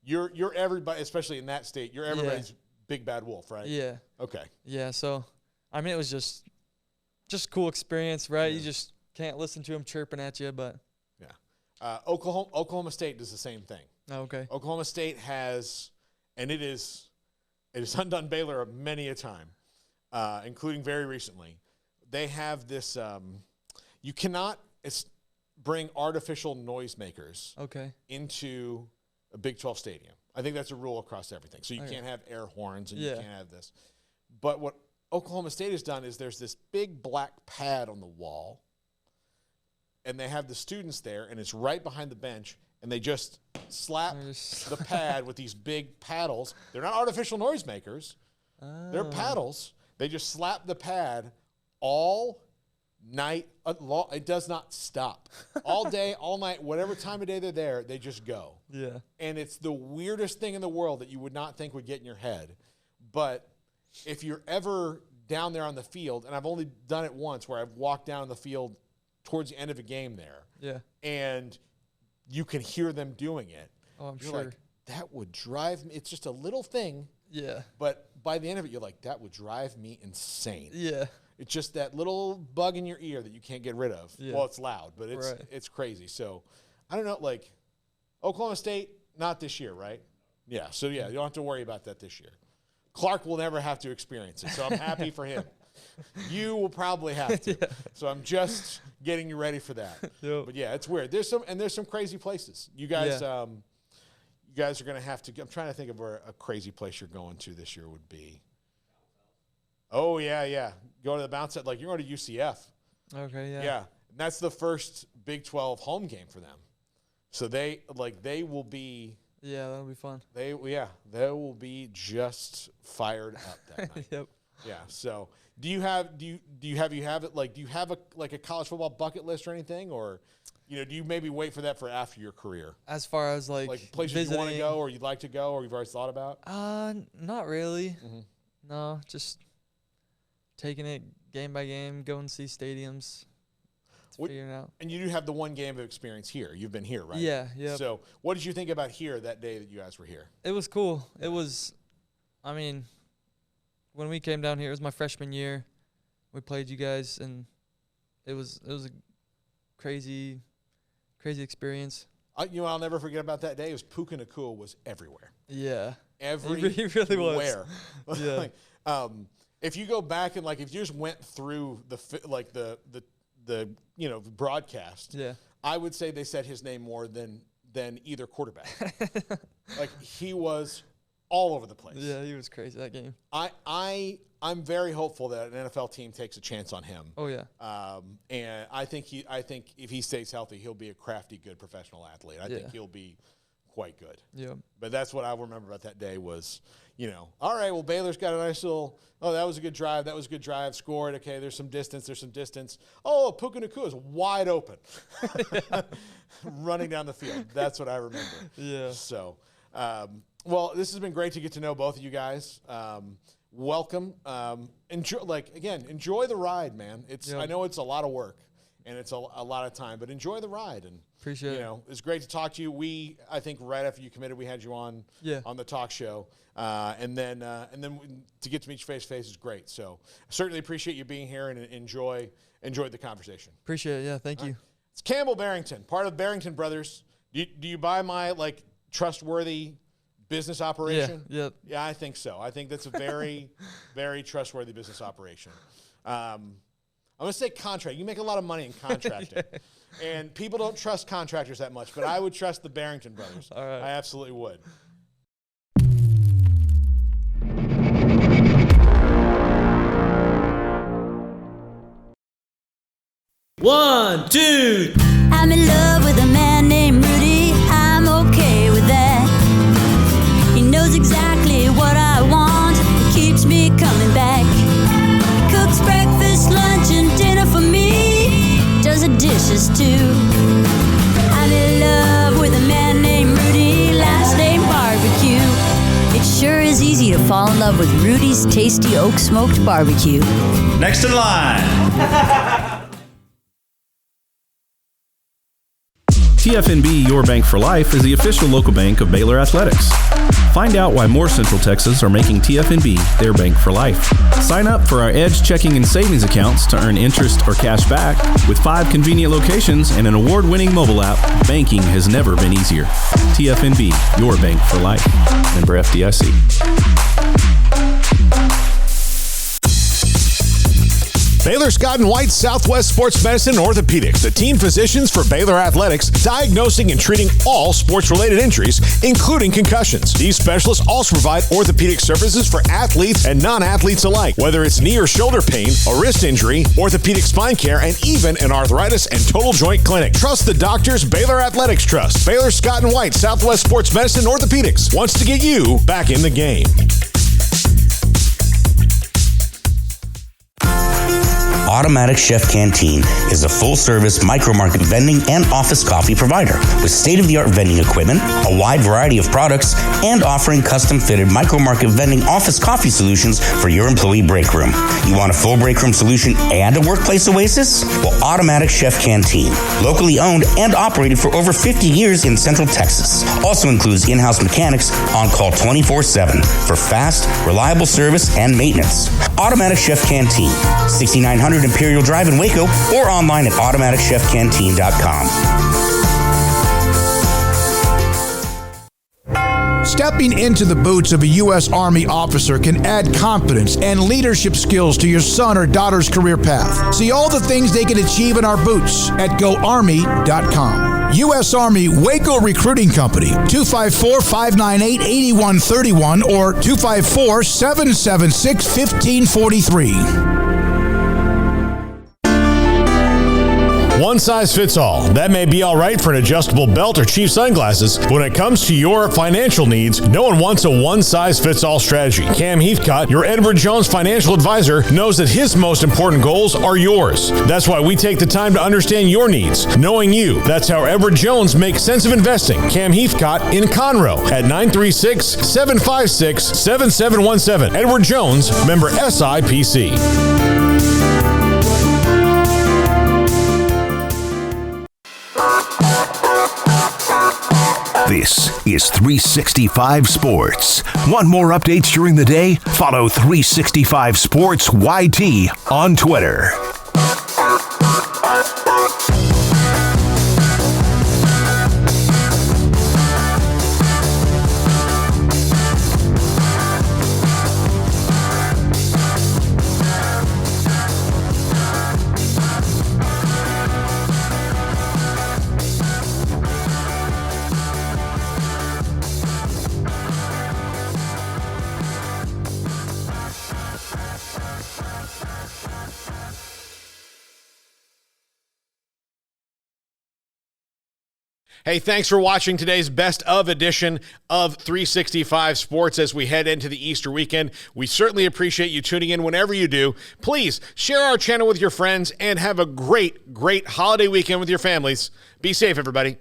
you're everybody, especially in that state. You're everybody's big bad wolf, right? Yeah. Okay. Yeah. So, I mean, it was just cool experience, right? Yeah. You just can't listen to them chirping at you, but yeah. Oklahoma State does the same thing. Oh, okay. Oklahoma State has, and it has undone Baylor many a time, including very recently. They have this. You cannot bring artificial noisemakers into a Big 12 stadium. I think that's a rule across everything. So you can't have air horns and you can't have this. But what Oklahoma State has done is there's this big black pad on the wall, and they have the students there, and it's right behind the bench, and they just slap the pad with these big paddles. They're not artificial noisemakers. They're paddles. They just slap the pad all night long. It does not stop. All day, all night, whatever time of day they're there, they just go. Yeah. And it's the weirdest thing in the world that you would not think would get in your head. But if you're ever down there on the field, and I've only done it once where I've walked down the field towards the end of a game there. Yeah. And you can hear them doing it. Oh, I'm you're sure. Like, that would drive me. It's just a little thing. Yeah. But by the end of it, you're like, that would drive me insane. Yeah. It's just that little bug in your ear that you can't get rid of. Yeah. Well, it's loud, but it's crazy. So, I don't know, like, Oklahoma State, not this year, right? Yeah, so, yeah, you don't have to worry about that this year. Clark will never have to experience it, so I'm happy for him. You will probably have to. Yeah. So I'm just getting you ready for that. Yep. But, yeah, it's weird. There's some crazy places. You guys you guys are going to have to – I'm trying to think of where a crazy place you're going to this year would be. Oh, yeah. Go to the bounce set. Like, you're going to UCF. Okay, yeah. Yeah. And that's the first Big 12 home game for them. So they will be – yeah, that'll be fun. They will be just fired up that night. Yep. Yeah. So do you have a college football bucket list or anything, or do you maybe wait for that for after your career? As far as like places visiting, you want to go or you'd like to go or you've already thought about? Not really. Mm-hmm. No, just taking it game by game, go and see stadiums. Figuring it out. And you do have the one game of experience here. You've been here, right? Yeah, yeah. So what did you think about here that day that you guys were here? It was cool. It was, when we came down here, it was my freshman year. We played you guys, and it was a crazy experience. I'll never forget about that day. It was Puka Nacua was everywhere. Yeah. He really was. Yeah. If you go back and, like, if you just went through the broadcast, I would say they said his name more than either quarterback. Like, he was all over the place. Yeah, he was crazy that game. I'm very hopeful that an NFL team takes a chance on him. Oh yeah. And I think if he stays healthy, he'll be a crafty, good professional athlete. I think he'll be quite good. Yeah. But that's what I remember about that day was, all right, well, Baylor's got a nice little, that was a good drive. That was a good drive. Scored. Okay, there's some distance. Oh, Puka Nacua is wide open. Running down the field. That's what I remember. Yeah. So, well, this has been great to get to know both of you guys. Welcome. Enjoy the ride, man. I know it's a lot of work and it's a lot of time, but enjoy the ride. And appreciate it. It's great to talk to you. I think right after you committed, we had you on the talk show, and then to get to meet you face to face is great. So I certainly appreciate you being here and enjoyed the conversation. Appreciate it. Yeah, thank you. It's Campbell Barrington, part of Barrington Brothers. Do you buy my trustworthy business operation? Yeah. Yeah, I think so. I think that's a very, very trustworthy business operation. I'm going to say contract. You make a lot of money in contracting. And people don't trust contractors that much, but I would trust the Barrington Brothers. All right. I absolutely would. One, two. I'm in love with a man named Rudy. I'm okay with that. He knows exactly what I want. He keeps me coming back. He cooks breakfast, lunch, and dinner for me. Does the dishes too. I'm in love with a man named Rudy. Last name Barbecue. It sure is easy to fall in love with Rudy's tasty oak smoked barbecue. Next in line. TFNB Your Bank for Life is the official local bank of Baylor Athletics. Find out why more Central Texas are making TFNB their bank for life. Sign up for our Edge checking and savings accounts to earn interest or cash back. With 5 convenient locations and an award-winning mobile app, banking has never been easier. TFNB Your Bank for Life. Member FDIC. Baylor Scott & White Southwest Sports Medicine and Orthopedics, the team physicians for Baylor Athletics, diagnosing and treating all sports-related injuries, including concussions. These specialists also provide orthopedic services for athletes and non-athletes alike, whether it's knee or shoulder pain, a wrist injury, orthopedic spine care, and even an arthritis and total joint clinic. Trust the doctors Baylor Athletics trust. Baylor Scott & White Southwest Sports Medicine and Orthopedics wants to get you back in the game. Automatic Chef Canteen is a full-service micro-market vending and office coffee provider with state-of-the-art vending equipment, a wide variety of products, and offering custom-fitted micro-market vending office coffee solutions for your employee break room. You want a full break room solution and a workplace oasis? Well, Automatic Chef Canteen, locally owned and operated for over 50 years in Central Texas, also includes in-house mechanics on call 24/7 for fast, reliable service and maintenance. Automatic Chef Canteen, 6900 Imperial Drive in Waco, or online at automaticchefcanteen.com. Stepping into the boots of a U.S. Army officer can add confidence and leadership skills to your son or daughter's career path. See all the things they can achieve in our boots at GoArmy.com. U.S. Army Waco Recruiting Company, 254-598-8131 or 254-776-1543. One size fits all. That may be all right for an adjustable belt or cheap sunglasses, but when it comes to your financial needs, no one wants a one-size-fits-all strategy. Cam Heathcott, your Edward Jones financial advisor, knows that his most important goals are yours. That's why we take the time to understand your needs, knowing you. That's how Edward Jones makes sense of investing. Cam Heathcott in Conroe at 936-756-7717. Edward Jones, member SIPC. This is 365 Sports. Want more updates during the day? Follow 365 Sports YT on Twitter. Hey, thanks for watching today's best of edition of 365 Sports as we head into the Easter weekend. We certainly appreciate you tuning in whenever you do. Please share our channel with your friends and have a great, great holiday weekend with your families. Be safe, everybody.